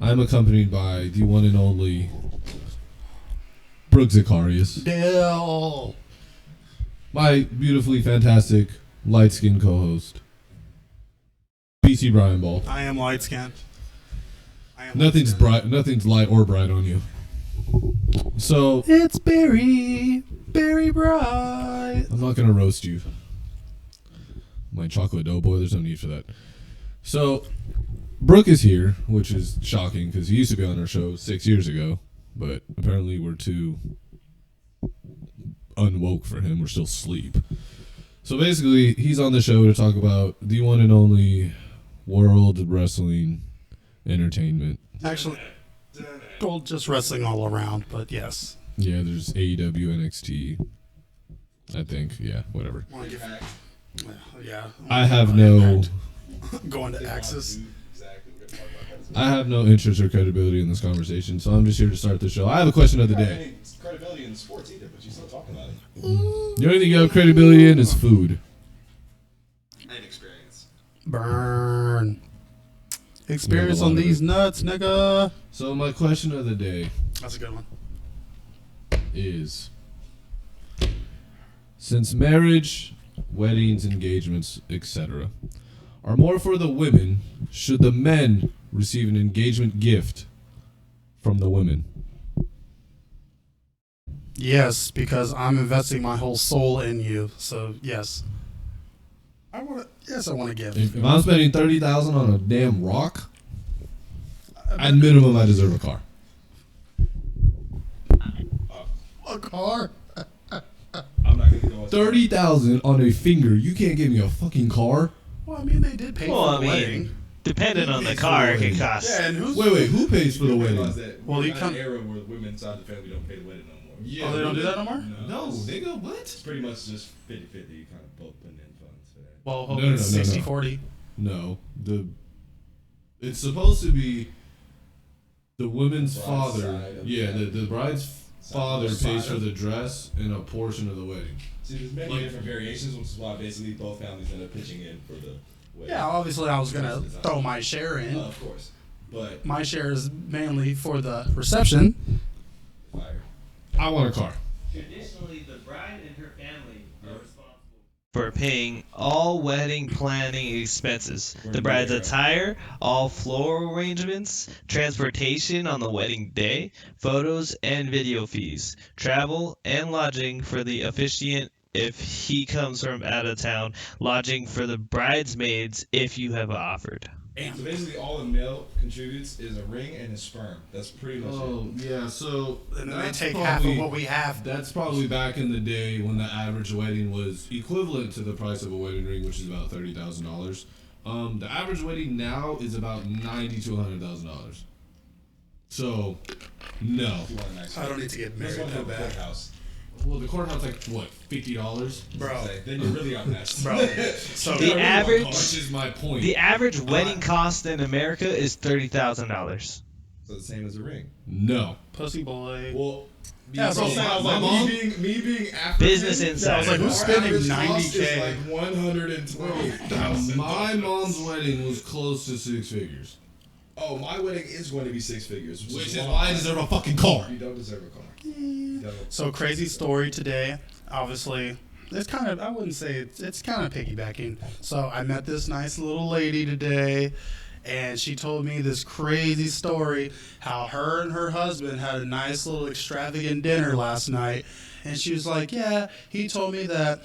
I'm accompanied by the one and only Brooke Zacharias, Dale. my beautifully fantastic light-skinned co-host, BC Brian Ball. I am light skinned. Nothing's bright, nothing's light or bright on you. So It's Barry Bright. I'm not gonna roast you. My chocolate doughboy, there's no need for that. So Brooke is here, which is shocking because he used to be on our show 6 years ago, but apparently we're too unwoke for him. We're still asleep. So basically, he's on the show to talk about the one and only World Wrestling Entertainment. Actually, well, just wrestling all around, but yes. Yeah, there's AEW, NXT. I think, yeah, whatever. Yeah. I have no, Going to Axis. I have no interest or credibility in this conversation, so I'm just here to start the show. I have a question of the day. Credibility in sports either, but you still talking about it. The only thing you have credibility in is food. And experience. Burn. Experience We have a lot on of these it. nuts, nigga. So my question of the day That's a good one. is, since marriage, weddings, engagements, etc., are more for the women, should the men receive an engagement gift from the women? Yes, because I'm investing my whole soul in you. So yes. I want to give. If I'm spending $30,000 on a damn rock, at minimum I deserve a car. A car. I'm not gonna go. $30,000 on a finger. You can't give me a fucking car. Well, I mean, they did pay Well, for I the mean, wedding. depending on the pays car, for it the can wedding? cost. Yeah, and who's Wait, who pays for the Realize wedding? that Well, we're you not come- in an era where the women inside the family don't pay the wedding no more. Yeah, Oh, they don't do that no more? No, nigga, what? It's pretty much just 50-50. You kind of both putting in funds for that. Well, No, hope no, it's no, no, 60-40. No, it's supposed to be the woman's Bride's father. side of Yeah, the- the bride's father Side. pays for the dress and a portion of the wedding. See, there's many Like- different variations, which is why basically both families end up pitching in for the wedding. Yeah, obviously I was going to throw my share in. Of course. But My share is mainly for the reception. fire. I want a car. Traditionally, the bride and her family are responsible for paying all wedding planning expenses. The bride's attire, all floral arrangements, transportation on the wedding day, photos and video fees, travel and lodging for the officiant if he comes from out of town, lodging for the bridesmaids if you have offered. So basically, all the male contributes is a ring and his sperm. That's pretty much it. Yeah, so And then they that's take half of probably- what we have. That's probably back in the day when the average wedding was equivalent to the price of a wedding ring, which is about $30,000. The average wedding now is about $90,000 to $100,000. So, no. If you want a nice I don't need to get That's married one that of the bad. courthouse. Well, the courthouse like what, $50? Bro. Then you're really on that. Bro. So The average- Which is my point. The average wedding cost in America is $30,000. So the same as a ring. No. Pussy boy. Well, Yeah, so me, I was my like, mom, me me being African. Business Yeah, I was like, insider. who's our spending average cost 90K? is like $120,000. My mom's wedding was close to six figures. Oh, my wedding is going to be six figures, Which is why I deserve a fucking car. You don't deserve a car. You don't. So crazy story today. Obviously, it's kind of, I wouldn't say it's kind of piggybacking. So I met this nice little lady today, and she told me this crazy story how her and her husband had a nice little extravagant dinner last night. And she was like, yeah, he told me that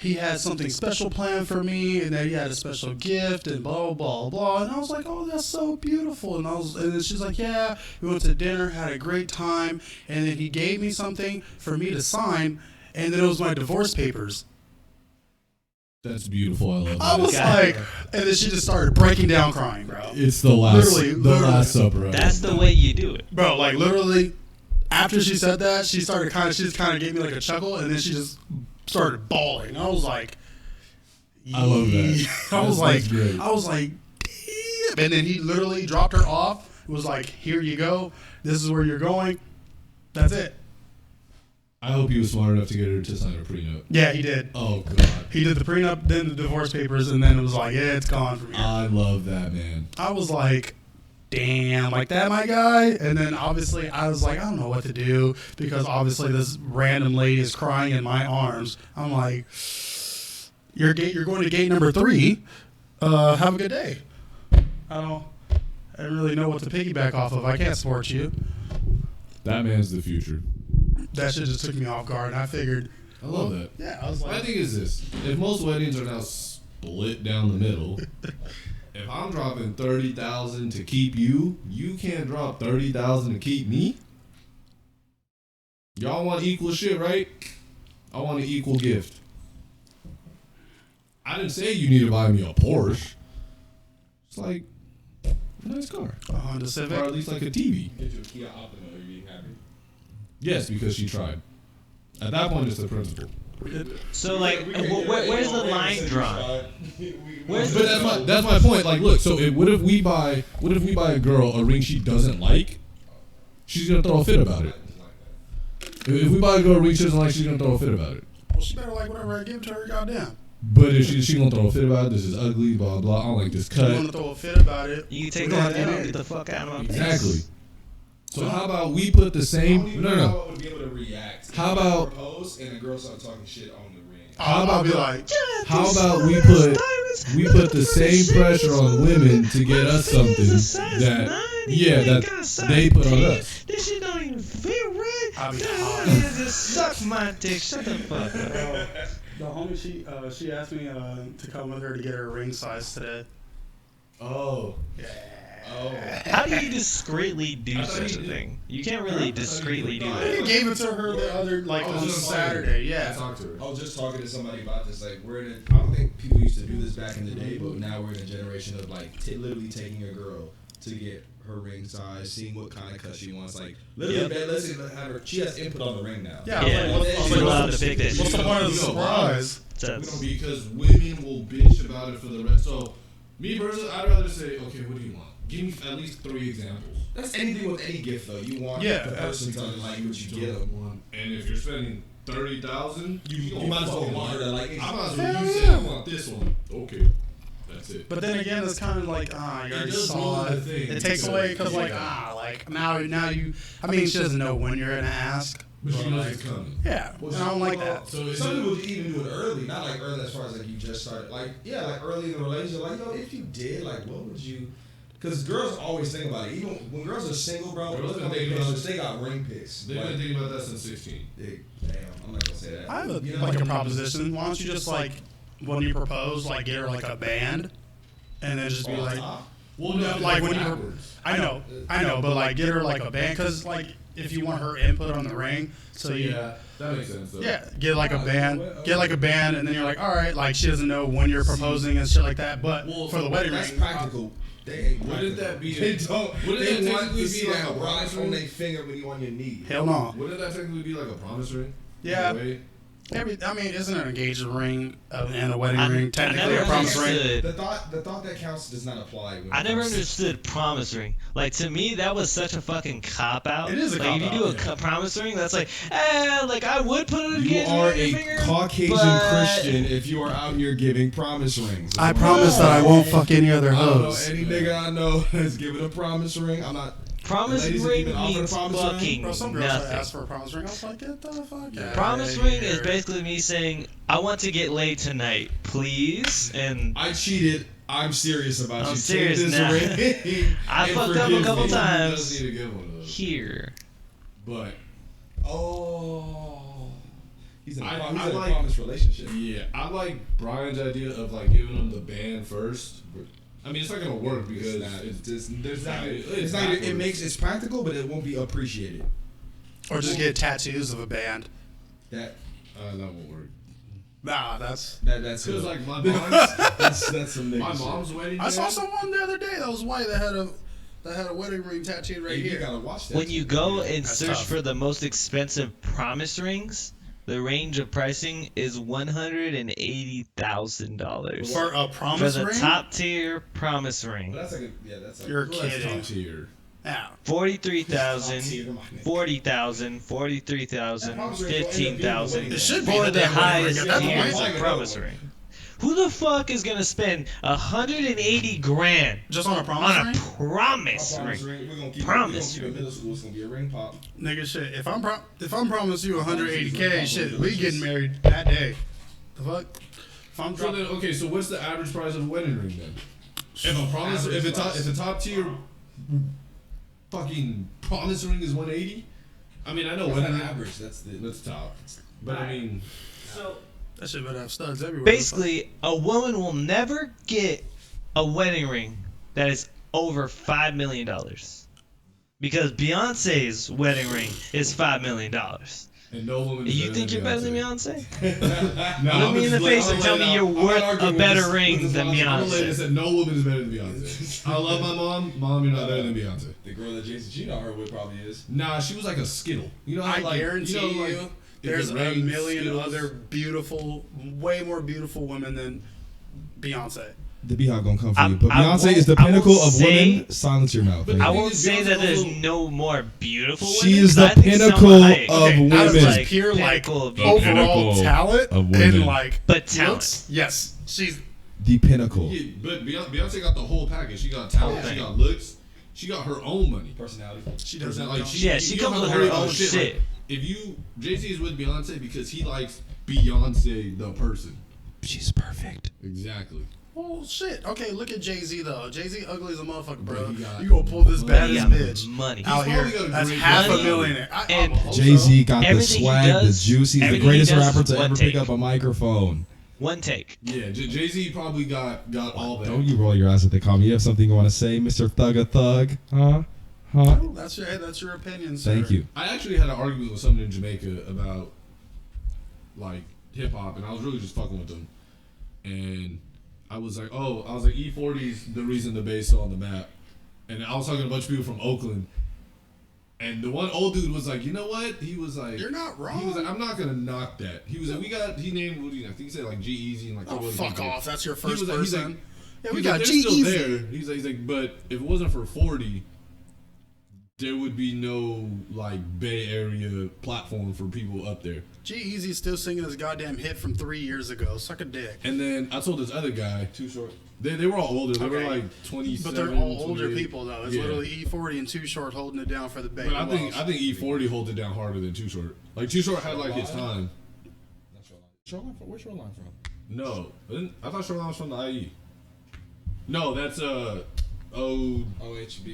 he had something special planned for me and that he had a special gift and blah, blah, blah. And I was like, oh, that's so beautiful. And then she's like, yeah, we went to dinner, had a great time. And then he gave me something for me to sign. And then it was my divorce papers. That's beautiful. I love I that. was God. like, and then she just started breaking down crying, bro. It's the last, Literally, the literally. last supper. That's the way you do it. Bro, like literally, after she said that, she just kind of gave me like a chuckle, and then she just started bawling. I was like, I love that. I was That's great. like, damn. And then he literally dropped her off. Was like, here you go. This is where you're going. That's it. I hope he was smart enough to get her to sign a prenup. Yeah, he did. Oh god, He did the prenup, then the divorce papers, and then it was like, yeah, it's gone from here. I love that, man. I was like, damn, like that, my guy. And then obviously I was like, I don't know what to do because obviously this random lady is crying in my arms. I'm like, you're going to gate number 3. Have a good day. I didn't really know what to piggyback off of. I can't support you. That man's the future. That shit just took me off guard. And I figured, I love that. yeah, I was My like, thing is this: if most weddings are now split down the middle, if I'm dropping 30,000 to keep you, you can't drop 30,000 to keep me. Y'all want equal shit, right? I want an equal gift. I didn't say you need to buy me a Porsche. It's like a nice car, a Honda or Civic. at least like a TV. Get you a Kia Optima, you're being happy. Yes, because she tried. At that point, it's the principle. So like, where's the line drawn? Where's But that's my point. Like, look. So what if we buy a girl a ring she doesn't like? She's gonna throw a fit about it. If we buy a girl a ring she doesn't like, she's gonna throw a fit about it. Well, she better like whatever I give to her, goddamn. But if she gonna throw a fit about it, this is ugly, blah blah. I don't like this She want cut. to throw a fit about it. You can take We're that not down. in Get it. the fuck out of my face. Exactly. So how about we put the I same? don't even No, know no. how I would be able to react. How if about- I propose and the girl start talking shit on the ring? How about be like, How about we put the same pressure on women to get us something that they put on us. This shit don't even fit right. I'll be This hot. nigga just suck my dick. Shut the fuck up. the homie, she asked me to come with her to get her ring size today. Oh. Oh. How do you discreetly do I thought such a you did. thing? You can't really discreetly do I that. gave it to her the other, like, I was on just Saturday, I yeah. talked to her. I was just talking to somebody about this. Like, I don't think people used to do this back in the day, but now we're in a generation of like literally taking a girl to get her ring size, seeing what kind of cut she wants. Like, literally, Yep. man, let's have her. She has input on the ring now. Yeah, Yeah, I was like, she's allowed to pick that what's shit. the point of the You know why? surprise? That's- Because women will bitch about it for the rest. So, me personally, I'd rather say, okay, what do you want? Give me at least 3 examples. That's anything with any gift though. You want Yeah, the person to like what you get them. And if you're spending 30,000, You might as well want her to like. I might as well you say I want this one. Okay, that's it. But then again, it's kind of like, you already does saw ruin it. the thing, It takes because- away, because, like, yeah. like, now you, I mean, she doesn't know when you're going to ask. But she but, knows like, it's coming. yeah, and I don't like that. So is Some it, people even do it early, not like early as far as like you just started. Like like early in the relationship, like if you did, like what would you? Because girls always think about it. Even when girls are single, bro, Girls look at been their thinking about pictures. They got ring pics. they've been thinking about that since 16. Damn, I'm not gonna say that. I have a, You know, like a proposition. Why don't you just, like, when you propose, like, get her, like, a band, and then just be on like, top? Well, no, like, when you backwards. I know, but, like, get her, like, a band, because, like, if you want her input on the ring, so you, Yeah, that makes sense though. yeah, get like a band, and then you're like, all right, like she doesn't know when you're proposing and shit like that. But Well, for the wedding That's ring, practical. They ain't Wouldn't practical. that be? They don't. Wouldn't They that want technically to be see like that a rock promise on ring? their finger when you on your knee. hell no. Wouldn't that technically be like a promise ring? Yeah. In a way? I mean, isn't an engagement ring and a wedding I ring technically never a promise ring? understood. The thought that counts does not apply. When I it never comes to- understood promise ring. Like to me, that was such a fucking cop out. It is a like if you cop-out, do a yeah. promise ring, that's like, like I would put it You against are your a finger, Caucasian but Christian if you are out here giving promise rings. I promise that I won't fuck any other I don't know hoes. any nigga I know has given a promise ring. I'm not. Promise Ladies ring even offer means promise ring? fucking Bro, some girls have nothing. asked for a promise ring. I was like, get the fuck out. Promise ring is basically me saying, I want to get laid tonight, please. And I cheated. I'm serious about I'm you. serious Take this now. ring I and fucked up a forgive couple me. times. He does need to get one of those. Here. But Oh. He's in a, I he's in like- a promise relationship. yeah, I like Brian's idea of like giving him the band first. I mean, it's not gonna work because It's just, there's it's not even, it's practical, but it won't be appreciated. Or just get tattoos of a band. That that won't work. Nah, that's. that's Because a- like my mom's that's some nigga my shit. mom's wedding. I saw band- someone the other day that was white that had a wedding ring tattooed right Hey, you here. gotta watch that. When you go and That's search tough. for the most expensive promise rings, the range of pricing is $180,000 For a for promise the ring? top tier promise ring. That's like that's like You're Well, that's kidding. top tier. Yeah. 43,000, top tier, my nigga. 40,000, 43,000, That promise ring will end up being 15,000. the wedding It should ring. be For the that wedding ring highest at that tiers point. of promise ring. Who the fuck is gonna spend 180 grand Just on a promise on ring? a promise Promise ring? ring. We're gonna keep Promise it middle school. It's gonna be a ring pop. Nigga, shit. If I'm promising you 180K, shit, we getting married that day. The fuck? If I'm So dropping, then, okay, so what's the average price of a wedding ring then? If a promise, if a top tier fucking promise ring is 180, I mean I know That's wedding not ring average. That's top, but I mean So that shit better have studs everywhere. basically, a woman will never get a wedding ring that is over $5 million because Beyonce's wedding ring is $5 million. and no woman. Is You think you're better than Beyonce? Beyonce? No, Look me in the face and tell me you're worth a better ring than I'm gonna lay Beyonce. this and no woman is better than Beyonce. I love my mom. Mom, you're not better than Beyonce. the girl that Jason cheated on her with probably is. Nah, she was like a Skittle. You know how I like guarantee you, know, you, like, there's if a it rains, million Skittles- other beautiful, way more beautiful women than Beyonce. The Beehive gonna come for I'm- you, but I Beyonce won't- is the I won't pinnacle of say- women. Silence your mouth. But Thank I you. won't say that Beyonce there's also- no more beautiful women. She is 'cause I the think pinnacle Selma Hayek- of Okay, out of women. just Like, pure like pinnacle of overall pinnacle talent of and women. like But talent. looks, yes, she's The pinnacle. Yeah, but Beyonce got the whole package. She got talent. She got looks. She got her own money. Personality. she does Like, not. Yeah, she you don't comes have with to worry her about own shit. shit. Like, if you Jay-Z is with Beyonce because he likes Beyonce the person. She's perfect. Exactly. Well, shit. Okay, look at Jay-Z though. Jay-Z ugly as a motherfucker, bro. But he got You gonna pull this money. baddest He got bitch money. out He's here? probably got a That's great half a money. millionaire. And I hope so. Jay-Z got the Everything he swag, the does- juice. He's the everything he greatest does rapper is to one ever pick take. up a microphone. One take. Yeah, Jay-Z probably got all that. Don't you roll your eyes at the comment. You have something you want to say, Mr. Thugga Thug? Huh? Oh, that's your opinion, sir. Thank you. I actually had an argument with someone in Jamaica about like hip hop, and I was really just fucking with them. And I was like, E40's the reason the Bay's still on the map. And I was talking to a bunch of people from Oakland, and the one old dude was like, you know what? He was like, You're not wrong. He was like, I'm not gonna knock that. He was like, he named Woody. I think he said like G-Eazy and like. Oh, a couple other fuck people. off. That's your He first was like- he's person. like- Yeah, He's we like, got they're still there. G-Eazy. He's like, but if it wasn't for 40, there would be no like Bay Area platform for people up there. G-Eazy's still singing his goddamn hit from 3 years ago. Suck a dick. And then I told this other guy, Too short. they were all older. They were Okay. like 27. But they're all older 28. people though. It's Yeah. literally E40 and Too Short holding it down for the Bay. But I Who think else? E40 holds it down harder than Too Short. Like Too Short had like his time. Not Shoreline. Shoreline from? Where's Shoreline from? No, I thought Shoreline was from the IE. No, that's OHB.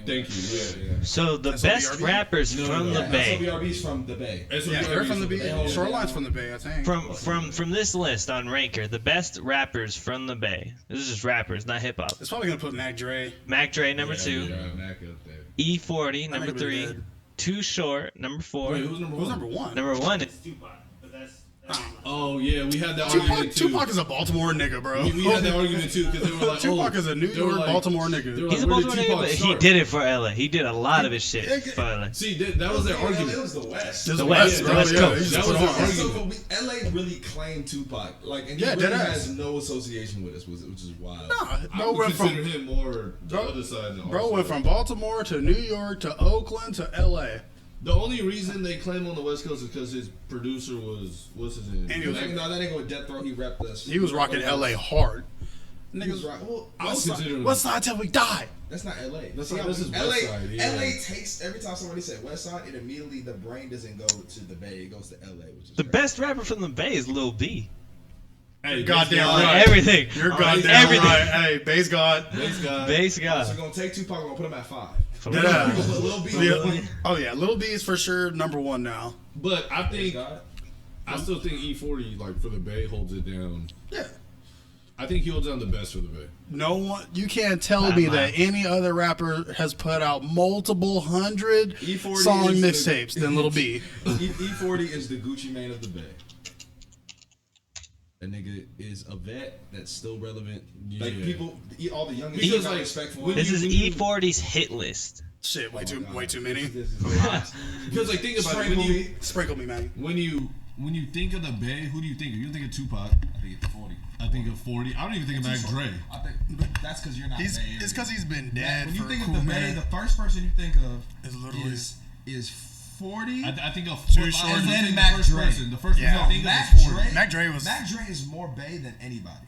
Thank you. Yeah. So the SOBRB? best rappers No, from no, the no. Bay. SOBRB's from the Bay. Yeah, they're from the Bay. Yeah. Shoreline's from the Bay, I think. From this list on Ranker, the best rappers from the Bay. This is just rappers, not hip hop. It's probably gonna put Mac Dre. Mac Dre number Yeah, 2, yeah, Mac up there. E40 number nigga was 3, dead. Too Short number 4. Wait, who's number Who's one? number one? Number 1 is Tupac, but that's Oh yeah, we had that Tupac, argument too. Tupac is a Baltimore nigga, bro. We had that argument too because they were like, Tupac oh, is a New they were York, like- Baltimore they were nigga. like, he's a where did Baltimore nigga, Tupac but he start? did it for LA. He did a lot of his shit for LA. See, that was their It argument. was the West. This The is West, bro. the West Yeah, Coast. he just That put was on. their So argument. LA really claimed Tupac, like, and he Yeah, really deadass. has no association with us, which is wild. Nah, I bro would went consider from him more the Bro- other side than bro our went side. from Baltimore to New York to Oakland to L.A. The only reason they claim on the West Coast is because his producer was what's his name? And he was- No, that ain't go with Death Row. He repped us. He was rocking L.A. hard. He was Niggas, rock- well, I would consider him. West Side till we die. That's not LA. That's See not- how this is LA, West Side, yeah. LA takes every time somebody said West Side, it immediately the brain doesn't go to the Bay, it goes to LA, which is The crazy. best rapper from the Bay is Lil B. Hey, Goddamn bass right. Everything. You're All right, goddamn everything. right. Hey, Bass God. Bass guy. Bass So guy. we're gonna take Tupac, we're gonna put him at 5. Yeah. We're gonna put Lil B Yeah. Oh yeah, Lil B is for sure number one now. But I think God. I still think E40 like for the Bay holds it down. Yeah. I think he holds down the best for the Bay. No one, you can't tell Not me mine. that any other rapper has put out multiple hundred E40 song is the- mixtapes than Lil B. E40 is the Gucci Mane of the Bay. That nigga is a vet that's still relevant. Like Yeah. people, all the young Because, niggas got like, respect for when him. This you- is when you- E40's hit list. Shit, way Oh too my God. way too many. This is a lot. Because like think about it, Sprinkle me. Sprinkle me, man. when you think of the Bay, who do you think of? You think of Tupac. I think it's 40. I think of 40. I don't even think of Mac Dre. I think but that's because you're not He's Bay Area. it's because he's been Mac- dead when you for think a of cool the Bay, minute. the first person you think of Is literally- is 40. I think of Too Short. and then And Mac Mac Dre. Dre. The first Yeah. person I think Mac of is 40. Dre. Mac Dre was- Mac Dre is more Bay than anybody.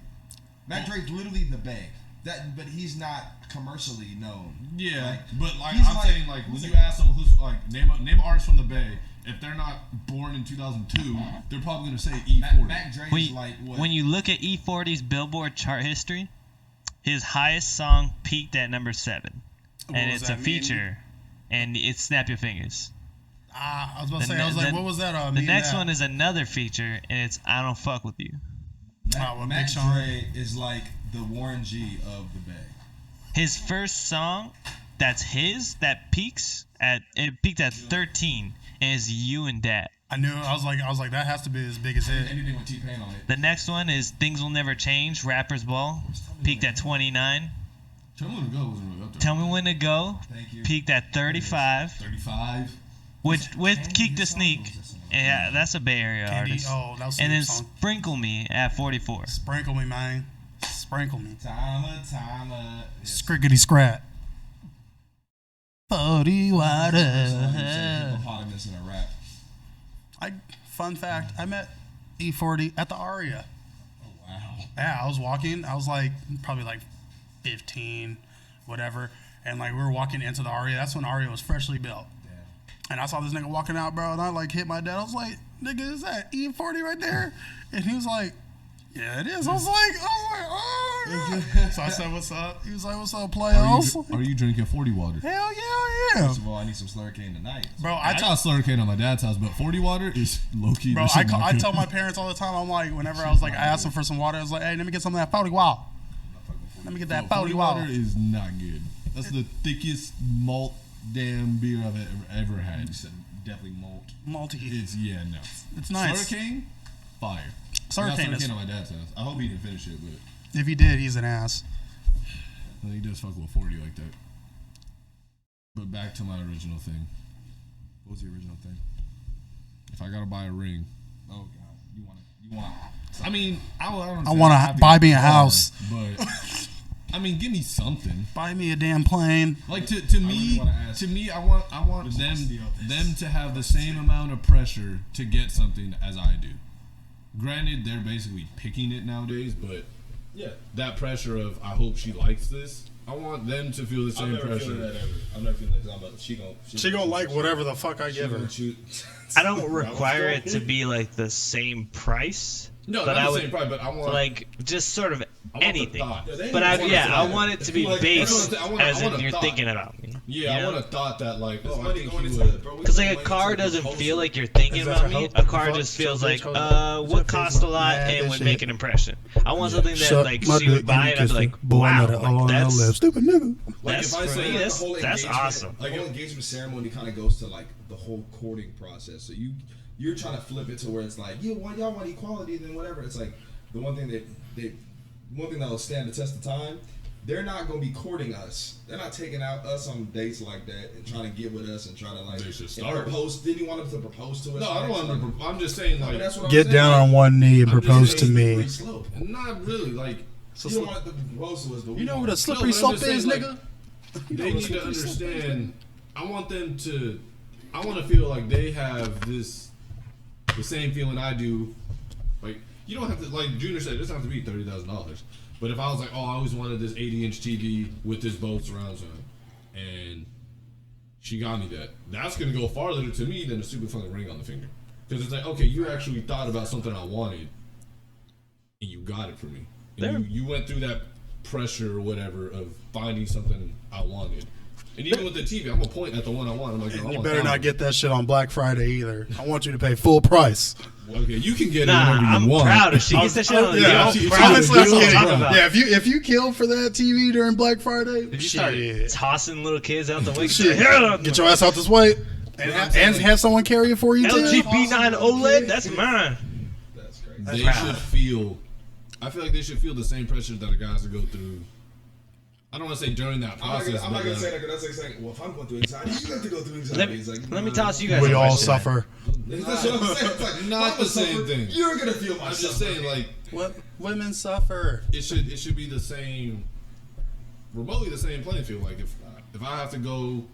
Mac Drake's literally the Bay. But he's not commercially known. Yeah, Like, but like he's I'm like- saying, like when you ask them who's like name an artist from the Bay, if they're not born in 2002, they're probably gonna say E40. Mac Drake When is you, like what? when you look at E40's Billboard chart history, his highest song peaked at number 7, What and was it's a that, feature, and it's "Snap Your Fingers." I was about to The say, I was ne- like, the- what was that? The next one is another feature, and it's "I Don't Fuck with You." with Mac Big Sean. Dre is like the Warren G of the Bay. His first song, that peaked at 13, and is "You and Dat." I knew. I was like, that has to be his biggest hit. Anything with T-Pain on it. The next one is "Things Will Never Change," Rappers Ball, peaked at 29. Tell me when to go wasn't really up there. Tell Me When to Go, Thank you. peaked at 35, 35. with Candy Keek the Song Sneak. was this one? Yeah, that's a Bay Area Candy, artist. oh, that was a And then good song. Sprinkle Me at 44. Sprinkle me, man. Sprinkle me. Timer. Scriggity scrat. 40 water. Hippopotamus in a rap. Fun fact, I met E40 at the Aria. Oh wow. Yeah, I was walking. I was like probably like 15, whatever. And like we were walking into the Aria. That's when Aria was freshly built. Damn. And I saw this nigga walking out, bro. And I like hit my dad. I was like, nigga, is that E40 right there? And he was like, yeah, it is. I was like, oh. God. So I said, what's up? He was like, what's up, players? Are you drinking 40 water? Hell yeah. First of all, I need some Slurricane tonight. Bro, I got Slurricane on my dad's house, but 40 water is low key. Bro, I tell my parents all the time. I'm like, whenever I was like, I asked them for some water. I was like, hey, let me get some of that 40 water. Let me get that 40 water. is not good. That's the thickest malt damn beer I've ever had. You said definitely malt. Multi. No. It's nice. Slurricane, fire. Slurricane I got is. Slurricane on my dad's house. I hope he didn't finish it, but If he did, he's an ass. I think he does fuck with 40 like that. But back to my original thing. What was the original thing? If I gotta buy a ring, Oh god, you want? I mean, I don't. I want to buy me a house. but I mean, give me something. Buy me a damn plane. Like to really me, wanna ask- I want them to have the same amount of pressure to get something as I do. Granted, they're basically picking it nowadays, but Yeah. that pressure of I hope she likes this, I want them to feel the I'm same never pressure. feeling that ever. I'm never feeling that. I'm about, she gonna like whatever the fuck I She gonna shoot. I don't require it to be like the same price. No, but not I the would same price, but I want like just sort of I want the anything. thought. But I want it to be Like, based I want as a if you're thought. thinking about me. Yeah, you know? I want a thought that like, There's oh, I money think going he into would. it, bro. We Because put like a money car into doesn't proposal. feel like you're thinking Is that about your me. hope? A car Vote? just feels So like, Jake Cole- what cost a lot Yeah, and that would shit. make an impression. I want something that Shut like my she would dick buy and it. I'd be kiss like, me. Boy, wow, I'm like, on the that's left. Stupid nigga. Like That's if I for say me, like, that's- the whole that's engagement, awesome. Like the whole engagement ceremony kind of goes to like the whole courting process. So you're trying to flip it to where it's like, y'all want equality, then whatever. It's like the one thing that'll stand the test of time. They're not gonna be courting us. They're not taking out us on dates like that and trying to get with us and trying to like They should and start. propose. Didn't you want them to propose to us? No, I don't next? want them to. I'm just saying No, but like, that's what I'm Get saying. down on one knee and I'm just propose to saying me. Slippery slope. not really like. You don't want them to propose to us, but we You know want what a it. slippery No, but I'm slope just saying, is, like, nigga? They need to understand. I want them to. I want to feel like they have the same feeling I do. Like you don't have to. Like Junior said, it doesn't have to be $30,000. But if I was like, oh, I always wanted this 80-inch TV with this Bose surround sound, and she got me that, that's gonna go farther to me than a stupid fucking ring on the finger. Because it's like, okay, you actually thought about something I wanted, and you got it for me. And you went through that pressure or whatever of finding something I wanted. And even with the TV, I'm gonna point at the one I want. I'm like, You better not get that shit on Black Friday either. I want you to pay full price. Okay, you can get Nah, it whenever you I'm want. proud if she gets that shit on. Yeah, I'm she- proud. honestly, That's I'm what I'm kidding. talking about. Yeah, if you kill for that TV during Black Friday, If you start shit. tossing little kids out the way, Shit. Get your ass out this way and have someone carry it for you too. LG B9 OLED, that's mine. That's crazy. They proud. should feel. I feel like they should feel the same pressure that a guys to go through. I don't want to say during that I'm process, not but gonna say that because that's like saying, well, if I'm going through anxiety, you have to go through anxiety. It's like, Let me toss you guys We a all question. suffer. That's what I'm saying. It's like, Not if the I'm same suffering, thing. You're gonna feel my I'm just suffering. saying, like, What women suffer. it should be the same, remotely the same playing field. Like if I have to go,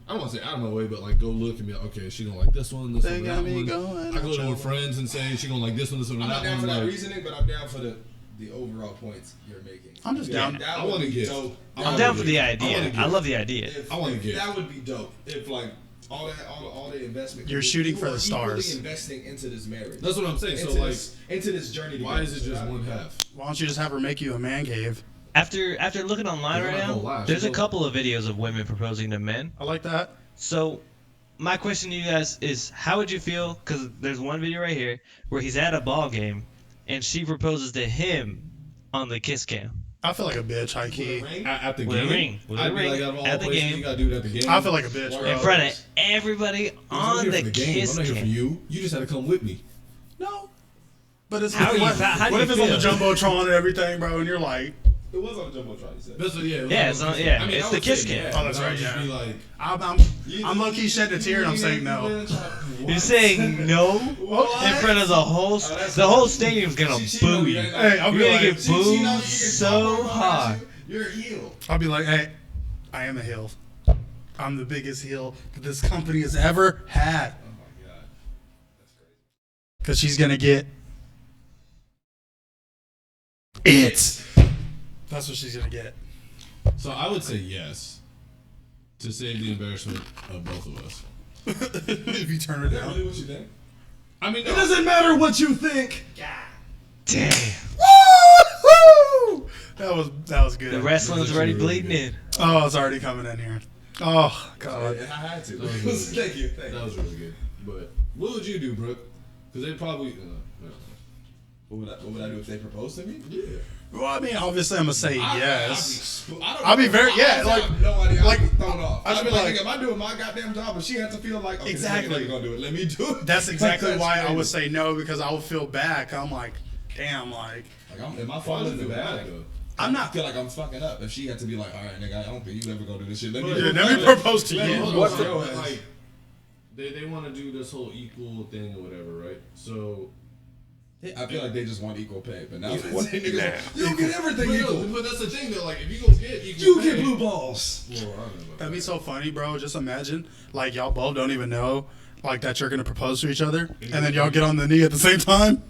I don't want to say out of my way, but like go look and be like, okay, she gonna like this one, They that got me one. going. I go to her friends and say she gonna like this one, and I'm that not down one. for that Like, reasoning, but I'm down for the the overall points you're making. I'm just down. That I would wanna be get- dope. I'm down for the idea. wanna I get- love the idea. If, I wanna if get- that would be dope. If like all the investment. You're shooting you for are the stars. equally investing into this marriage. That's what I'm saying. So into like, into this journey. why together. is it just So one that- half? Why don't you just have her make you a man cave? After looking online They're right not gonna now, lie. there's a She'll- couple of videos of women proposing to men. I like that. So, my question to you guys is, how would you feel? Because there's one video right here where he's at a ball game, and she proposes to him on the kiss cam. I feel like a bitch, high With a key. ring? At the With a game, ring. With a I'd be ring. like, out of all At the places game. you gotta do it at the game. I feel like a bitch, In bro. In front of everybody I'm on here the for the game. kiss I'm not here for cam. you. You just had to come with me. No. But it's How what, you- what, how do what you if it's on the feel? jumbotron and everything, bro, and you're like, It was on the jumbotron. You said. That's what, yeah. Yeah, it's on- yeah, it's I the would kiss say cam. yeah, Oh, that's but I would right, just yeah. Be like, I'm low-key shedding a tear and I'm saying no. You're saying no in front of the whole the whole stadium's gonna boo you. Hey, I'll be You're gonna like, get booed so hard. You're a heel. I'll be like, hey, I am a heel. I'm the biggest heel that this company has ever had. Oh my god, that's crazy. Because she's going to get it. That's what she's going to get. so I would say yes to save the embarrassment of both of us. If you turn her Is that down. really what you think? I mean, It doesn't matter what you think. Damn. Woo! That was good. The wrestling's already bleeding in. Oh, it's already coming in here. Oh, God. I had to. That was really Thank you. Thank that you. was really good. But what would you do, Brooke? Because they probably. What would I do if they proposed to me? Yeah. Well, I mean, obviously, I'm going to say yes. I'll be very- yeah, like- have no idea. like, I'd be thrown off. I should I'd be be like, like- if I doing my goddamn job, but she has to feel like, okay, Exactly. exactly, gonna do it. Let me do it. That's exactly Like, why I crazy. would say no, because I would feel bad. 'Cause I'm like, damn, like, Like, am I Why falling does in it the matter bag? though? I'm I not. feel like I'm fucking up. If she had to be like, all right, nigga, I don't think you ever gonna do this shit. Let me Yeah, do it. let me propose to Let me- you. Hold on, What's so, your but, ass? like they want to do this whole equal thing or whatever, right? So I feel like they just want equal pay, but now Equal. niggas like, you don't get everything but, equal. but that's the thing though. Like if you go get equal You pay, get blue balls. Well, I don't know about That'd be that. so funny, bro. Just imagine, like, y'all both don't even know, like, that you're going to propose to each other, and then y'all get on the knee at the same time.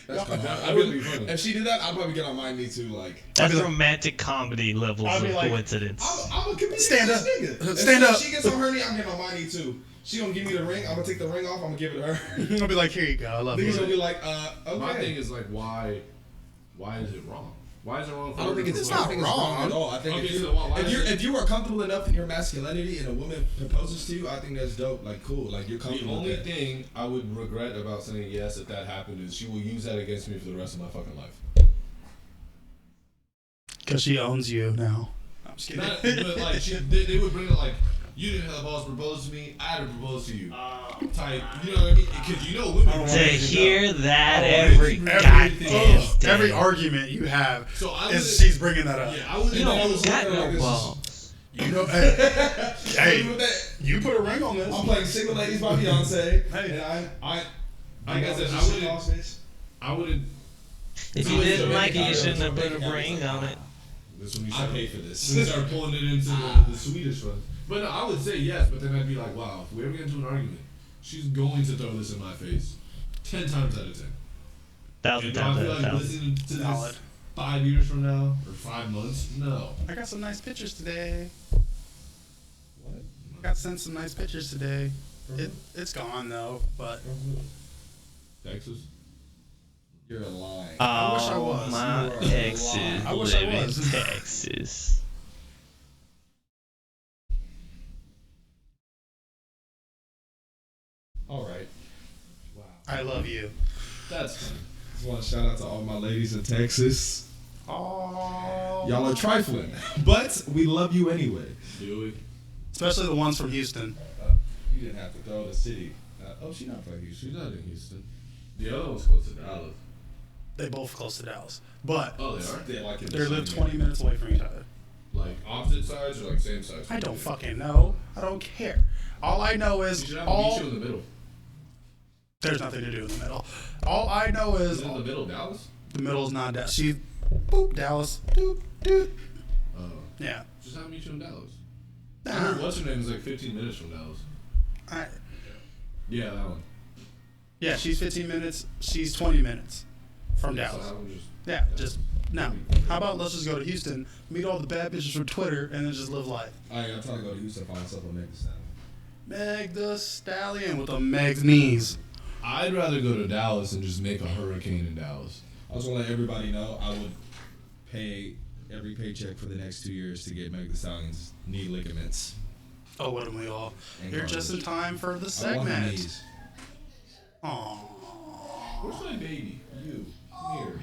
That's That- kinda hard. that would be funny. If she did that, I'd probably get on my knee too. Like, That's be like- romantic comedy levels I'd of be like- coincidence. I'm a comedian. Stand up. Nigga. Stand if up. She gets on her knee, I'm getting on my knee too. She gonna give me the ring. I'm gonna take the ring off. I'm gonna give it to her. I'll be like, here you go. I love Niggas gonna be you. like, okay. My thing is like, why is it wrong? Why is it wrong? For I don't her think to it's not I think it's wrong. at all. I think Okay, if, you, so why is it- if you are comfortable enough in your masculinity and a woman proposes to you, I think that's dope. Like, cool. Like, you're The comfortable only with that. thing I would regret about saying yes if that happened is she will use that against me for the rest of my fucking life. Because she owns you now. I'm just kidding. Not, but like they would bring it like you didn't have the balls to propose to me, I had to propose to you. Type, you know what I mean? Because you know women. To hear that Oh, every every- goddamn oh, day. Every argument you have So I is would- she's bringing that up. Yeah, I would. You don't got no balls. You know, hey, hey, With that, you put a ring on this. I'm playing Single Ladies by Beyonce. Hey. And I Like I said, I wouldn't. If you didn't like it, you shouldn't have put a ring on it. This when you I start, pay for this. when you start pulling it into the Swedish ones. But no, I would say yes, but then I'd be like, wow, if we ever get into an argument, she's going to throw this in my face 10 times out of 10. Thousand And do I times feel out of like 1,000. listening to Solid. this 5 years from now or 5 months? No. I got some nice pictures today. What? Got sent some nice pictures today. It's gone though, but Texas? You're lying. I wish I was. My You are exes lying. I wish I live in was. Texas. All right. Wow. I love you. That's funny. Just want to shout out to all my ladies in Texas. Oh, Y'all are trifling, but we love you anyway. Do we? especially the ones from Houston. You didn't have to throw the city. She's not from She's Houston. not in Houston. The other one's close to Dallas. They both close to Dallas, but Oh, they are? They're like in the they same live area. 20 minutes away from each other. Like opposite sides or like same sides? I don't fucking know. I don't care. All I know You is should have a all. beach in the middle. There's nothing to do in the middle. All I know is Is it in the middle, Dallas? the middle's not Dallas. She, boop, Dallas. Doop, doop. Oh. Yeah. Just have me meet you in Dallas. I Nah. heard what's her name is like 15 minutes from Dallas. I, Yeah, that one. yeah, she's 15 minutes. She's 20 minutes. from Dallas. Yeah, just now. How about let's just go to Houston, meet all the bad bitches from Twitter, and then just live life. Alright, I'm trying to go to Houston, find myself a Meg Thee Stallion. Meg the Stallion with the Meg's knees. I'd rather go to Dallas and just make a hurricane in Dallas. I just want to let everybody know I would pay every paycheck for the next 2 years to get Meg Thee Stallion's knee ligaments. Oh, wouldn't we all? And You're just in time for the I want her segment. knees. Aww. Where's my baby? You. Come here.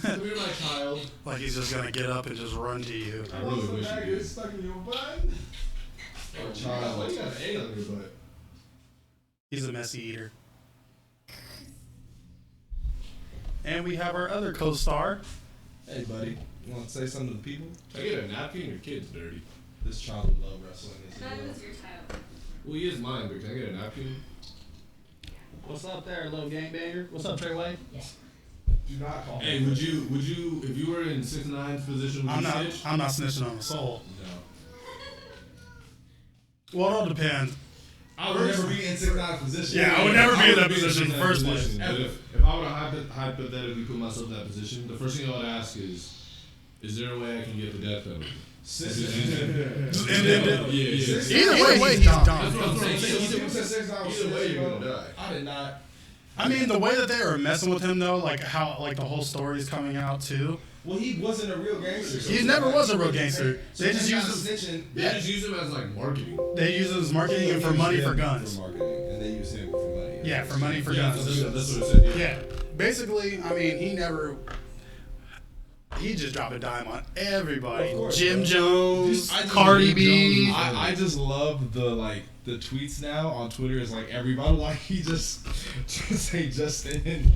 Come here, my child. Like he's just gonna get up and just run to you. I really wish you did. Stuck in your butt. Oh, child. Why you got an egg on your butt? He's a messy eater. And we have our other co-star. Hey, buddy. You want to say something to the people? I get a napkin, your kid's dirty. This child would love wrestling. That was your child. Well, he is mine, but can I get a napkin? What's up there, little gangbanger? What's up, Treyway? Do not call Hey, me. would you, if you were in 6ix9ine's position, would I'm you not. snitch? I'm not snitching on a soul. No. Well, it all depends. I would never be in 6ix9ine's position. Yeah, I would never be in that would position in the 6ix9ine first place. position, But if I were to hypothetically put myself in that position, the first thing I would ask is there a way I can get the death penalty? Just end it. Yeah. Either way, he's That's done. what I'm saying. You said 6ix9ine was Either way, snitching, you're bro. gonna die. I did not. I mean, the way that they were messing with him, though, like how, like the whole story is coming out too. Well, he wasn't a real gangster. so He it's never like- was a real gangster. So They just he's not used him. snitching. They just use him as like marketing. They use it as marketing and for money for guns. For marketing, and they use him for money. Yeah, for money for Yeah, guns. that's what it said. Yeah, basically, I mean, he just dropped a dime on everybody. Of course, Jim bro. Jones, I just- Cardi B. I just love the tweets now on Twitter. Is like everybody like he just say Justin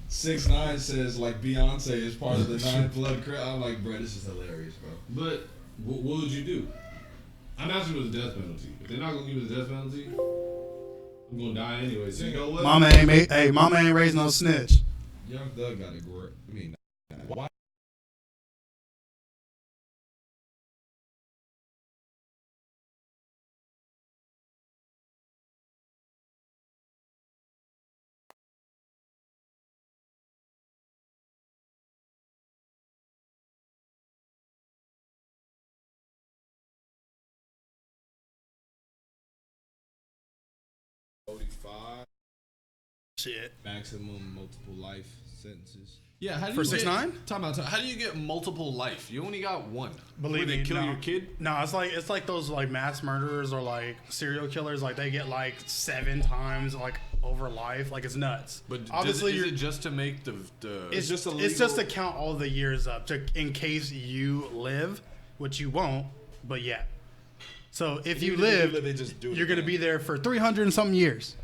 6ix9ine says like Beyonce is part of the 9 Blood crowd. I'm like, bro, this is hilarious, bro. But what would you do? I'm asking with the death penalty. If they're not gonna give me the death penalty, I'm gonna die anyway. So you know what? Mama ain't raised no snitch. Young Thug got a great. I mean, why? Shit. Maximum multiple life sentences. Yeah, how do For you 6ix9ine? get, time out. How do you get multiple life? You only got one. Believe Where they me, kill no. your kid. No, it's like those like mass murderers or like serial killers. Like they get like 7 times like over life. Like it's nuts. But obviously, is you're, it just to make the? it's just a it's just to legal- count all the years up to in case you live, which you won't. But yeah. So if you live, they just do it you're gonna again. be there for 300 and something years.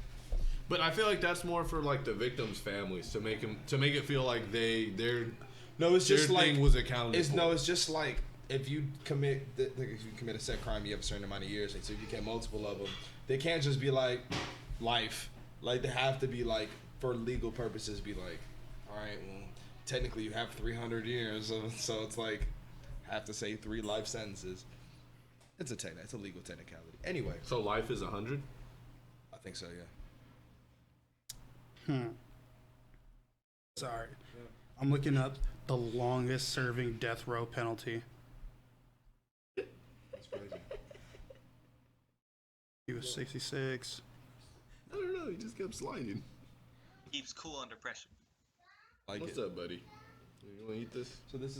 But I feel like that's more for like the victims' families to make it feel like their No, it's just their like thing was accounted It's for. no, it's just like if you commit if you commit a set crime, you have a certain amount of years. And so if you get multiple of them, they can't just be like life. Like they have to be like for legal purposes. Be like, all right, well, technically you have 300 years, so it's like have to say 3 life sentences. It's a legal technicality. Anyway, So life is 100. I think so. Yeah. Sorry, I'm looking up the longest serving death row penalty. That's crazy. He was 66. I don't know. He just kept sliding. Keeps cool under pressure. Like What's it. up, buddy? You want to eat this? So this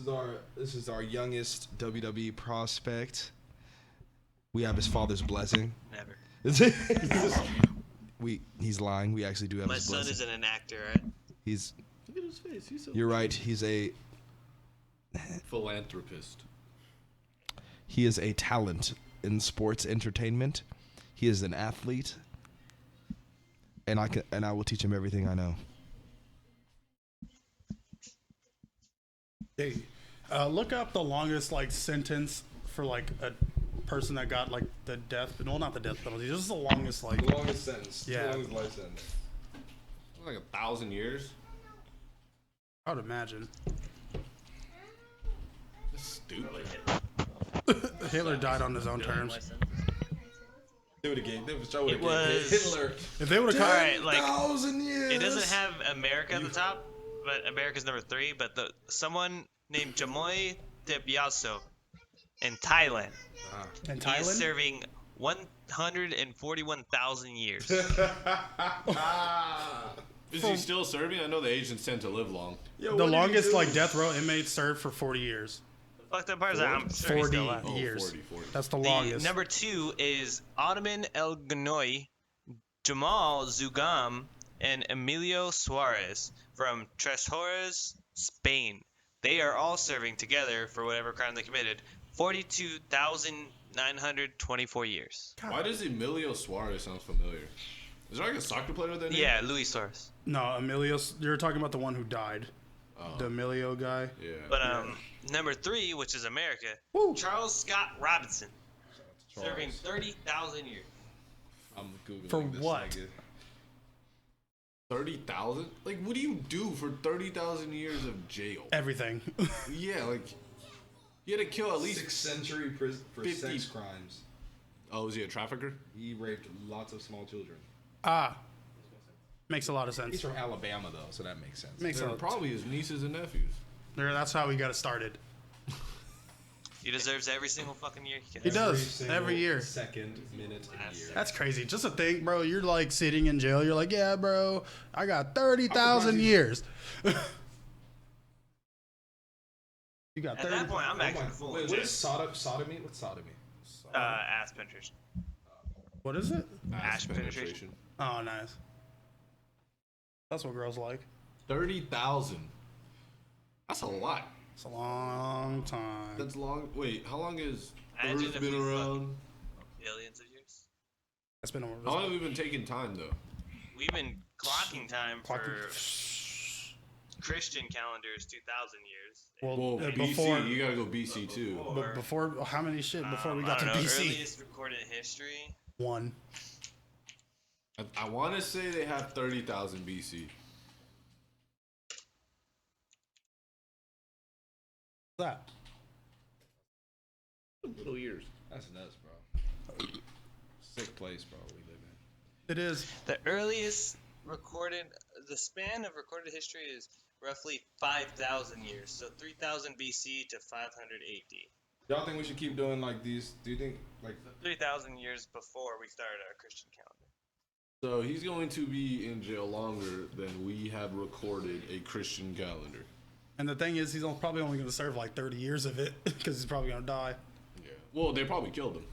is our youngest WWE prospect. We have his father's blessing. Never. He's lying. We actually do have My his son blessing. isn't an actor, right? He's Look at his face. He's so you're right. He's a philanthropist. he is a talent in sports entertainment. He is an athlete. And I will teach him everything I know. Hey, look up the longest like sentence for like a person that got like the death. Well, not the death penalty. Just the longest like. longest sentence. Yeah. longest life sentence. Like 1,000 years. I would imagine. That's stupid. Hitler died on his own terms. Do it again. Show It was- Hitler. If they would have All cut, right, like 1,000 years. it doesn't have America at the top. but America's number 3. But someone named Jamoy Debiaso in Thailand. In He's Thailand? serving 141,000 years. Is he still serving? I know the Asians tend to live long. Yo, The what did he longest do? like death row inmate served for 40 years. Fuck that part. I'm sure he's 40 still alive. years. 40. That's the The longest. number 2 is Ottoman El Gnoy, Jamal Zugam, and Emilio Suarez from Tres Horres, Spain. They are all serving together for whatever crime they committed 42,924 years. Why does Emilio Suarez sound familiar? Is there like a soccer player that name? Yeah, Luis Suarez. No, Emilio. You're talking about the one who died. Oh, The Emilio guy. yeah. But number 3, which is America, Woo. Charles Scott Robinson, Charles. serving 30,000 years. I'm Googling For this what? nigga. 30,000? Like, what do you do for 30,000 years of jail? Everything. Yeah, like, you had to kill at least. 6th century prison for 50. sex crimes. Oh, is he a trafficker? He raped lots of small children. Makes a lot of sense. He's from Alabama though, so that makes sense. Makes They're sense. probably his nieces and nephews. That's how we got it started. He deserves every single fucking year he He gets. does every year. Second, minute, and year. That's crazy. Just to think, bro. You're like sitting in jail. You're like, yeah, bro. I got 30,000 years. You got At 30. that point, I'm actually full Wait, of what shit. is sodomy? What's sodomy? Ass penetration. What is it? Ass penetration. Oh, nice. That's what girls like. 30,000. That's a lot. It's a long time. That's long. Wait, how long has Imagine Earth if been we around? Billions of years. That's been How long have we been taking time, though? We've been clocking time for Clocking- Christian calendars 2,000 years. Well, BC, before, you gotta go BC too. before how many shit before we I got to don't know, BC? earliest recorded history. 1. I want to say they have 30,000 BC. That. Little years. That's nuts, bro. Sick place, bro. We live in. It is. The earliest recorded, the span of recorded history is roughly 5,000 years. So 3,000 BC to 500 AD. Y'all think we should keep doing like these? Do you think like 3,000 years before we started our Christian calendar. So he's going to be in jail longer than we have recorded a Christian calendar. And the thing is, he's probably only going to serve like 30 years of it because he's probably going to die. Yeah. Well, they probably killed him.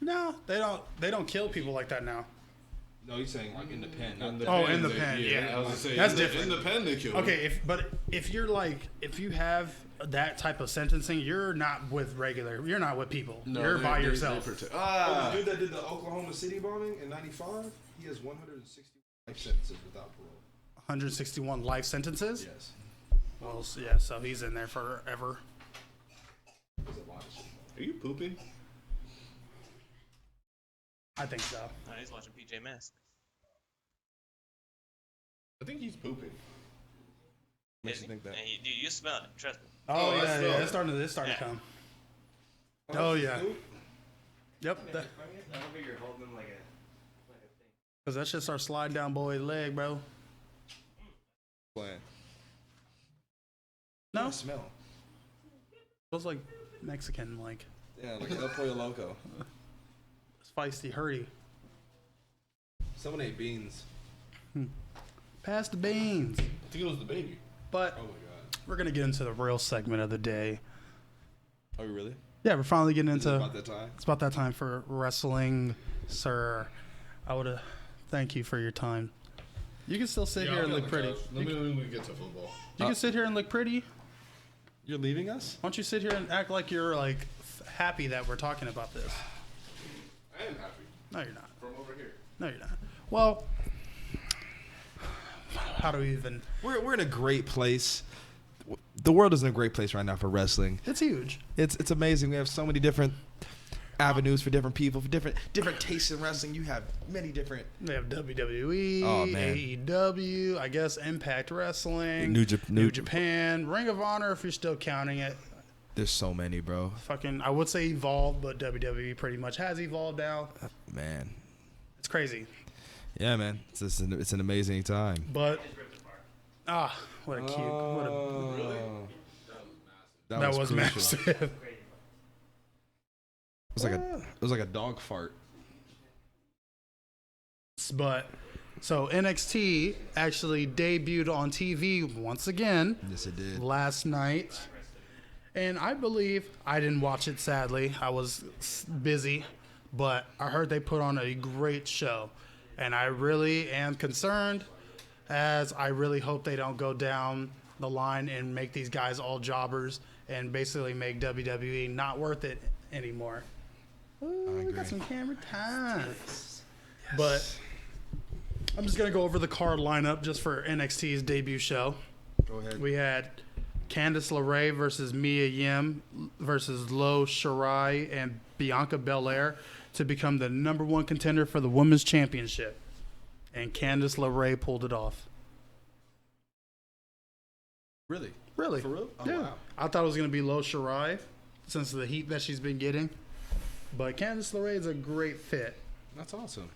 No, they don't. They don't kill people like that now. no? He's saying like in the pen. Not the Oh, pen, in the they- pen, yeah. I was gonna say, That's in the- different. In the pen, they killed him. Okay, if you're like if you have that type of sentencing, you're not with regular. You're not with people. No, you're they- by they yourself. protect- Oh, Ah, the dude that did the Oklahoma City bombing in '95, he has 160 life sentences without parole. 161 life sentences. Yes. Well, yeah, so he's in there forever. There's a lot of shit. are you pooping? I think so. Oh, he's watching PJ Masks. I think he's pooping. Makes you think that. And you smell it, trust me. Oh, I yeah, smell yeah, it. it's starting to come. Oh, yeah. Yep. That, I don't think you're holding him like a thing. Cause that shit starts sliding down boy's leg, bro. Plan. No, Smell. feels like Mexican, like Yeah, like El Pollo Loco. spicy, hurry. Someone ate beans. Pass the beans. I think it was the baby. But Oh my god. we're gonna get into the real segment of the day. Are we really? Yeah, we're finally getting Is it into. about that time? It's about that time for wrestling, sir. I would thank you for your time. You can still sit here and look pretty. Let me get to football. You can sit here and look pretty. You're leaving us? Why don't you sit here and act like you're like happy that we're talking about this? I am happy. No, you're not. From over here. No, you're not. Well, how do we even? We're in a great place. The world is in a great place right now for wrestling. It's huge. It's amazing. We have so many different avenues for different people, for different tastes in wrestling. You have many different. We have WWE, Oh, man. AEW, I guess Impact Wrestling, New Japan, Ring of Honor if you're still counting it. There's so many, bro. Fucking, I would say Evolve, but WWE pretty much has evolved now. Ah, what a cute. What a, Really? that was crucial. massive. It was like a dog fart. But so NXT actually debuted on TV once again Yes, it did. last night. And I believe I didn't watch it, sadly. I was busy, but I heard they put on a great show. And I really am concerned, as I really hope they don't go down the line and make these guys all jobbers and basically make WWE not worth it anymore. Ooh, we got some camera time. But I'm just going to go over the card lineup just for NXT's debut show. Go ahead. We had Candice LeRae versus Mia Yim versus Lo Shirai and Bianca Belair to become the #1 contender for the Women's Championship. And Candice LeRae pulled it off. Really? Really? For real? Oh, Yeah. wow. I thought it was going to be Lo Shirai since of the heat that she's been getting. But Candice LeRae is a great fit. That's awesome.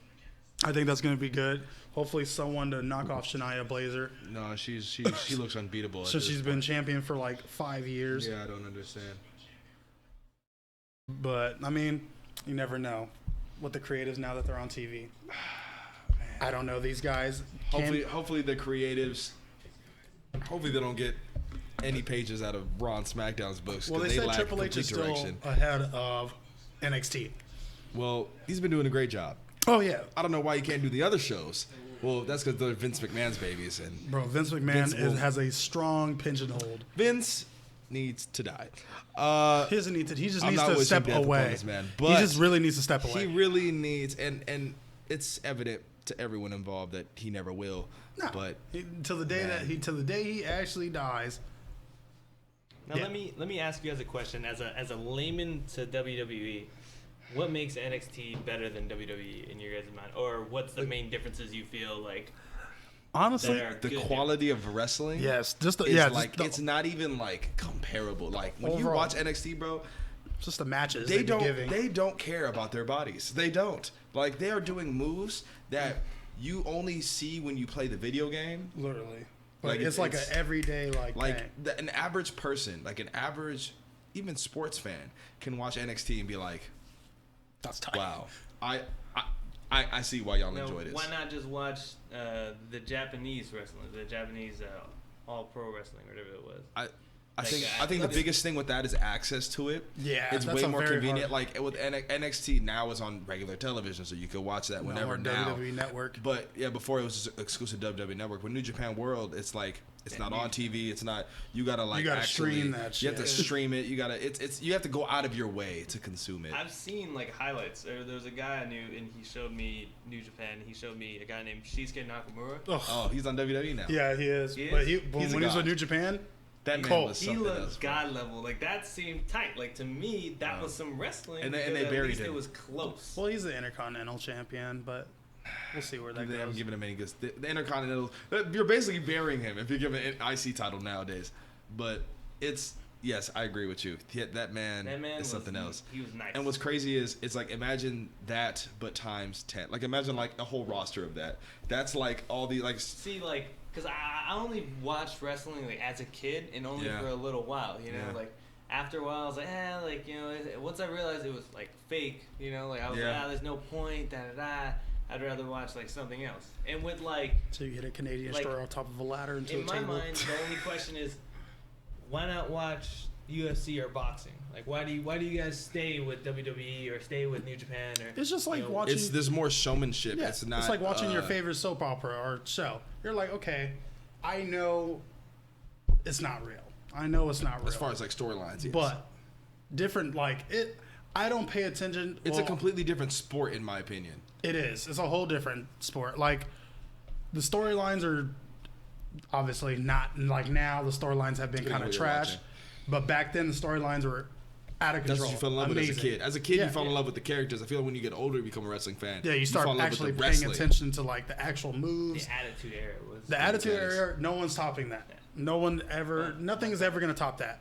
I think that's going to be good. Hopefully someone to knock off Shania Blazer. No, she looks unbeatable. at So this she's been point. champion for like 5 years. Yeah, I don't understand. But, I mean, you never know with the creatives now that they're on TV. I don't know these guys. Hopefully the creatives. Hopefully they don't get any pages out of Raw and SmackDown's books. Well, 'cause they said lack Triple H complete is still direction. ahead of NXT. Well, he's been doing a great job. Oh, yeah. I don't know why you can't do the other shows. Well, that's because they're Vince McMahon's babies, and Bro, Vince McMahon Vince will- has a strong pigeonhole. Vince needs to die. He doesn't need to. He just I'm needs not to wishing step death upon away. this man, He but just really needs to step he away. really needs, and it's evident to everyone involved that he never will. No, But till the day he actually dies. Now Yeah. let me ask you guys a question as a layman to WWE. What makes NXT better than WWE in your guys' mind, or what's the main differences you feel like Honestly, that are the good? quality of wrestling, yes, just the, is yeah, like just it's not even like comparable. Like when you Overall. watch NXT, bro, just the matches they be don't giving. they don't care about their bodies. They don't. Like they are doing moves that you only see when you play the video game. Literally, but Like, it's like an it's- everyday Like thing. an average person, like an average even sports fan can watch NXT and be like, That's tight. wow, I see why y'all Now, enjoy this. why not just watch the Japanese wrestling, the Japanese All Pro Wrestling, whatever it was? I Like, think I- the that's- biggest thing with that is access to it. Yeah, it's that's way a more very convenient. hard- Like with NXT now is on regular television, so you can watch that whenever or now. WWE Network. But yeah, before it was just exclusive WWE Network. With New Japan World, it's like it's not on TV. It's not. You gotta like You gotta actually, stream that You have to shit. stream it. You gotta. It's you have to go out of your way to consume it. I've seen like highlights. There was a guy I knew, and he showed me New Japan. He showed me a guy named Shinsuke Nakamura. Ugh. Oh, he's on WWE now. Yeah, he is. He But is? when He's a he was god. with New Japan, That man Cold. was He something looked else. bro. god level. Like that seemed tight. Like to me, that was some wrestling. And they because buried at least him. It was close. well, he's the Intercontinental Champion, but we'll see where that They haven't goes. given him any good. The Intercontinental. You're basically burying him if you give him an IC title nowadays. But it's yes, I agree with you. That man That man is something was, else. He was nice. And what's crazy is it's like imagine that but times 10. Like imagine like a whole roster of that. That's like all the like. See, like, cause I only watched wrestling like as a kid and only Yeah. for a little while. You know, Yeah. like after a while I was like, like you know, once I realized it was like fake, you know, like I was Yeah. like, there's no point, da da da. I'd rather watch like something else. And with like So you hit a Canadian Like, store on top of a ladder into in a my table. mind, the only question is, why not watch UFC or boxing? Like, why do you guys stay with WWE or stay with New Japan or? It's just like you know, watching. There's more showmanship. Yeah, It's not. like watching your uh, favorite soap opera or show. You're like, okay, I know it's not real. I know it's not real. As far as like storylines, yes. but different, like it. I don't pay attention. it's well, a completely different sport in my opinion. It is. It's a whole different sport. Like the storylines are obviously not like now. The storylines have been Depending kind on of what you're trash, watching. but back then the storylines were out of control. That's what you fell in love Amazing. with as a kid. As a kid, Yeah. you fall in love with the characters. I feel like when you get older, you become a wrestling fan. Yeah, you start fall in love actually with the paying wrestling. attention to like the actual moves. the Attitude Era was. The Attitude Yes. Era, no one's topping that. No one ever, nothing is ever going to top that.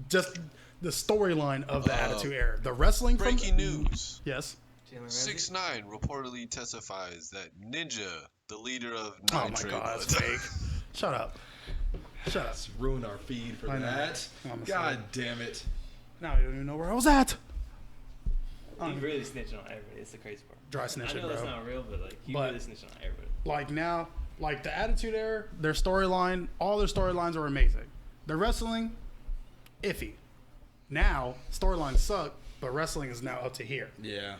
Just the storyline of the Attitude Era. The wrestling from Breaking news. Yes. Jalen Ramsey. 6ix9ine reportedly testifies that Ninja, the leader of Oh Nine my Trey God, Blood, it's fake. Shut up. Shut up. Let's ruin our feed for I know. that. Honestly. God damn it. Now you don't even know where I was at. You really snitching on everybody. It's the crazy part. Dry I snitching, know bro. that's not real, but like you But- really snitching on everybody. Like now, like the Attitude Era, their storyline, all their storylines were amazing. The wrestling, iffy. Now, storylines suck, but wrestling is now up to here. Yeah.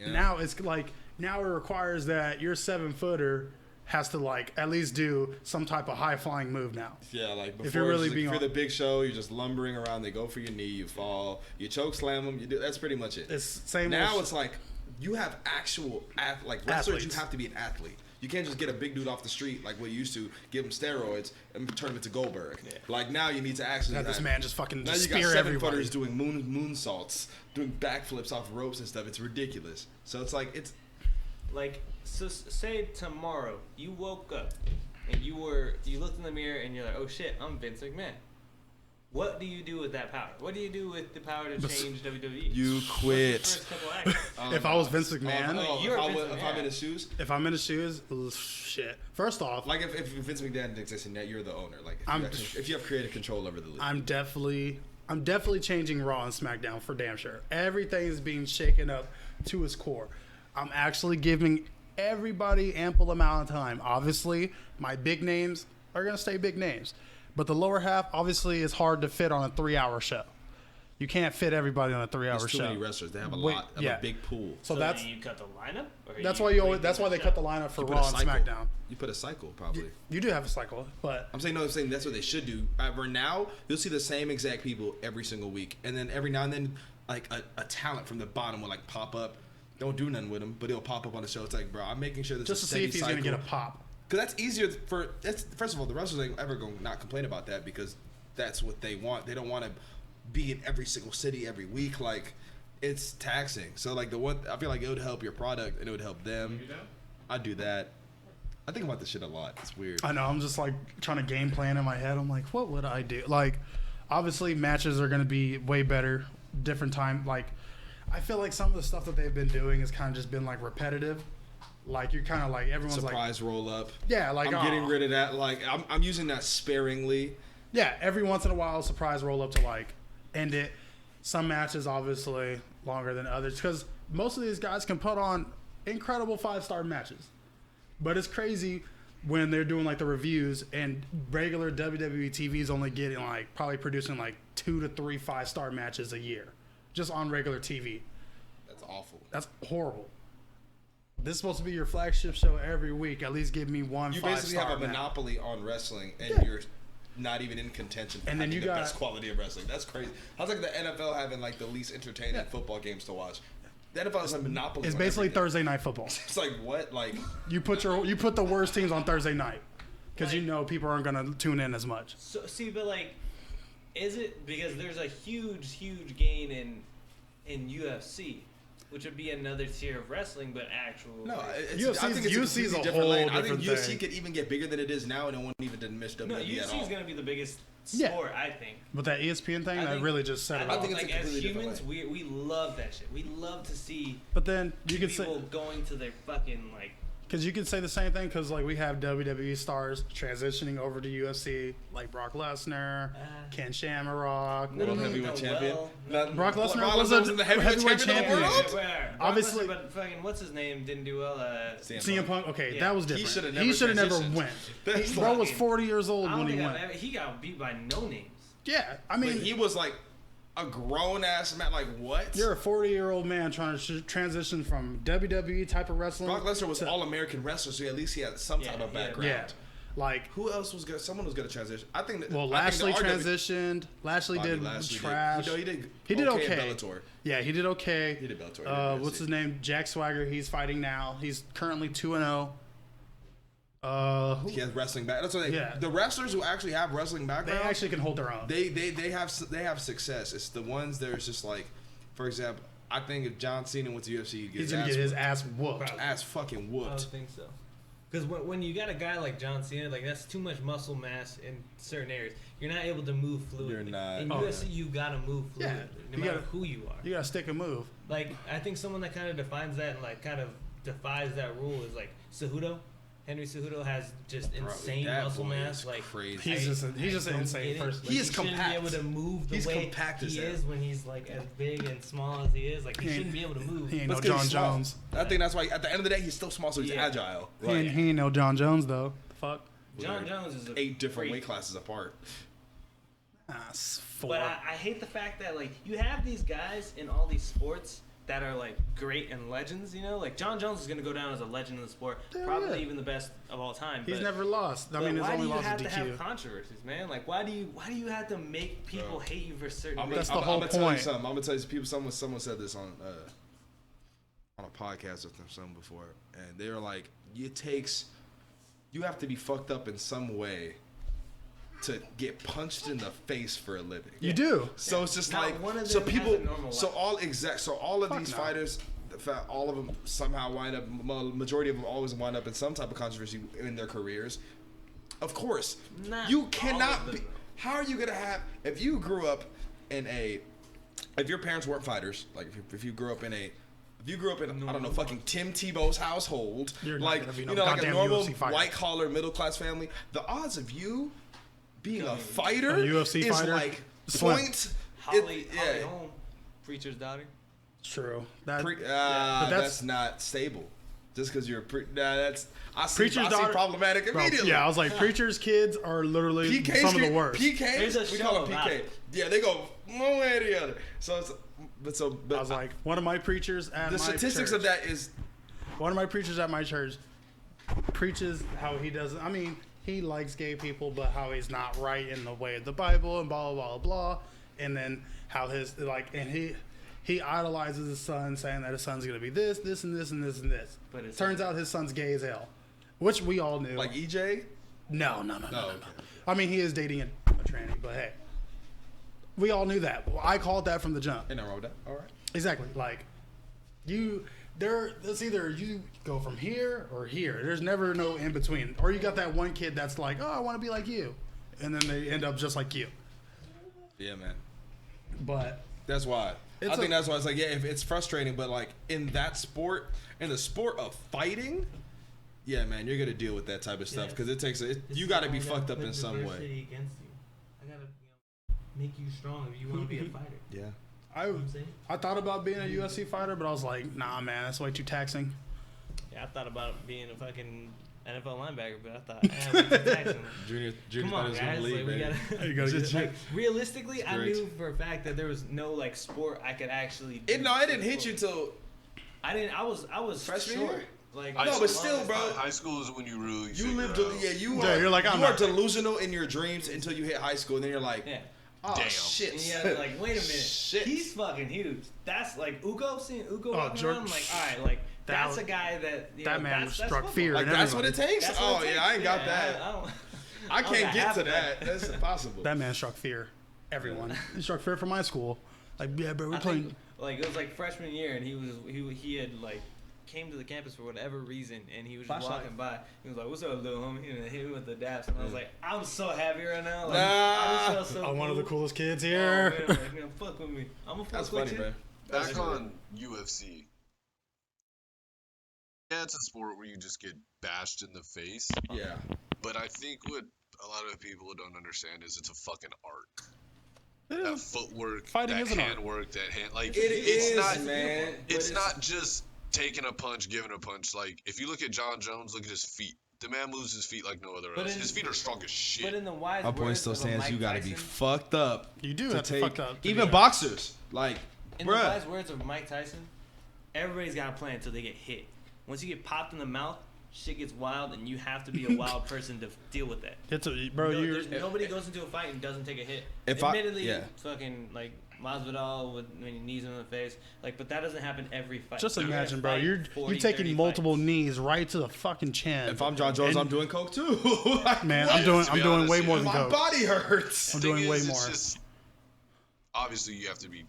Now it's like, now it requires that your 7-footer has to like at least do some type of high flying move now. Yeah, like before, If you're really it's being for hon- the big show, you're just lumbering around. They go for your knee, you fall, you choke slam them. You do. That's pretty much it. It's same. Now old it's like you have actual like wrestlers. Athletes. You have to be an athlete. You can't just get a big dude off the street like we used to, give him steroids and turn him into Goldberg. Yeah. Like now you need to actually Had this have- man just fucking Now you got spear everybody. 7-footers doing moonsaults, doing backflips off ropes and stuff. It's ridiculous. So it's like it's Like, so say tomorrow you woke up and you looked in the mirror and you're like, oh shit, I'm Vince McMahon. What do you do with that power? What do you do with the power to change WWE? you What's quit. the first couple actions? If I was Vince McMahon, You're if Vince I'm McMahon. in his shoes, if I'm in his shoes, shit. First off, like if Vince McMahon didn't exist and yet you're the owner, like I'm- if you have creative control over the league. I'm definitely changing Raw and SmackDown for damn sure. Everything is being shaken up to its core. I'm actually giving everybody ample amount of time. Obviously, my big names are gonna stay big names, but the lower half obviously is hard to fit on a 3-hour show. You can't fit everybody on a 3-hour There's too show. many wrestlers. They have a Wait, lot of yeah. a big pool. So So that's then you cut the lineup? Or that's you why you always, break that's the why they show? cut the lineup for You put Raw a and cycle. SmackDown. You put a cycle probably. You do have a cycle, but I'm saying that's what they should do. For now, you'll see the same exact people every single week, and then every now and then, like a talent from the bottom will like pop up. Don't do nothing with him, but he'll pop up on the show. It's like, bro, I'm making sure there's just a to see if steady he's gonna cycle. get a pop. Because that's easier first of all, the wrestlers ain't ever going to not complain about that because that's what they want. They don't want to be in every single city every week. Like, it's taxing. So, like, I feel like it would help your product and it would help them. I'd do that. I think about this shit a lot. It's weird. I know. I'm just like trying to game plan in my head. I'm like, what would I do? Like, obviously, matches are going to be way better, different time. Like, I feel like some of the stuff that they've been doing has kind of just been like repetitive. Like, you're kind of like, everyone's like, Surprise roll up. yeah, like, I'm getting rid of that. Like, I'm using that sparingly. yeah, every once in a while, surprise roll up to like end it. Some matches, obviously, longer than others because most of these guys can put on incredible 5-star matches. But it's crazy when they're doing like the reviews and regular WWE TV is only getting like probably producing like 2 to 3 5-star matches a year just on regular TV. That's awful. That's horrible. This is supposed to be your flagship show every week. At least give me one You 5-star basically have a match. monopoly on wrestling, and Yeah. you're not even in contention for And then having you the got- best quality of wrestling. That's crazy. How's like the NFL having like the least entertaining Yeah. football games to watch? The NFL is a monopoly. It's on basically everything. Thursday night football. It's like what? Like You put the worst teams on Thursday night because you know people aren't gonna tune in as much. So see, but like, is it because there's a huge gain in UFC, which would be another tier of wrestling, but actual. no, like- UFC's I think it's UFC's completely a different whole lane. I think different UFC thing. could even get bigger than it is now, and it won't even diminish WWE no, at UFC all. is gonna be the biggest Yeah. sport, I think. But that ESPN thing, I that think- really just set it I off. think it's like a as completely different humans, we love that shit. We love to see But then you could say, people going to their fucking like. because you could say the same thing, because like we have WWE stars transitioning over to UFC, like Brock Lesnar, Ken Shamrock. World No, heavyweight no, champion. well- Not- Brock Lesnar Brock was Lesnar a the heavyweight champion of the world. Brock Obviously- Lesnar, but fucking what's his name didn't do well. CM Punk, okay, Yeah. that was He different. shoulda He should have never transitioned. went. That's Bro was like- 40 years old I when don't he think went. he got beat by no names. Yeah, I But mean, he was like a grown ass man. Like what? you're a 40-year-old man trying to transition from WWE type of wrestling. Brock Lesnar was to- all American wrestler, so at least he had some type Yeah, of yeah, background. Yeah, like Who else was good? Someone was going to transition. I think that. well, I think Lashley the RW transitioned. Lashley Bobby did Lashley trash. He did. He did okay. in Bellator. Yeah, he did okay. He did Bellator, he did What's UFC. his name? Jack Swagger. He's fighting now. He's currently 2-0. He has wrestling back. That's what they. Yeah. The wrestlers who actually have wrestling They background, actually can hold their own. they have success. It's the ones that is just like, for example, I think if John Cena went to UFC, he'd get He's gonna get his ass whooped. ass fucking I don't whooped. think so. Because when you got a guy like John Cena, like that's too much muscle mass in certain areas. You're not able to move fluidly. You're not. In Oh, UFC, you gotta move fluidly, Yeah, no you matter gotta- who you are. You gotta stick and move. Like I think someone that kind of defines that and like kind of defies that rule is like Cejudo. Henry Cejudo has just Bro, insane that muscle boy mass. is like crazy. He's just an don't insane get it. person. He is He shouldn't compact. be able to move the He's way compact as he hell. is when he's like as big and small as he is. Like he He ain't- shouldn't be able to move. He ain't That's no 'cause John he's small. Jones. I think that's why at the end of the day he's still small, so he's Yeah. agile. He ain't no John Jones though. Fuck. John Jones is a 8 different freak. weight classes apart. Four. But I hate the fact that like you have these guys in all these sports that are like great and legends. You know, like John Jones is gonna go down as a legend in the sport, Hell probably yeah. even the best of all time. He's but, never lost. I but mean, his why only do you loss have is to have DQ. controversies, man? Like why do you have to make people hate you for certain? That's reasons? the whole I'm gonna tell you point. something. I'm gonna tell you people. Someone said this on a podcast with them before, and they were like, you have to be fucked up in some way to get punched in the face for a living. You do. So it's just Not like one of so them has people a normal so life. all of Fuck these no. fighters, all of them somehow wind up. Majority of them always wind up in some type of controversy in their careers. Of course, Not you all cannot of be. them. How are you gonna have if you grew up in a if your parents weren't fighters, like if you grew up in I don't know, fucking Tim Tebow's household, You're not like gonna be no you know, like a goddamn normal UFC fighter. white collar middle class family, the odds of you being a fighter A UFC is fighter? like Slim. point. Holly yeah. Holm, preacher's daughter. True. That, Pre- but that's not stable. Just because you're that's I see Preacher's I see daughter- problematic bro, immediately. yeah, I was like, preacher's kids are literally PK's some of the worst. PK, There's a we show call them about PK. it. Yeah, they go one way or the other. But I was like, one of my preachers at the my statistics church, of that is one of my preachers at my church preaches how he doesn't. I mean, he likes gay people, but how he's not right in the way of the Bible and blah blah blah blah. And then how his he idolizes his son, saying that his son's gonna be this, this, and this, and this, and this. But it's Turns out his son's gay as hell, which we all knew. like EJ. No. okay. I mean, he is dating a tranny, but hey, we all knew that. Well, I called that from the jump. Ain't nothing wrong with that. All right. Exactly. Like, it's either you go from here or here. There's never no in between. Or you got that one kid that's like, oh, I want to be like you, and then they end up just like you. Yeah, man. But That's why. It's I think a- that's why it's like, yeah, if it's frustrating, but like in that sport, in the sport of fighting, yeah, man, you're gonna deal with that type of stuff because it takes you got to be fucked up in some way. Diversity against you. I gotta make you strong if you want to be a fighter. Yeah. I'm saying. I thought about being a UFC fighter, but I was like, nah, man, that's way too taxing. Yeah, I thought about being a fucking NFL linebacker, but I thought, that's taxing. Junior Come thought on, he was gonna guys. leave, Like, we baby. gotta. You gotta get Like, realistically, I great. knew for a fact that there was no like sport I could actually. Do It didn't hit you till I didn't. I was Freshman short. year? Like No, but still, bro. High school is when you really you figure live. out. Yeah, you're like, I'm you are not- delusional in your dreams until you hit high school, and then you're like, Yeah. oh Damn. shit. And yeah, like wait a minute, Shit. he's fucking huge. That's like Ugo. Seeing Ugo walking Jordan- around, I'm like, all right, like That- that's a guy that you that know, man that's struck football. fear. Like and that's what it everybody. takes. That's what Oh it yeah, I ain't got takes. that. I don't. I don't can't got get half to of that. that. That's impossible. That man struck fear. Everyone. He struck fear from my school. Like, yeah, bro, we're I playing. think, like it was like freshman year, and he had like came to the campus for whatever reason, and he was just Flashlight. walking by. He was like, "What's up, little homie?" And hit me with the daps, and I was like, "I'm so happy right now. Like, Nah. I just felt so I'm one of the cool. coolest kids Oh, here. man, like, man, fuck with me. I'm gonna fuck That's with funny, you. man. Back on UFC. Yeah, it's a sport where you just get bashed in the face. Yeah. But I think what a lot of people don't understand is it's a fucking art. It That is. footwork, Fighting that is an art. handwork, that hand like It it's is, not man. it's but not just taking a punch, giving a punch. Like if you look at John Jones, look at his feet. The man moves his feet like no other But else. in- His feet are strong as shit. But in the wise My point words still of a stands. Mike You gotta be Tyson- fucked up. You do to have to take fucked up. to even be- boxers. Like, In the bruh. wise words of Mike Tyson, everybody's got a plan until they get hit. Once you get popped in the mouth, shit gets wild, and you have to be a wild person to deal with that. It's a, bro, There's you're. nobody goes into a fight and doesn't take a hit. If Admittedly, yeah. fucking like Masvidal with when he knees him in the face, like, but that doesn't happen every fight. Just You're gonna imagine, bro. fight You're 40, taking 30 multiple fights. knees right to the fucking chin. If I'm John Jones, And- I'm doing coke too. Like, Man, what? I'm doing To be way honest, more yeah. than My coke. body hurts. I'm Thing doing way is, more. It's just, obviously, you have to be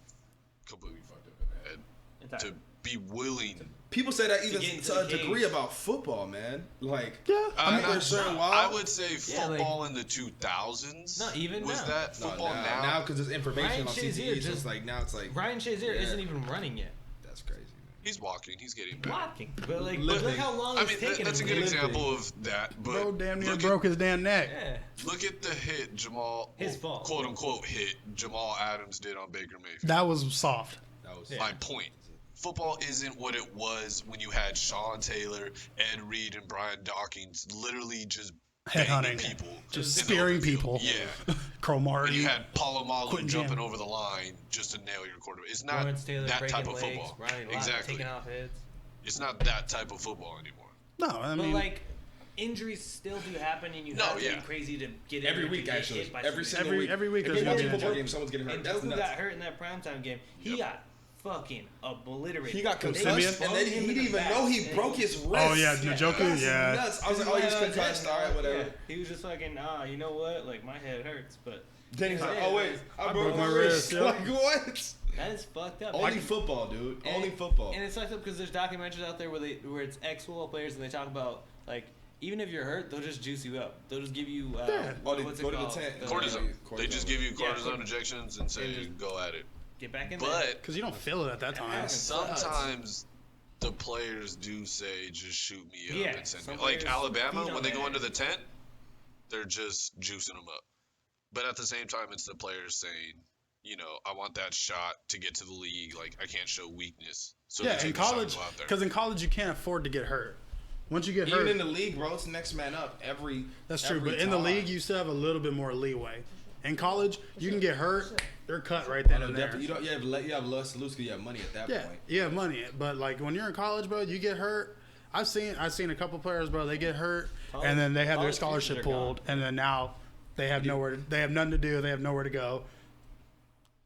completely fucked up in the head Entirely. to be willing. People say that even get into to a the degree cage. about football, man. Like, Yeah. I mean, there's certain wild. I would say Yeah, like- football in the 2000s. Not even was now. that No, football now now? because there's information Ryan on Shazier CTE, so it's just- like now it's like Ryan Shazier Yeah. isn't even running yet. that's crazy, man. He's walking. He's getting better. Blocking, but like, Living. look how long I it's mean, taken. that's a him good to- example of that. But Bro, damn near look broke his damn neck. Yeah. Look at the hit Jamal, His fault. quote unquote hit Jamal Adams did on Baker Mayfield. That was soft. That was My point. Football isn't what it was when you had Sean Taylor, Ed Reed, and Brian Dawkins literally just banging Headhunting. people, Just in the spearing open field. people. Yeah. Cromartie. And you had Palomalu Quentin jumping Jam. over the line just to nail your quarterback. It's not Lawrence Taylor that breaking type of legs, football. Ronnie Lott Exactly. taking off heads. It's not that type of football anymore. No, I But mean, like, injuries still do happen, and you No, have to yeah. be crazy to get in Every there week, to get actually. hit by Every somebody. single week. every week If there's you gonna watch be a an football injury. game, someone's getting hurt. And That's Joku nuts. got hurt in that primetime game. He Yep. got fucking obliterated. He got They concussed, Simeon? and flung then him he in didn't the even back, know he and broke his wrist. Oh yeah, Yeah. Njoku. That's Yeah. nuts. I was like, oh, he's Yeah, concussed. All right, whatever. Yeah. He was just fucking, you know what? Like, my head hurts, but Then he's like, Yeah, oh wait, I broke broke my my wrist, wrist. yeah. Like what? that is fucked up. Only And- football, dude. and- Only football. And it's fucked up because there's documentaries out there where it's ex-football players and they talk about, like, even if you're hurt, they'll just juice you up. They'll just give you, Yeah. Oh, they what's it go to the called? tent. Cortisone. They just give you Yeah, cortisone injections and say, just- go at it. Get back in there. But Because you don't feel it at that time. Yeah. sometimes the players do say, just shoot me up Yeah, and send some me. Like players Alabama, beat on when they go that. into the tent, they're just juicing them up. But at the same time, it's the players saying, you know, I want that shot to get to the league. Like, I can't show weakness. So they Yeah, take in the shot and college, go out there. because in college you can't afford to get hurt. Once you get Even hurt, in the league, bro, it's next man up every. that's true. every But in the time. league, you still have a little bit more leeway. In college, you can get hurt, they're cut right then No, and there. definitely. You have less to lose because you have money at that Yeah, point. you have money, but like when you're in college, bro, you get hurt. I've seen a couple players, bro. They get hurt, and then they have their college scholarship futures are pulled, and then now they have nowhere. They have nothing to do. They have nowhere to go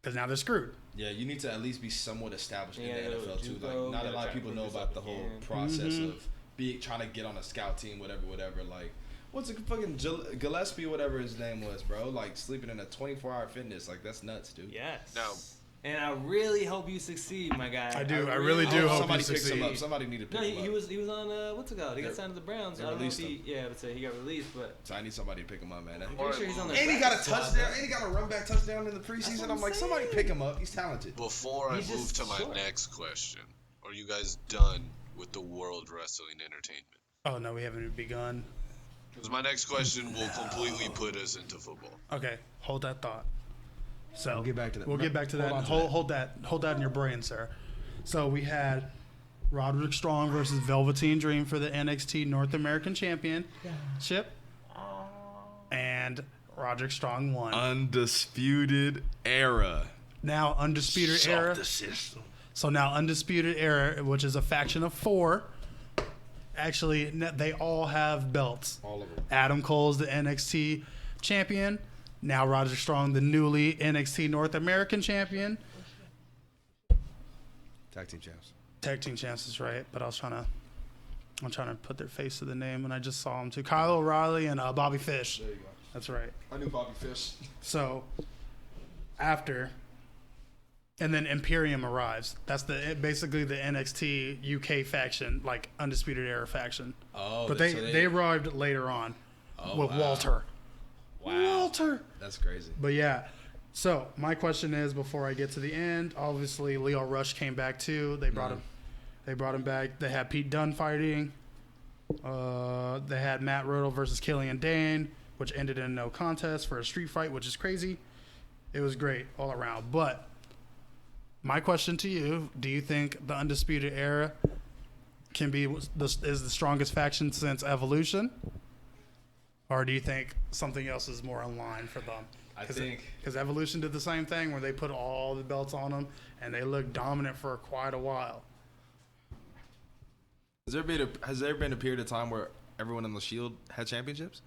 because now they're screwed. Yeah, you need to at least be somewhat established Yeah, in the go NFL too. JUCO, Like, not a gotta lot try of people to know prove about the yourself whole again. process of trying to get on a scout team, whatever. Like, what's a fucking Gillespie, whatever his name was, bro? Like sleeping in a 24-hour fitness, like that's nuts, dude. Yes. Now- And I really hope you succeed, my guy. I do. I really do hope somebody you picks him succeed. up. Somebody need to pick No, him up. he was on what's it called? He got signed to the Browns. they I don't know if released he let's say he got released, but So I need somebody to pick him up, man. I'm pretty sure he's on the. And he got a practice squad, touchdown. though. And he got a run back touchdown in the That's preseason. what I'm I'm like, somebody saying. pick him up. He's talented. Before I He's move just to my short. next question, are you guys done with the World Wrestling Entertainment? Oh no, we haven't begun. Because my next question will completely put us into football. Okay, hold that thought. So We'll get back to that. We'll get back to that. Hold on to Hold, that. hold that in your brain, sir. So we had Roderick Strong versus Velveteen Dream for the NXT North American Championship, and Roderick Strong won. Undisputed Era. Now Undisputed Era. So now Undisputed Era, which is a faction of 4. Actually, they all have belts. All of them. Adam Cole's the NXT champion. Now Roderick Strong, the newly NXT North American champion. Tag team champs. Tag team champs is right, but I'm trying to put their face to the name, and I just saw them too. Kyle O'Reilly and Bobby Fish. There you go. That's right. I knew Bobby Fish. So after, and then Imperium arrives. That's basically the NXT UK faction, like Undisputed Era faction. Oh, But they arrived later on with wow. Walter. Wow. Walter. That's crazy. But yeah. So my question is, before I get to the end, obviously Leo Rush came back too. They brought him. They brought him back. They had Pete Dunne fighting. They had Matt Riddle versus Killian Dane, which ended in no contest for a street fight, which is crazy. It was great all around. But my question to you: do you think the Undisputed Era is the strongest faction since Evolution, or do you think something else is more in line for them? I think Because Evolution did the same thing where they put all the belts on them and they looked dominant for quite a while. has there been a period of time where everyone in the Shield had championships?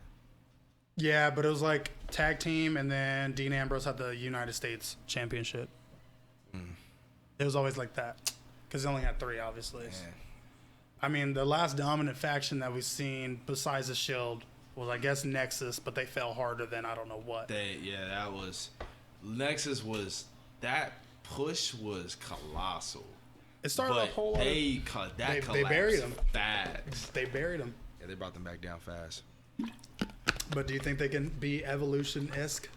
Yeah, but it was like tag team, and then Dean Ambrose had the United States Championship. It was always like that because they only had 3, obviously. Yeah. I mean, the last dominant faction that we've seen besides the Shield was, I guess, Nexus, but they fell harder than I don't know what. That was Nexus was that push was colossal. It started But a whole lot. they they collapsed buried 'em. fast. They buried them. Yeah, they brought them back down fast. But do you think they can be Evolution-esque?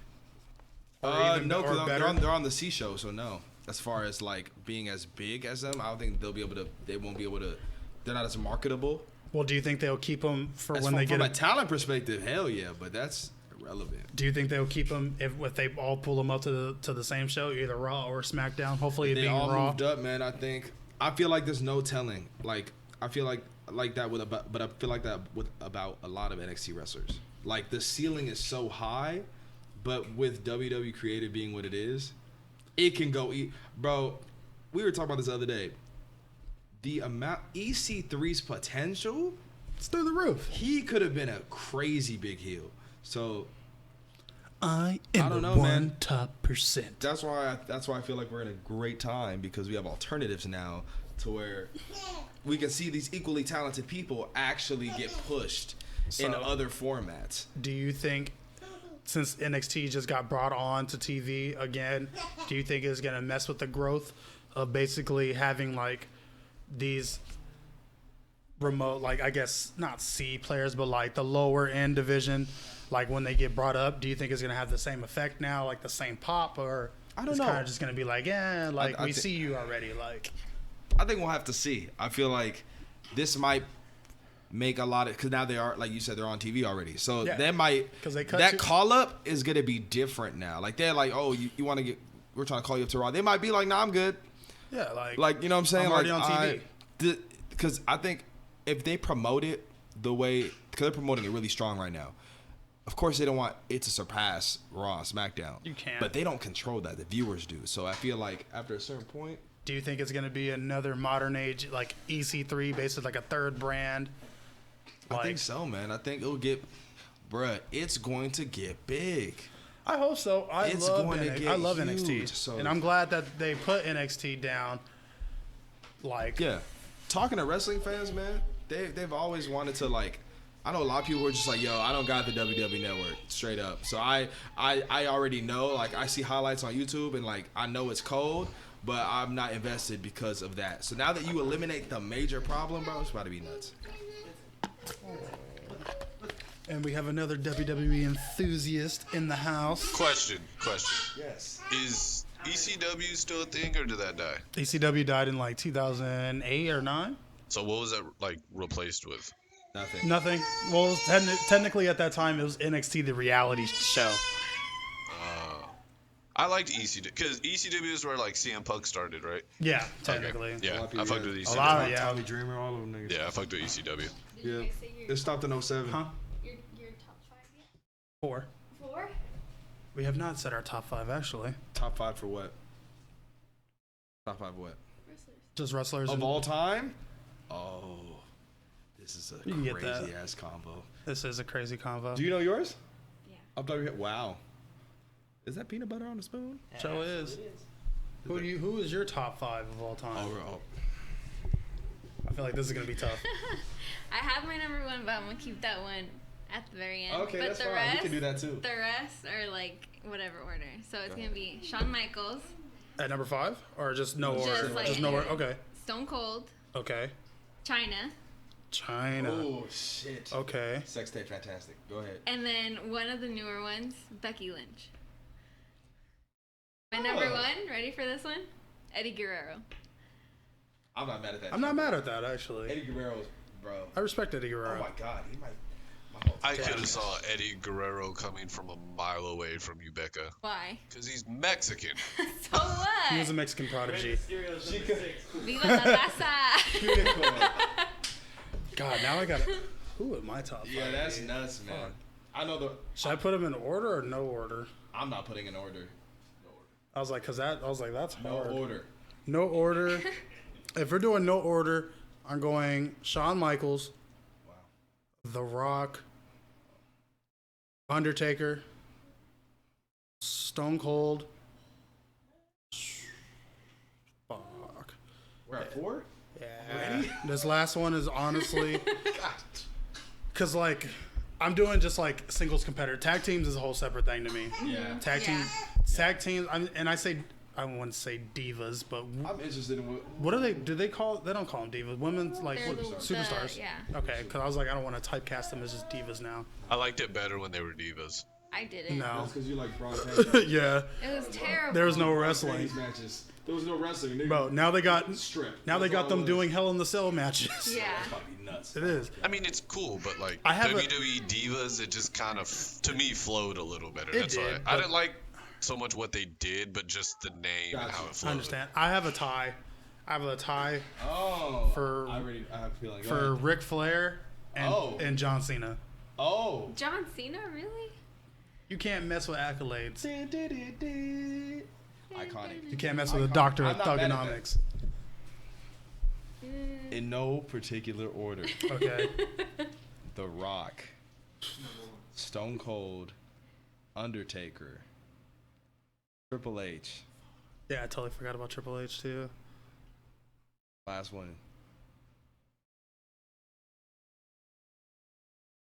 No, or because better? they're on the C show, so no. as far as like being as big as them, I don't think they'll be able to. They won't be able to. They're not as marketable. Well, do you think they'll keep them for As when they from get a talent perspective, hell yeah, but that's irrelevant. Do you think they'll keep them if they all pull them up to the same show, either Raw or SmackDown? Hopefully, it They being all Raw. moved up, man. I feel like there's no telling. Like I feel like that with but I feel like that with about a lot of NXT wrestlers. Like the ceiling is so high, but with WWE Creative being what it is, it can go. Bro, we were talking about this the other day. The amount EC3's potential, It's through the roof. he could have been a crazy big heel. So I am don't the know, one man. top percent. that's why I feel like we're in a great time because we have alternatives now to where we can see these equally talented people actually get pushed in So- other formats. Do you think, since NXT just got brought on to TV again, do you think it's going to mess with the growth of basically having like these remote, like I guess not C players, but like the lower end division, like when they get brought up, do you think it's going to have the same effect now, like the same pop, or I don't it's know. kind of just going to be like, yeah, like I we thi- see you already, like. I think we'll have to see. I feel like this might make a lot of because now they are like you said they're on TV already, so Yeah. that might 'Cause they cut that to- call up is gonna be different now. Like they're like, oh, you want to get? We're trying to call you up to Raw. They might be like, nah, I'm good. Yeah, like Like you know what I'm saying? I'm already like, on TV. Because I think if they promote it the way because they're promoting it really strong right now. Of course, they don't want it to surpass Raw, SmackDown. You can't. But they don't control that. The viewers do. So I feel like after a certain point. Do you think it's going to be another modern age, like EC3, basically like a third brand? I Like, think so, man. I think it'll get, bruh, it's going to get big. I hope so. It's going to get I love huge, NXT, so- and I'm glad that they put NXT down. Like, Yeah. Talking to wrestling fans, man, they've always wanted to, like, I know a lot of people who are just like, yo, I don't got the WWE Network, straight up. So I already know, like, I see highlights on YouTube, and, like, I know it's cold, but I'm not invested because of that. So now that you eliminate the major problem, bro, it's about to be nuts. and we have another WWE enthusiast in the house. Question. Yes. Is ECW still a thing, or did that die? ECW died in like 2008 or 9. So what was that like replaced with? Nothing. Nothing. Well, technically at that time it was NXT, the reality show. I liked ECW because ECW is where like CM Punk started, right? Yeah, technically. Yeah, lot of I people- fucked with A ECW. lot of yeah. Tommy Dreamer, all of them niggas. Yeah, I fucked with ECW. Yeah. It stopped in 07. Huh? Your top 5 yet? 4. 4? We have not set our top 5 actually. Top 5 for what? Top 5 what? Wrestlers. Just wrestlers. Of and- all time? Oh, this is a You can get that. crazy ass combo. This is a crazy convo. Do you know yours? Yeah. Up top of your head? Wow. Is that peanut butter on the spoon? Show is. Who is your top 5 of all time? Oh, I feel like this is gonna be tough. I have my number 1, but I'm gonna keep that one at the very end. okay, but that's the fine. Rest, We can do that too. The rest are like whatever order. So it's gonna be Shawn Michaels, At number 5, or just no order? Just like- Just no order. Okay. Stone Cold, Okay. China, China. Oh shit. Okay. Sex tape, fantastic. Go ahead. and then one of the newer ones, Becky Lynch. My number Oh. 1, ready for this one? Eddie Guerrero. I'm not mad at that. I'm not mad at that actually. Eddie Guerrero's, bro. I respect Eddie Oh Guerrero. my god, he might. My whole I damn. could have saw Eddie Guerrero coming from a mile away from you, Becca, Why? because he's Mexican. So what? He was a Mexican prodigy. Viva la raza. God, now I gotta. Who in my top 5? Yeah, that's nuts, man. I know the. Should I put them in order or no order? I'm not putting an order. I was like, that's No hard. order. No order. If we're doing no order, I'm going Shawn Michaels, Wow. The Rock, Undertaker, Stone Cold. Fuck. We're at 4. Yeah. This last one is honestly, cause like I'm doing just like singles competitor. Tag teams is a whole separate thing to me. Yeah. Tag teams. I wouldn't say divas, but I'm interested in what. what do they? Do they call? They don't call them divas. Women's like They're the- superstars. yeah. Okay, because I was like, I don't want to typecast them as just divas now. I liked it better when they were divas. I didn't. No. That's because you like Braun Page. Yeah. It was terrible. There was no wrestling. matches. There was no wrestling. Nigga. Bro, now they got Strip. Now they That's got all them it was. doing Hell in the Cell matches. Yeah. That's probably nuts. It is. I mean, it's cool, but like I have WWE Divas, it just kind of to me flowed a little better. It That's why did, I but- didn't like so much what they did, but just the name and how it I flowed. understand. I have a tie. I have a tie Oh. For- I have a feeling. Go for ahead. Ric Flair and John Cena. Oh. John Cena, really? You can't mess with accolades. Iconic. You can't mess with the Doctor of I'm not mad at that. Thugonomics. In no particular order. Okay. The Rock, Stone Cold, Undertaker, Triple H. Yeah, I totally forgot about Triple H too. Last one.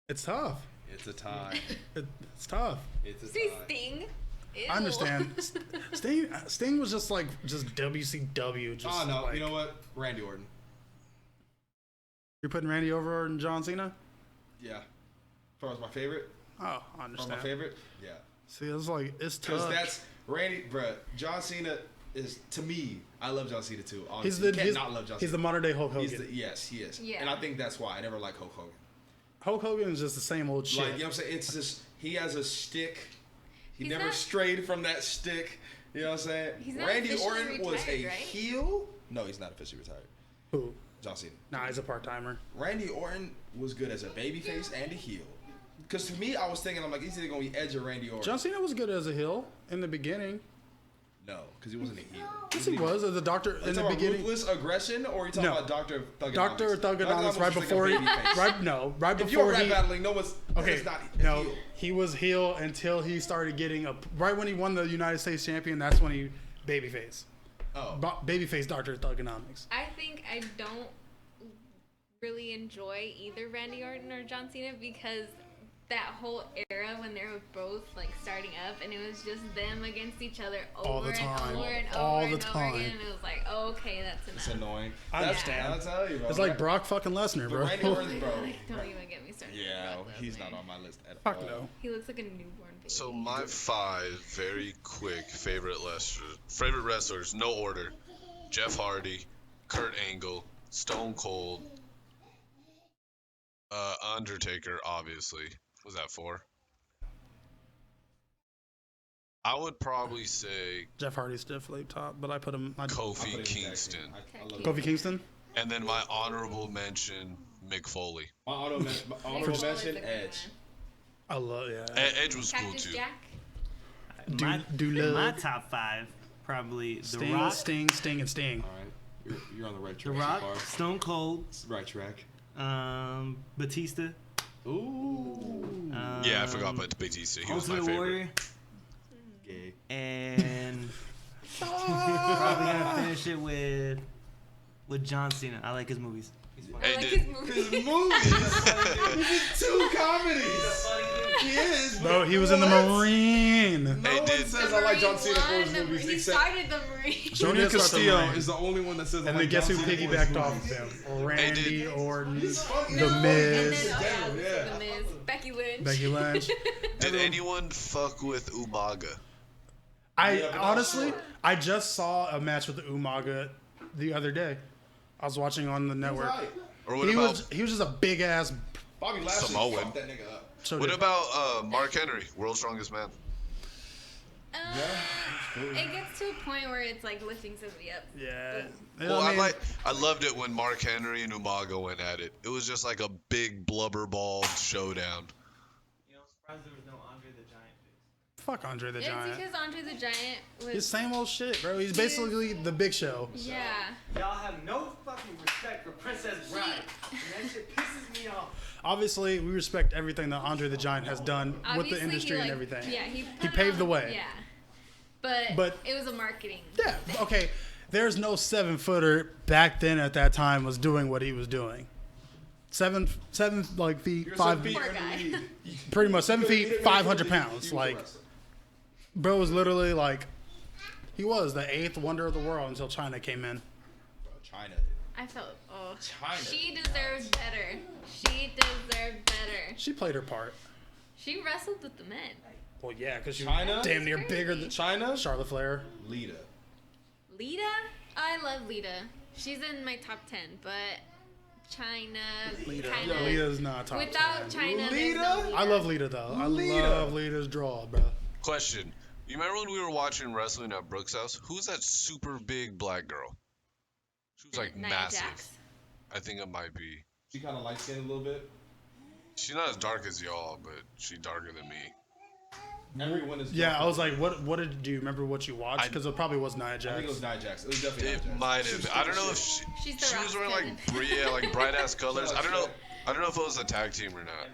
It's tough. It's a tie. It's tough. It's a See tie. Sting. Ew. I understand. Sting was just WCW. Just Oh no, like, you know what? Randy Orton. You're putting Randy over and John Cena? Yeah. As far as my favorite. Oh, I As far as my understand. favorite. Yeah. See, it's like it's Because tough. that's Randy, bruh. John Cena is to me. I love John Cena too. Honestly. He's the you can't not love John he's the Cena. modern day Hulk Hogan. Yes, he is. Yeah. And I think that's why I never liked Hulk Hogan. Hulk Hogan is just the same old shit. Like, you know what I'm saying? It's just, he has a stick. He He's never not- strayed from that stick. You know what I'm saying? He's not Randy officially Orton was a retired, right? heel. No, he's not officially retired. Who? John Cena. Nah, he's a part timer. Randy Orton was good as a babyface and a heel. Because to me, I was thinking, I'm like, he's either going to be Edge or Randy Orton. John Cena was good as a heel in the beginning. No, because he wasn't a heel. Yes, he was as a doctor Are you in the talking about beginning. ruthless aggression, or are you talking No. about Dr. Thugonomics? Doctor Thugonomics right was just before he, like a babyface. right If you're before rap he. battling, no one's Okay, it's not a no, heel. he was heel until he started getting a. Right when he won the United States champion, that's when he babyface. Oh. Babyface Doctor Thugonomics. I think I don't really enjoy either Randy Orton or John Cena because that whole era when they were both like starting up and it was just them against each other over All the time. and over and All over the and time. over again, and it was like, oh, okay, that's It's enough. annoying. I understand. I'll tell you, bro. It's like Brock fucking Lesnar, But bro. Randy Orton, bro. Like, don't even get me started. Yeah, on Brock he's Lesnar. not on my list at Fuck all. no. He looks like a newborn baby. So my 5 very quick favorite wrestlers, no order: Jeff Hardy, Kurt Angle, Stone Cold, Undertaker. Obviously, was that 4? I would probably say Jeff Hardy's definitely top, but I put him. I'll put Kofi it in Kingston, tag team. I love Kofi Kingston. and then my honorable mention, Mick Foley. My honorable Foley's mention, a good Edge. I love Edge was cool Cactus too. Jack. My top 5 probably The Sting, Rock, Sting, and Sting. All right, you're on the right The track Rock, so far. Stone Cold, Right track. Batista. Ooh. Yeah, I forgot about Batista. He was my Ultimate favorite. Warrior, Gay. and probably gonna finish it with John Cena. I like his movies. He's funny. Hey, I like dude. his movies. His movies. He did 2 comedies. He is. Bro, he was in the Marine. No Hey, one dude. says I like John Cena for his Marine movies He except started the Marine. Junior Junior Castillo Marine. is the only one that says I And like then guess John who Cena for his piggybacked movies. off of him? Randy dude. Orton, No, The and Miz, then, oh, yeah, Yeah. The Miz, Becky Lynch. Becky Lynch. Did anyone fuck with Umaga? I but honestly, not sure. I just saw a match with the Umaga the other day. I was watching on the network. Right. Or what He about was just a big ass. Bobby Lashley Samoan. fucked that nigga up. So what did- about Mark Henry, World's Strongest Man? It gets to a point where it's like lifting somebody up. Yeah. Well, I mean, I loved it when Mark Henry and Umaga went at it. It was just like a big blubber ball showdown. You know, I'm surprised there was no Andre the Giant fix. fuck Andre the It's Giant. because Andre the Giant was. His same old shit, bro. He's basically the Big Show. Yeah. Y'all have no fucking respect for Princess Bride. And that shit pisses me off. Obviously, we respect everything that Andre the Giant has done with Obviously, the industry he, and like, everything. Yeah, he paved the way. Yeah. But- it was a marketing. Yeah, okay. There's no 7-footer back then at that time was doing what he was doing. 7 like feet, You're 5 some feet, Poor guy. pretty much 7 feet, 500 pounds. Like, bro was literally like, he was the 8th wonder of the world until China came in. China. I felt, oh, China. she deserved better. She deserved better. She played her part. She wrestled with the men. Well, yeah, because she China? was damn near That's bigger crazy. than China. Charlotte Flair. Lita. Lita? I love Lita. She's in my top 10, but China kind of. Lita's not top Without 10. China, there's Lita? no Lita. I love Lita though. I love Lita's draw, bro. Question. You remember when we were watching wrestling at Brooks' house? Who's that super big black girl? She was like Nia massive. Jax. I think it might be. She kind of light skinned a little bit. She's not as dark as y'all, but she's darker than me. Everyone is. Yeah, I was like, what do you remember what you watched? I- Because it probably was Nia I think it was Jax. Nia Jax. It was definitely Nia It Jax. might She have. was I don't thick know as if shit. She's the she was wearing Rock like bright ass colors. I don't know. I don't know if it was a tag team or not.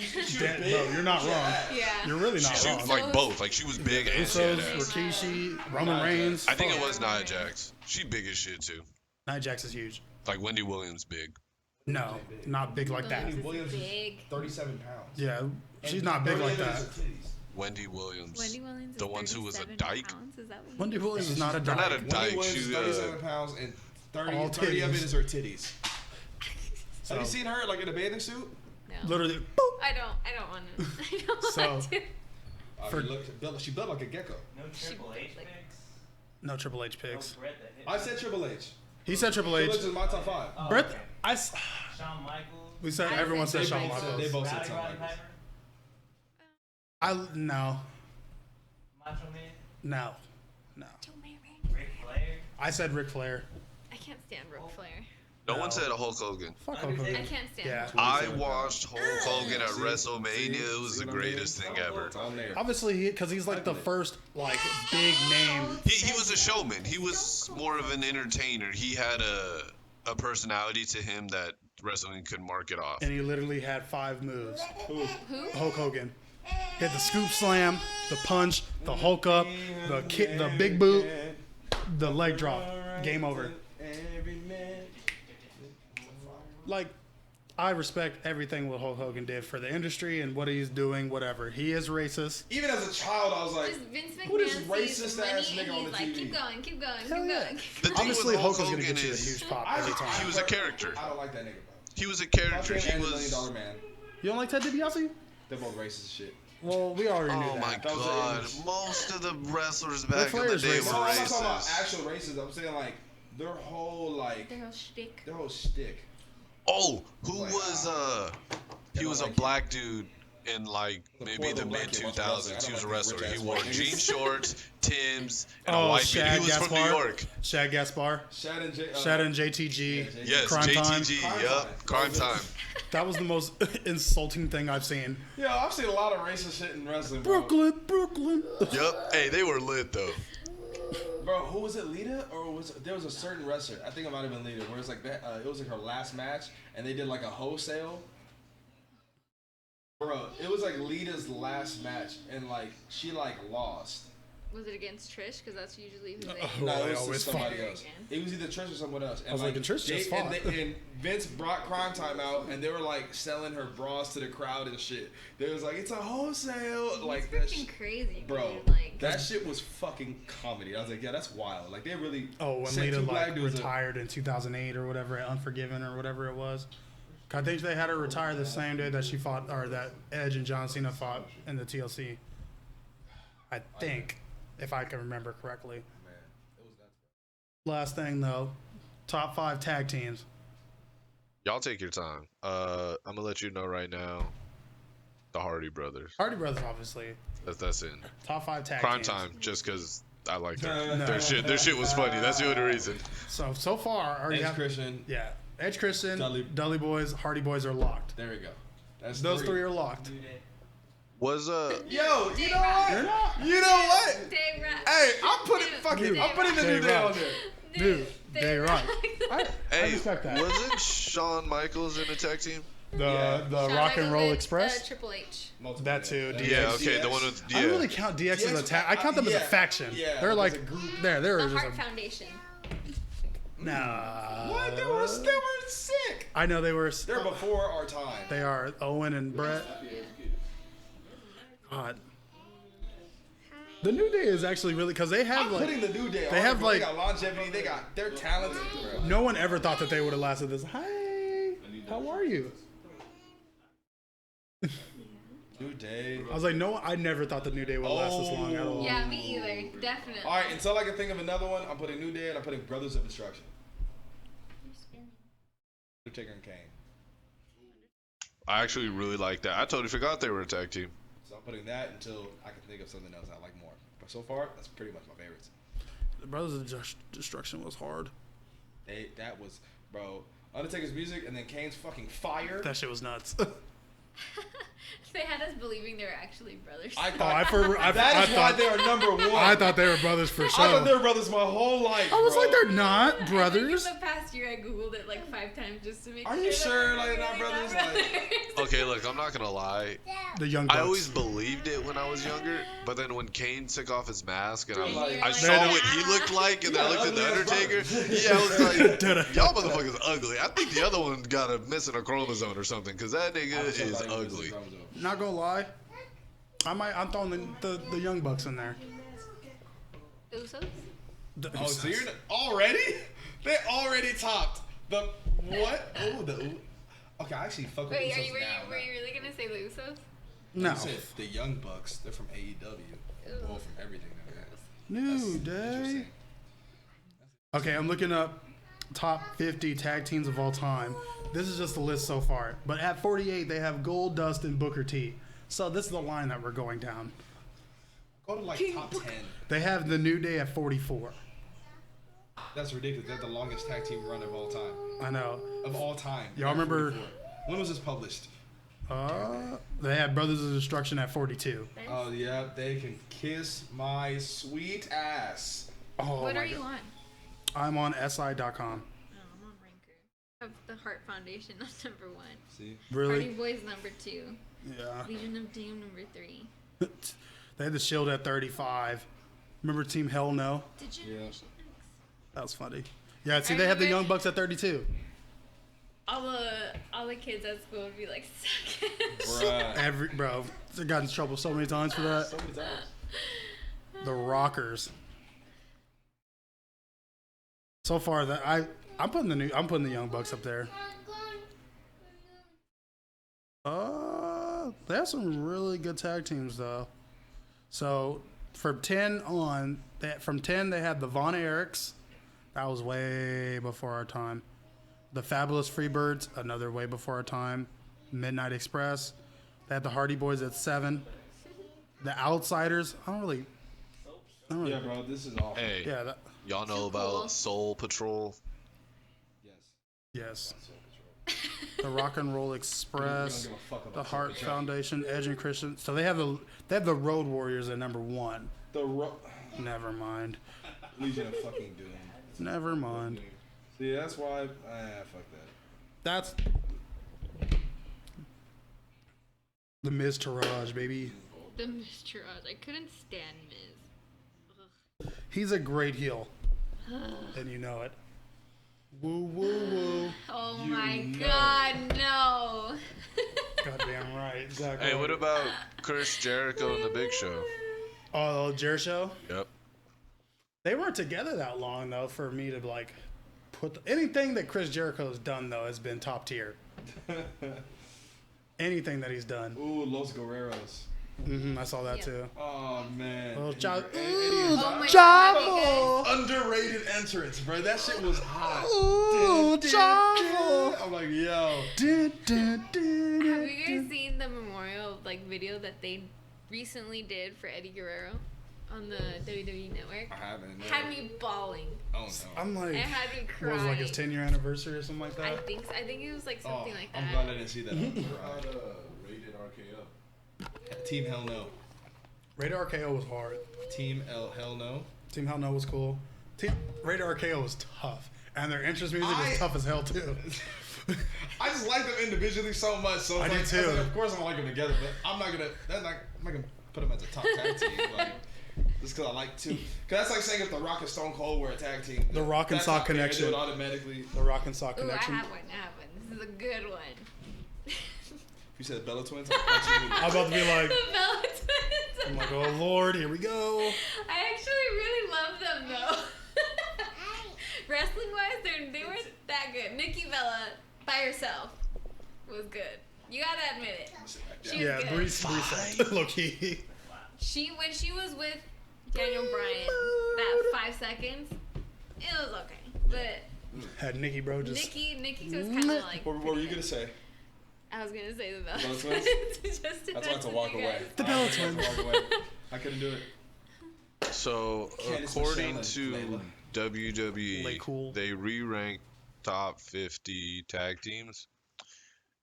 She was Damn, big. bro, you're not wrong. Yeah. You're really not She wrong. was like both. Like she was big and she had Usos, ass. Rikishi, Roman Reigns. I think it Fuck. was Nia Jax. She big as shit too. Nia Jax is huge. Like Wendy Williams big. No, not big like that. Williams is Williams is big. 37 pounds. Yeah, she's not big like that. Wendy Williams. Wendy Williams The is one who was a 37 dyke. pounds, is that what you Wendy Williams is not a They're not a dyke. dyke. Wendy Williams She, is 37 pounds and 30 All of it titties. is her titties. So, Have you seen her like in a bathing suit? No. literally, boop. I don't want to. I don't So- want to. She built like a gecko. No Triple H like- picks. No Triple H No picks. Bret the Hit. I said Triple H. He said Triple Triple H. H is my top 5. Oh, Brett, okay. Shawn Michaels. We said I everyone said said Shawn Triple H. Michaels. They both said Rowdy Shawn Roddy Michaels. Piper. No, Macho Man. no. Ric Flair. I said Ric Flair. I can't stand Ric Flair. No one said Hulk Hogan. Fuck Hulk I Hogan. can't stand Yeah. Hulk. I watched Hulk Hogan at WrestleMania. It was the greatest thing ever. I'm there. Obviously, because he's like the first like big name. He was a showman. He was more of an entertainer. He had a personality to him that wrestling could market off. And he literally had 5 moves. Who? Hulk Hogan. Hit the scoop slam, the punch, the Hulk up, the kick, the big boot, the leg drop. Game over. Like, I respect everything what Hulk Hogan did for the industry and what he's doing, whatever. He is racist. Even as a child, I was like, Just Vince who this McMahon sees racist money ass and nigga on he's the like, TV? keep going, keep going, Hell keep yeah. going. The thing Obviously, with Hulk Hulk is going to Hogan get you a is huge pop every time. he was a character. I don't like that nigga, bro. He was a Fuck character. him He and the $1 Million was. Man. You don't like Ted DiBiase? They're both racist as shit. Well, we already knew Oh that. my That was god! it. Most of the wrestlers back in the Flair's day racist. were No, I'm not talking about racist. actual racism. I'm saying like their whole Shtick. their whole shtick. Oh, who Like, was he was a like black dude in like The maybe poor the little black mid kid wants to wrestle. 2000s. He was a I don't like wrestler. these He rich-ass wore white jean niggas. shorts, Timbs, and a Oh, white beard. Shad He was from New Gaspar. York. Shad Gaspar. Shad and Shad and JTG. Yes, Crime Time. JTG. Crime Yup, Time. Crime Time. That was the most insulting thing I've seen. Yeah, I've seen a lot of racist shit in wrestling, bro. Brooklyn. Yup. Hey, they were lit though. Bro, who was it, Lita, or there was a certain wrestler? I think it might have been Lita, where it's like that. It was like her last match, and they did like a wholesale. Bro, it was like Lita's last match, and like she like lost. Was it against Trish? Because that's usually who they. Oh, No, they it was always just somebody fought. else. It was either Trish or someone else. And I was like, and Trish just and, fought. and Vince brought Crime Time out, and they were like selling her bras to the crowd and shit. They was like, it's a wholesale, like that. Freaking crazy, Bro, dude. Like, that shit was fucking comedy. I was like, yeah, that's wild. Like they really. Oh, when sent Lita two black like dudes retired in 2008 or whatever, at Unforgiven or whatever it was. I think they had her retire the same day that she fought, or that Edge and John Cena fought in the TLC. I think, if I can remember correctly. Man, it was that. Last thing though, top 5 tag teams. Y'all take your time. I'm gonna let you know right now. The Hardy Brothers. Hardy Brothers, obviously. That's in. Top 5 tag Prime teams. time, just because I like No. their shit. Their shit was funny. That's the only reason. So far, I already Edge have. Christian. Yeah, Edge Christian, Dudley. Dudley Boys, Hardy Boys are locked. There we go. That's Those 3 are locked. Was Yo, you Dave know what? Rock. You know what? Dave Rock. Hey, I'm putting fucking. Dude. I'm putting the Dave new day Rock. on there. Dude, they rock. I Hey, respect that. wasn't Shawn Michaels in the tag team? The Yeah. the Shawn Rock and Michaels Roll and, Express. Triple H. Multiple, That too, yeah. DX. Yeah, okay, the one with I don't really yeah. count DX as a DX, tag. I count them as a yeah, faction. yeah, They're as like a group. they're The just Heart a, Foundation. nah. What? They were sick. I know they were. They're before our time. They are Owen and Brett. God. The New Day is actually really because they have I'm like putting the new day on. they have, bro. like- They got longevity. They're talented, bro. no one ever thought that they would have lasted this. Hi, how are you? New Day. I was like, no, I never thought the New Day would last this long at all. Yeah, me either. Definitely. All right, until I can think of another one, I'm putting New Day and I'm putting Brothers of Destruction. Undertaker and Kane. I actually really like that. I totally forgot they were a tag team. So I'm putting that until I can think of something else I like more. But so far, that's pretty much my favorites. The Brothers of Destruction was hard. That was, bro. Undertaker's music and then Kane's fucking fire. That shit was nuts. They had us believing they were actually brothers. I Oh, thought that is why they are number one. I thought they were brothers for I thought sure. they were brothers my whole life. I was bro. like, they're not I think brothers. in the past year, I googled it like 5 times just to make Are sure. you that sure, they were like, not really brothers? Okay, look, I'm not gonna lie. The Young Bucks. I always believed it when I was younger, but then when Kane took off his mask and Dude, I like- saw what he looked like, and then I looked at the Undertaker. Yeah, I was like, y'all motherfuckers ugly. I think the other one got a missing a chromosome or something, cause that nigga is ugly. Not gonna lie, I'm throwing the Young Bucks in there. Usos? Oh, so you're already? They already topped the what? Oh, the. Okay, I actually fuck with Wait, Usos were you really gonna say the Usos? No. I said the Young Bucks. They're from AEW. Well, from everything that they have. New That's Day. interesting. Okay, I'm looking up top 50 tag teams of all time. This is just the list so far. But at 48, they have Gold Dust and Booker T. So this is the line that we're going down. Go to like top 10. They have the New Day at 44. That's ridiculous. They're the longest tag team run of all time. I know. Of all time. Y'all They're remember- 44. When was this published? They had Brothers of Destruction at 42. Oh yeah, they can kiss my sweet ass. Oh, What my are you God. on? I'm on SI.com. Oh, I'm on Ranker. Of the Heart Foundation, that's number 1. See? Hardy Really? Boys number 2. Yeah. Legion of Doom number 3. They had the Shield at 35. Remember Team Hell No? Degeneration X. That was funny. Yeah, see, they have the remember- Young Bucks at 32. All the kids at school would be like, suck it. Bruh. Bro, they got in trouble so many times for that. So many times. The Rockers. So far, that I'm putting the Young Bucks up there. They have some really good tag teams though. So from 10 on, from 10 they had the Von Erichs. That was way before our time. The Fabulous Freebirds, another way before our time. Midnight Express. They had the Hardy Boys at 7. The Outsiders. I don't really. Yeah, bro, this is awful. Hey, Yeah. y'all know Too about cool. Soul Patrol? Yes. Yes. The Rock and Roll We Express. don't give a fuck about The Soul Heart Patrol. Foundation, Edge and Christian. So they have the Road Warriors at number 1. Never mind. Legion of fucking Doom. Never mind. See, that's why. Fuck that. That's the Miz Taraj, baby. The Mr. Oz. I couldn't stand Miz. He's a great heel, and you know it. Woo woo woo. Oh You my know. God, no. Goddamn right, exactly. Hey, what about Chris Jericho and the Big Show? Oh, Jericho? Yep. They weren't together that long though for me to like put anything that Chris Jericho's done though has been top tier. Anything that he's done. Ooh, Los Guerreros. I saw that Yeah. too. Oh man. Oh, And- Ja- and- Oh my Javo! God. Underrated entrance, bro. That shit was hot. Ooh, Javo! I'm like, yo. Have you guys seen the memorial like video that they recently did for Eddie Guerrero on the WWE Network? I haven't. No. Had me bawling. Oh no. I'm like, It had me what was it, like his crying. 10-year anniversary or something like I that? think so. I think it was like something like that. I'm glad I didn't see that. Rated RKO. Team Hell No. Radar RKO was hard. Team Hell No. Team Hell No was cool. Radar RKO was tough. And their entrance music I- was tough as hell too. I just like them individually so much. So I it's do like, too. Of course, I'm gonna like them together, but I'm not gonna put them as a top tag team. Like, just because I like to. Because that's like saying if The Rock and Stone Cold were a tag team. The Rock and that's Sock not fair. They Connection. do it automatically. The Rock and Sock Ooh, Connection. I have one. This is a good one. You said Bella Twins. I'm I'm about to be like, The Bella Twins. I'm like, oh Lord, here we go. I actually really love them though. Wrestling wise, they weren't that good. Nikki Bella by herself was good. You gotta admit it. She was Yeah, good. Brees low key. When she was with Daniel Bryan, that 5 seconds, it was okay. But Had Nikki, bro, just. Nikki was kind of like. What were you gonna say? I was gonna say the Bella Bella Twins. Twins? Just to That's why mess it's a with walk you away. guys. The Bella Twins. Walk away. I couldn't do it. So, Candice according Michelle to and Layla. WWE, Lay cool. they re-ranked top 50 tag teams.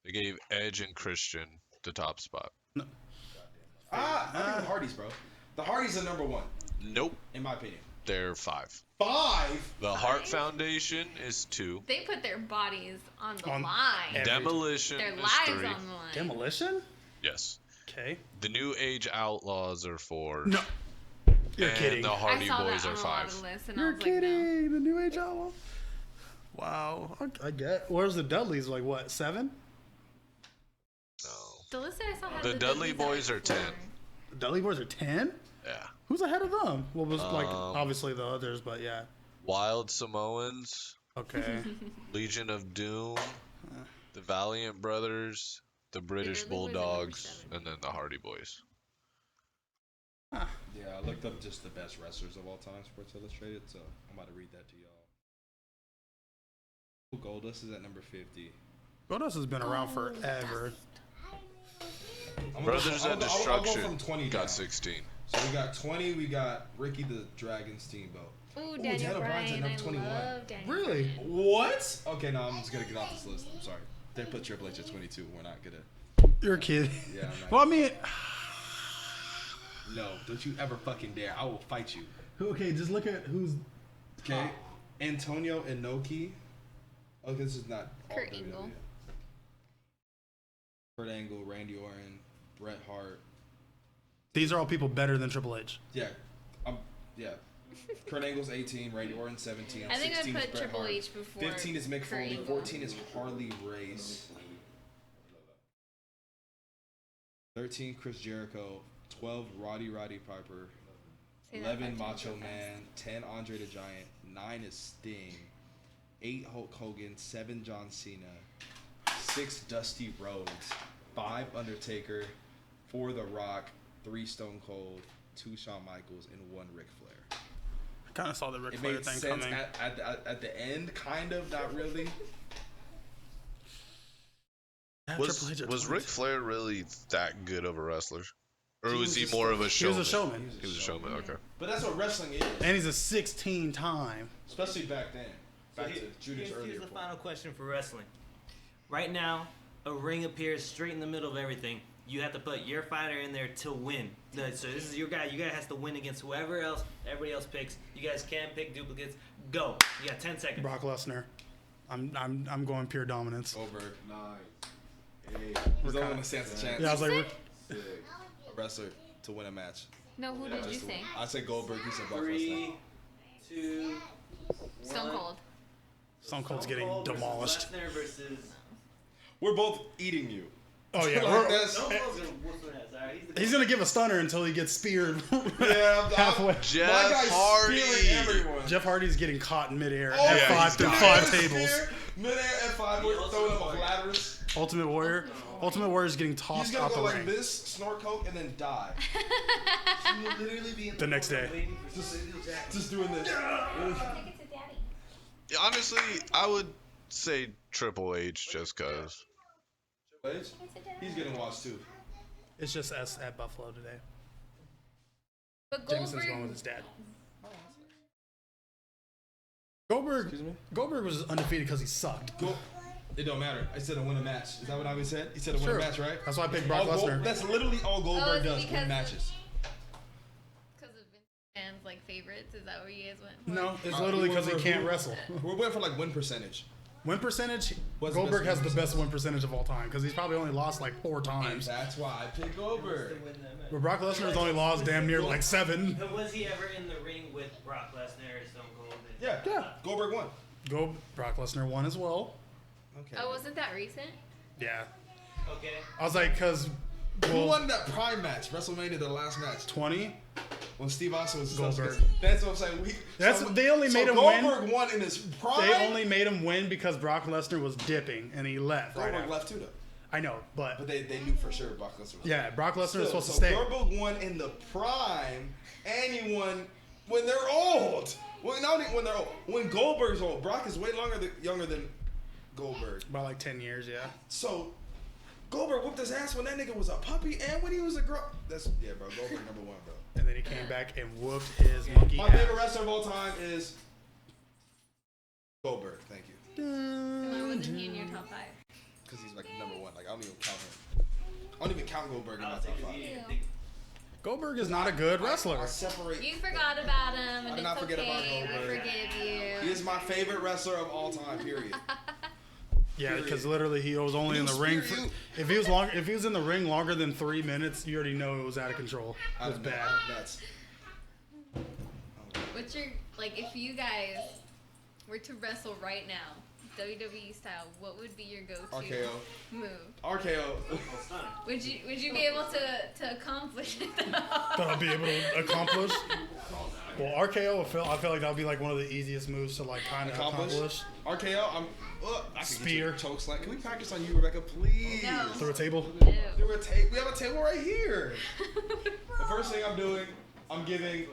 They gave Edge and Christian the top spot. I think the Hardys, bro. The Hardys are number 1, Nope, in my opinion. they're 5. 5. The Hart Foundation is 2. They put their bodies on the On line. every- Demolition Their is lives 3. on the line. Demolition? Yes. Okay. The New Age Outlaws are 4. No. You're and kidding. the I Hardy saw Boys that are on a lot of 5. lists, and I You're was like, no. kidding. The New Age Outlaw. Wow. I get. Where's the Dudleys? Like what? 7? No. The list that I saw had The Dudley Boys are 10. The Dudley Boys are 10. Yeah. Who's ahead of them? Well, was like Um, obviously the others, but yeah. Wild Samoans, Okay. Legion of Doom, the Valiant Brothers, the British Dudley Boys are number Bulldogs, 7. and then the Hardy Boys. Yeah, I looked up just the best wrestlers of all time, Sports Illustrated, so I'm about to read that to y'all. Goldust is at number 50. Goldust has been around forever. Brothers I'll and go Destruction from 20 got down. 16. So we got 20, we got Ricky the Dragon Steamboat. Ooh, Daniel Daniel Bryan's at Bryan. number I 21. love Daniel Really? Bryan. What? Okay, no, I'm just gonna get off this list. I'm sorry. They put Triple H at 22. We're not gonna. You're kidding. Yeah, I'm not. Well, I mean, No, don't you ever fucking dare. I will fight you. okay, just look at who's. Okay? Antonio Inoki. Oh, this is not all Kurt WWE. Angle. Kurt Angle, Randy Orton, Bret Hart. These are all people better than Triple H. Yeah. Yeah. Kurt Angle's 18, Randy Orton 17. I think I'd 16 is put Bret Triple Hart. H before 15 is Mick Kurt Foley. Angle. 14 is Harley Race. 13, Chris Jericho. 12, Roddy Piper. Say that 11, 5 times Macho real fast. Man. 10, Andre the Giant. 9 is Sting. 8, Hulk Hogan. 7, John Cena. 6, Dusty Rhodes. 5, Undertaker. 4, The Rock. 3, Stone Cold. 2, Shawn Michaels. And 1, Ric Flair. I kind of saw the Ric It Flair made thing sense coming. at the end, kind of, not really. Yeah, Triple H Was at was 22. Ric Flair really that good of a wrestler? Or He was was he just more a- of a He showman? was a showman. He was a showman, okay. But that's what wrestling is, And he's a 16-time. especially back then. Back to Judas Here's earlier. the final question for wrestling. Right now, a ring appears straight in the middle of everything. You have to put your fighter in there to win. So this is your guy. You guy has to win against whoever else everybody else picks. You guys can't pick duplicates. Go. You got 10 seconds. Brock Lesnar. I'm going pure dominance. Goldberg. 9, 8, He's the only one that stands a chance. Yeah, I was like, Sick. 6. A wrestler to win a match. No, who did you say? I said Goldberg. He said Brock Lesnar. 3, 2, Stone 1. Cold. Stone Cold's Stone getting Cold versus demolished. Lesnar versus. We're both eating you. Oh yeah, Like we're- this. Stone Cold's gonna whoop some ass. Alright, he's gonna give a stunner until he gets speared Yeah, halfway. Jeff My guy's Hardy. spearing everyone. Jeff Hardy's getting caught in midair Oh, at yeah, five he's through dying. 5 tables. Midair F5. We're throwing him off ladders. Ultimate Warrior. Ultimate Warrior's getting He's tossed gonna out go the like ring. this, snort coke, and then die. He will literally be in The next day. Just doing this. Yeah, honestly, I would say Triple H just cause. He's getting watched too. It's just us at Buffalo today. But Jameson's going with Goldberg. his dad. Goldberg was undefeated because he sucked. It don't matter. I said to win a match. Is that what I said? He said to win Sure. a match, right? That's why I picked Brock Lesnar. That's literally all Goldberg is it does. because Win matches. Because of Vince fans like favorites. Is that where you guys went for? No, it's literally because he can't wrestle. We're waiting for like win percentage. Win percentage, What's the Goldberg best has win the best win percentage of all time because he's probably only lost like 4 And times. that's why I picked Goldberg. But Brock Lesnar has only lost damn near like 7. But was he ever in the ring with Brock Lesnar or Stone Cold? Yeah. Goldberg won. Brock Lesnar won as well. Okay. Oh, wasn't that recent? Yeah. Okay. I was like, because Who won that Prime match? WrestleMania, the last match. 20. When Steve Austin was Goldberg. That's what I'm saying. They only made him win. Goldberg won in his prime. They only made him win because Brock Lesnar was dipping and he left. Right Goldberg after. left too though. I know, but But they knew for sure Brock Lesnar was yeah, Brock Lesnar is supposed to so stay. Goldberg won in the prime, and he won when they're old. Well, not even when they're old. When Goldberg's old, Brock is way younger than Goldberg. About like 10 years, yeah. So Goldberg whooped his ass when that nigga was a puppy and when he was a girl. Bro. Goldberg number one, bro. And then he came back and whooped his monkey My ass. favorite wrestler of all time is Goldberg. Thank you. So why wasn't he in your top 5? Because he's like number one. Like I don't even count him. I don't even count Goldberg in my top 5. Goldberg is not a good wrestler. I separate. You forgot about him, I and did not it's forget about okay. We Goldberg. forgive you. He is my favorite wrestler of all time. Period. Yeah, because literally he was only in the ring. If he was in the ring longer than 3 minutes, you already know it was out of control. It was bad. Nuts. What's your if you guys were to wrestle right now, WWE style, what would be your go-to RKO. move? RKO. Would you be able to accomplish it? That I'll be able to accomplish. Well, RKO, I feel like that would be like one of the easiest moves to like kind of accomplish. RKO. I can Spear. get you a choke slam. Can we practice on you, Rebecca, please? No. Through a table. No. Through a table. We have a table right here. The first thing I'm doing, I'm giving.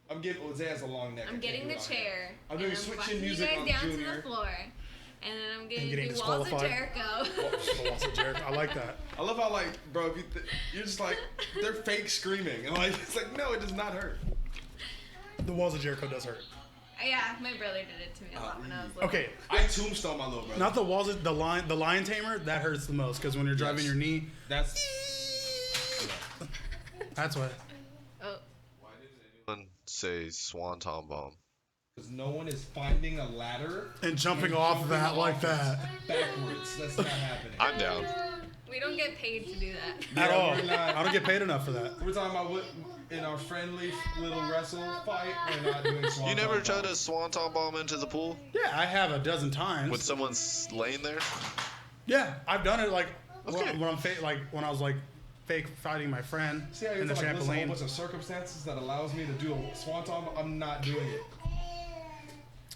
Well, Zay has a long neck. I'm getting the chair. I'm and doing I'm switching bucking music you on guys down Junior. to the floor, and then I'm And getting getting do Walls of disqualified. Jericho. Walls of Jericho. I like that. I love how bro, if you're just like they're fake screaming, and it's like no, it does not hurt. The Walls of Jericho does hurt. Yeah, my brother did it to me a lot when I was little. Okay, I tombstone my little brother. not the Walls of the Lion Tamer. That hurts the most because when you're driving Yes. your knee, That's that's what. Oh, Why didn't anyone say Swanton Bomb? because no one is finding a ladder And jumping off that like that backwards. That's not happening. I'm down. we don't get paid to do that. at all. we're not. I don't get paid enough for that. We're talking about in our friendly little wrestle fight. We're not doing swan. You never song tried bomb. to Swanton Bomb into the pool Yeah, I have a dozen times. when someone's laying there? Yeah, I've done it like Okay. when I'm when I was like fake fighting my friend See how you in the have to list a whole trampoline. bunch of circumstances that allows me to do a swanton? I'm not doing it.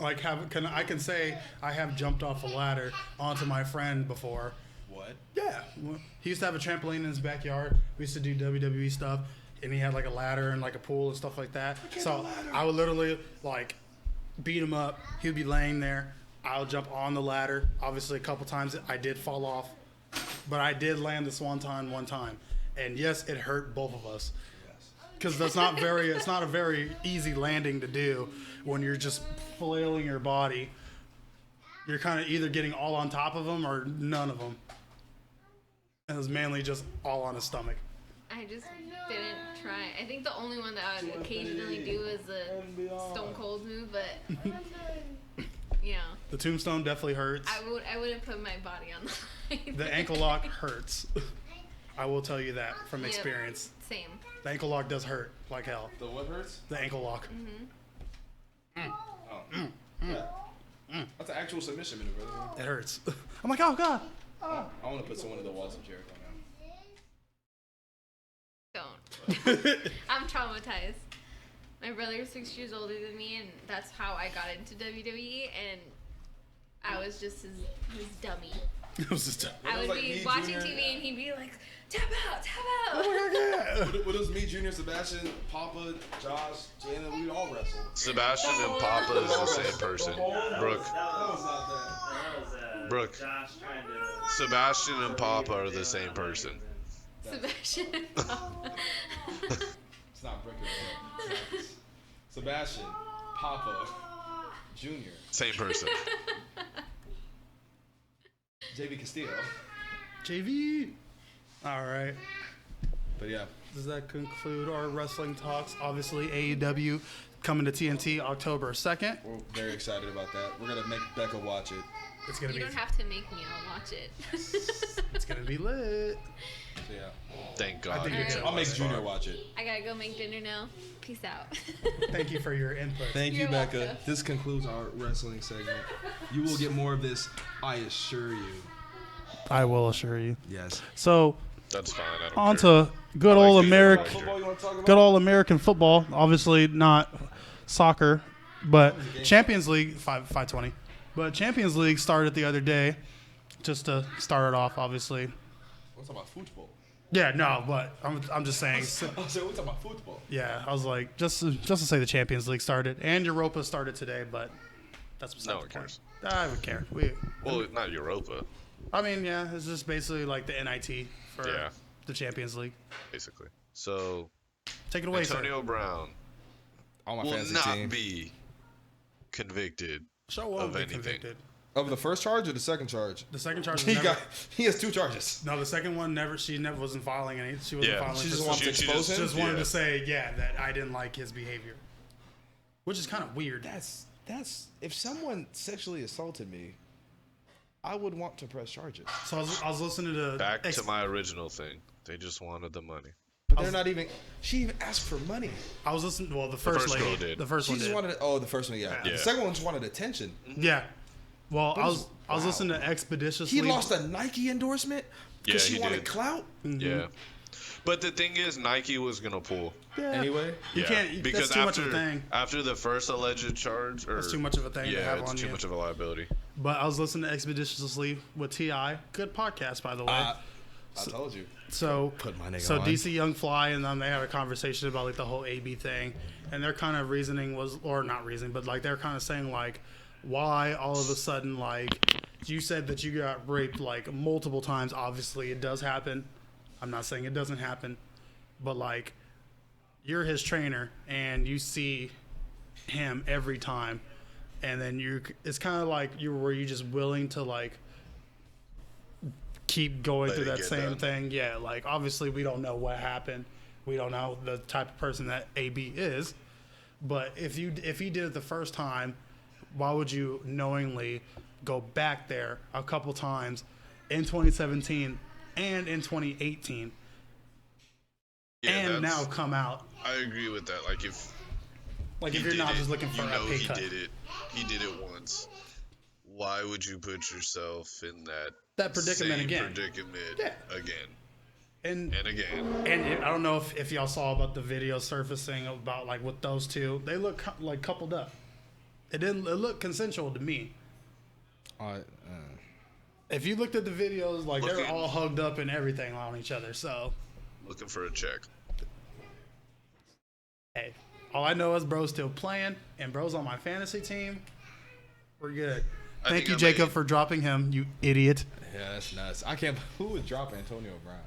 Like I can say I have jumped off a ladder onto my friend before. What? Yeah, he used to have a trampoline in his backyard. We used to do WWE stuff, and he had like a ladder and like a pool and stuff like that. So I would literally like beat him up. He'd be laying there. I'll jump on the ladder. Obviously, a couple times I did fall off, but I did land the swanton one time. And yes, it hurt both of us. Because it's not a very easy landing to do when you're just flailing your body. You're kind of either getting all on top of them or none of them. And it was mainly just all on his stomach. I just didn't try. I think the only one that I would occasionally do is the Stone Cold move, but you know, The tombstone definitely hurts. I wouldn't put my body on the line. The ankle lock hurts. I will tell you that from Yep. experience. Same. The ankle lock does hurt like hell. The what hurts? The ankle lock. Yeah. That's an actual submission maneuver. It hurts. I'm like, oh god. I want to put someone in the walls of Jericho now. Don't. I'm traumatized. My brother's 6 years older than me, and that's how I got into WWE, and I was just his dummy. It was just I was would like be me, watching Junior. TV, and he'd be like, tap out, tap out. What was me, Junior, Sebastian, Papa, Josh, Jana? We all wrestled. Sebastian and Papa is the same person. Brooke. That was not that. That was Brooke. Josh trying to. Sebastian and Papa are the same person. Sebastian. It's not Brick. It's Sebastian, Papa, Junior, Same person. JB Castillo. JV. All right. But yeah. Does that conclude our wrestling talks? Obviously, AEW coming to TNT October 2nd. We're very excited about that. We're gonna make Becca watch it. It's gonna You be don't have to make me. I'll watch it. it's gonna be lit. So yeah. Thank God. think you it's- took I'll make us Junior far. watch it. I gotta go make dinner now. Peace out. Thank you for your input. Thank you, You're Becca. welcome. This concludes our wrestling segment. You will get more of this, I assure you. I will assure you. Yes. So That's fine. I don't on care. to good I like old the American, football You want to talk about? good old American football. Obviously not soccer, but Champions League 520. But Champions League started the other day. just to start it off, obviously. We're talking about football. Yeah, no, but I'm just saying. I said we're talking about football. Yeah, I was like, just to say the Champions League started and Europa started today, but that's beside No the one point. cares. I would care. Well, not Europa, I mean, yeah, it's just basically like the NIT for Yeah. the Champions League. basically. So Take it away, Antonio Brown On my will fantasy not team. be convicted. sir. So won't of be anything. convicted. Of the first charge or the second charge? The second charge. He Was got. never, He has 2 charges. no, the second one never. She never wasn't filing any. She wasn't Yeah. filing. She for just wants to She expose him. just wanted yeah. to say, yeah, that I didn't like his behavior, which is kind of weird. That's if someone sexually assaulted me, I would want to press charges. So I was listening to Back to my original thing. They just wanted the money. But they're not even. She even asked for money. I was listening. Well, the first first girl lady, did. the first She one just did. wanted. The first one, yeah. Yeah. The second one just wanted attention. Yeah. Well, I was wow. listening to Expeditiously. He lost a Nike endorsement because Yeah, she he wanted did. clout. Yeah. But the thing is, Nike was gonna pull. Anyway, You Yeah, can't. because That's too much after of a thing. after the first alleged charge, or That's too much of a thing to yeah, have it's on too you. much of a liability. But I was listening to Expeditiously with Ti. Good podcast, by the way. I told you. So Put my nigga so on. DC Young Fly and them, they had a conversation about like the whole AB thing, and their kind of reasoning was, or not reasoning, but like they're kind of saying like, why all of a sudden, like you said that you got raped like multiple times. Obviously it does happen. I'm not saying it doesn't happen, but like you're his trainer and you see him every time, and then it's kind of like were you just willing to like keep going Let through it that get same done. thing? Yeah, like obviously we don't know what happened. We don't know the type of person that AB is. But if he did it the first time, why would you knowingly go back there a couple times in 2017 and in 2018 Yeah, and that's- now come out? I agree with that. Like if Like he if you're did not it, just looking for you a know pay he cut. did it. He did it once. Why would you put yourself in That predicament same again. predicament Yeah. again And and again? And I don't know if y'all saw about the video surfacing about like with those two. They look like coupled up. It looked consensual to me. If you looked at the videos, like they're Looking- all hugged up and everything on each other. So Looking for a check. hey, all I know is bro's still playing and bro's on my fantasy team. We're good. I Thank think you, I Jacob, may- for dropping him. You idiot. Yeah, that's nuts. I can't. Who would drop Antonio Brown?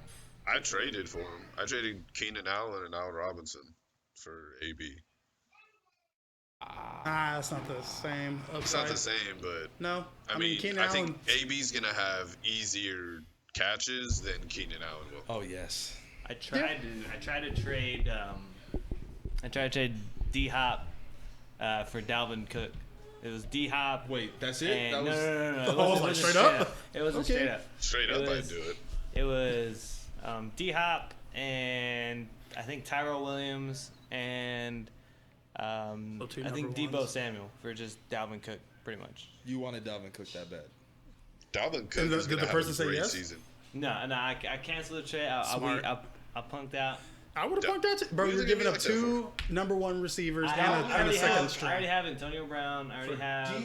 I traded for him. I traded Keenan Allen and Allen Robinson for AB. That's not the same. It's not upside. the same, but No, I mean, Keenan I Allen. think AB's gonna have easier catches than Keenan Allen will. Oh yes. I tried to trade D Hop for Dalvin Cook. It was D Hop. Wait, that's it? And, That was. no. It Oh, wasn't, like it wasn't straight up? It wasn't Okay. straight up. Straight It up, I'd was- do it. It was D Hop and I think Tyrell Williams and So two I think number Debo ones. Samuel for just Dalvin Cook, pretty much. You wanted Dalvin Cook that bad. Dalvin Cook the- is did gonna the have person a say great yes? season. No, I canceled the trade. Smart. I punked out. I would have punked that, bro. Who's You're it giving gonna up be like that two number one receivers I and a already second have, I string. already have Antonio Brown. I already have.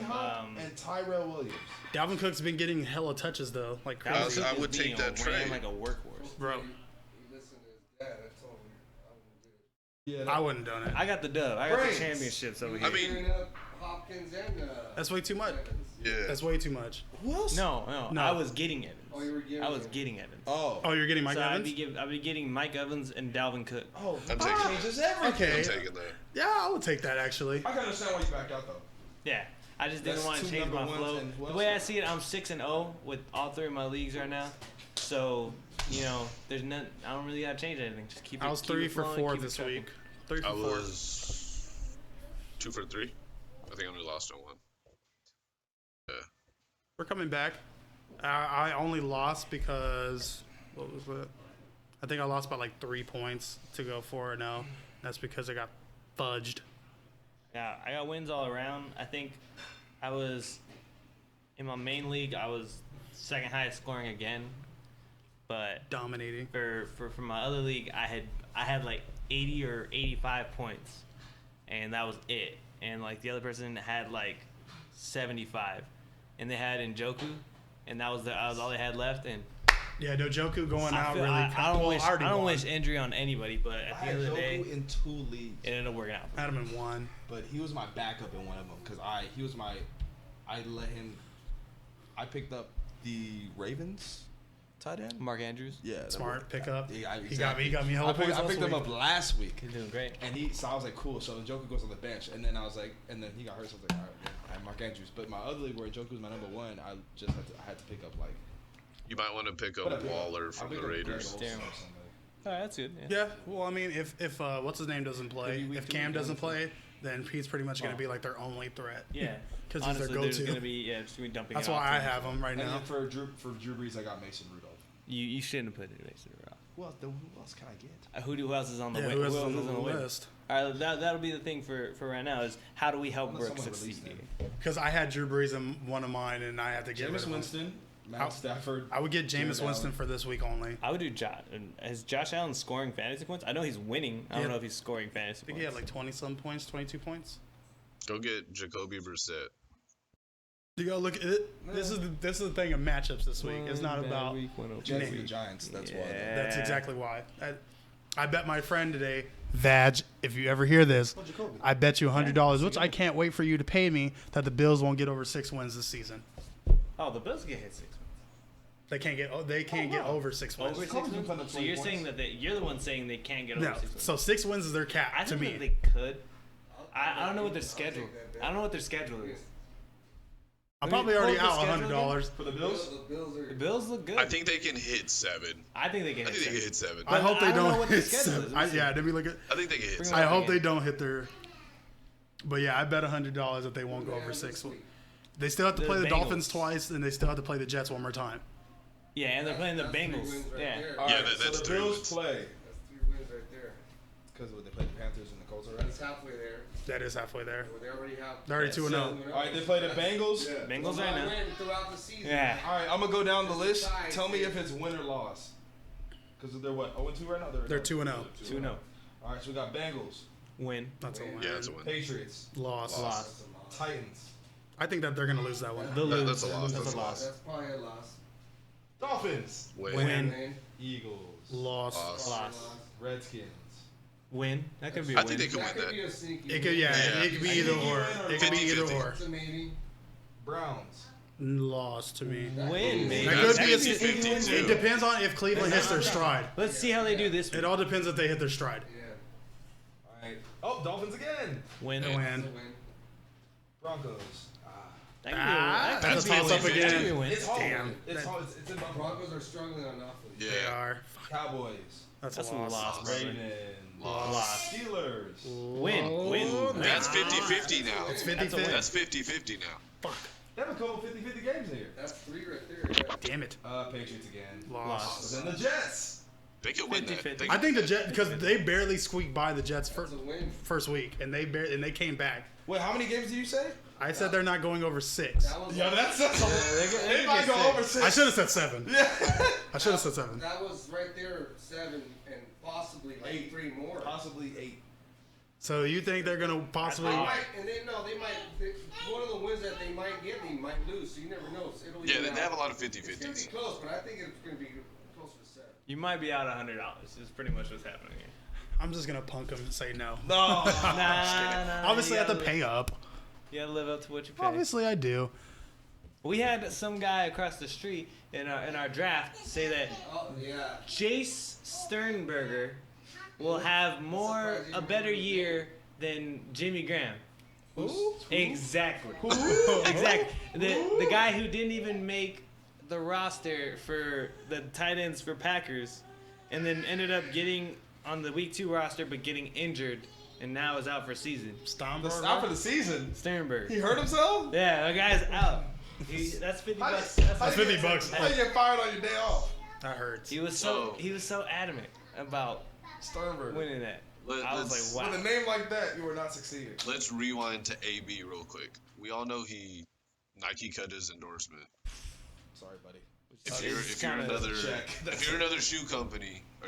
and Tyrell Williams. Dalvin Cook's been getting hella touches though, like Dalvin crazy. Cook I is would take being that ran trade. like a workhorse. Bro, Listen to his dad. I told him I wouldn't do it. Yeah. I wouldn't have done it. I got the dub. I got Brains. the championships over here. I mean, Giving up Hopkins and That's way too much. Evans. yeah. That's way too much. Who else? no, No. I was getting Evans. Oh, you were giving I was him. getting Evans. Oh. Oh, you're getting Mike so Evans? I'd be getting Mike Evans and Dalvin Cook. Oh. I'm taking that. changes everything. Okay. I'm taking that. Yeah, I would take that actually. I can understand why you backed out though. Yeah, I just didn't That's want to two change my number ones flow. and who The else? way I see it, I'm 6-0 with all three of my leagues right now. So there's none. I don't really gotta change anything. Just keep it. I was keep 3 it for flowing, 4 keep it this trucking. week. 3 for I 4. was 2 for 3. I think I only lost on one. We're coming back. I only lost because what was it? I think I lost by like 3 points to go 4-0. That's because I got fudged. Yeah, I got wins all around. I think I was in my main league. I was second highest scoring again, but Dominating. for my other league, I had like 80 or 85 points, and that was it. And like the other person had like 75, and they had Njoku, and that was all they had left. And Yeah, Njoku going I out feel- really. I don't wish already won. injury on anybody, but at the end of the day, in 2 leagues, it ended up working out. Had him in one. but he was my backup in one of them because I picked up the Ravens tight end. Mark Andrews, Yeah, Smart pickup. Yeah, He got me hella I points picked last him week. up last week, he's doing great. and so I was like, cool. So Njoku goes on the bench, and then I was like, and then he got hurt. So I was like, all right, man, I have Mark Andrews. But my other league where Njoku was my number 1, I had to pick up like. You might want to pick What up I pick up? Waller I from picked the up Raiders. Greg Olsen Damn. or somebody. All right, that's good. Yeah. Well, I mean, if what's his name doesn't play, Maybe week if 2 Cam week doesn't 1. play, then Pete's pretty much going to be like their only threat. Yeah, because he's their honestly, there's go-to. gonna be just gonna be dumping. That's it off why I to him. have him right And now. then for Drew Brees, I got Mason Rudolph. You shouldn't have put it next to the rock. Who else can I get? Who else is on the Yeah, win? who else is else on the win? list? All right, that'll be the thing for right now is how do we help Unless Brooks someone succeed released here? Because I had Drew Brees in one of mine, and I had to get rid Jameis of him. Winston, How- Matt Stafford. I would get Jameis Jared Winston Allen. for this week only. I would do Josh. Is Josh Allen scoring fantasy points? I know he's winning. I don't Yeah. know if he's scoring fantasy I think points. he had like 20-some points, 22 points. Go get Jacoby Brissett. You gotta look at it. This is the thing of matchups this week. It's not about. Jets and the Giants. That's why. That's exactly why. I bet my friend today, Vag, if you ever hear this, I bet you $100, which I can't wait for you to pay me, that the Bills won't get over 6 wins this season. Oh, the Bills get hit 6 wins. They can't get over 6 wins. Over 6 Colts been putting wins. up So you're 20 saying that you're the one saying they can't get over No, 6 wins. so 6 wins is their cap I to think me. that they could. I don't know what their schedule. I don't know what their schedule is. I'm probably already Pull up out the schedule $100. For the Bills, The Bills are. The Bills look good. I think they can hit 7. I think they can I hit think they can 6. hit 7. I hope they I don't know don't what their hit schedule is. 7. Let me see. Yeah, let me look at. I think they can hit Bring 7. I up hope again. they don't hit their. But yeah, I bet $100 that they won't go over 6. They still have to The play the Bengals. Dolphins twice, and they still have to play the Jets one more time. Yeah, and they're playing the That's 3 Bengals. wins right Yeah. there. all Yeah, right, that's so the 3 Bills wins. play That's 3 wins right there. because they play the Panthers and the Colts already. That's halfway there. That is halfway there. They already have. They're already Yeah, 2-0. All right, they play the Bengals. Yeah. Bengals They right might now. win throughout the season. Yeah. All right, I'm gonna go down the list. Besides, Tell me if it's win or loss. Because they're what 0-2 right now. They're 2-0. 2-0. All right, so we got Bengals, Win. That's a win. Yeah, that's a win. Patriots, Loss. Loss. That's a loss. Titans, I think that they're gonna lose that one. They'll lose. That's a loss. That's That's a loss. That's probably a loss. Dolphins, Win. Win. Man. Eagles, Loss. Loss. Loss. Redskins. Win. That could be a I win. think they can That win could be that. a sneaky. It could, yeah, Yeah. it could be I either think you or. win or It could be either 50-50. or. It's a maybe. Browns. Loss to me. Win, maybe. That That's could be a 50-50 It too. depends on if Cleveland hits their stride. Let's see how they do this It week. all depends if they hit their stride. Yeah. All right. Oh, Dolphins again. Win. They Yeah. win. It's a win. Broncos. That could be a win. That That's could a be toss up win. That could be a again. win. It's hard. Damn. It's hard. It's in Buffalo. Broncos are struggling enough. They Yeah. are. Cowboys. That's That's a a loss. loss, brother. Ravens. Loss. Steelers. Win. Win. That's 50-50 now. It's That's a 50-50. win. That's 50-50 now. They have a couple 50-50 games here. That's 3 right there. Yeah. Damn it. Patriots again. Loss. Then the Jets. They can win that. 50-50. They I can- think the Jets, because they barely squeaked by the Jets That's a win. first week, and they came back. Wait, how many games did you say? I said they're not going over 6. That was Yeah, that's a they They might get go over six. 6. I should have said 7. Yeah. I should have said 7. That was right there 7 and possibly like 8. 3 more. Possibly 8. So you think they're gonna possibly? They might, and they might. One of the wins that they might get, they might lose. So you never know. So it'll Yeah, even they out. have a lot of It's gonna be 50-50s. close, but I think it's gonna be closer to 7. You might be out $100. Is pretty much what's happening here. I'm just gonna punk them and say no. No. Nah. Obviously, I you have to gotta pay up. You gotta live up to what you pay. Obviously, I do. We had some guy across the street in our draft say that Oh yeah. Jace Sternberger will have a better year than Jimmy Graham. Exactly. Exactly. The guy who didn't even make the roster for the tight ends for Packers, and then ended up getting on the week 2 roster, but getting injured, and now is out for season. The stop for the season. Sternberger. He hurt himself? Yeah, the guy's out. That's $50. That's 50 bucks. How you get fired on your day off? That hurts. He was so adamant about Sternberg. winning that. Let- I was let's- like, wow. With a name like that, you were not succeeding. Let's rewind to AB real quick. We all know Nike cut his endorsement. Sorry, buddy. If you're kinda another check. if you're another shoe company, are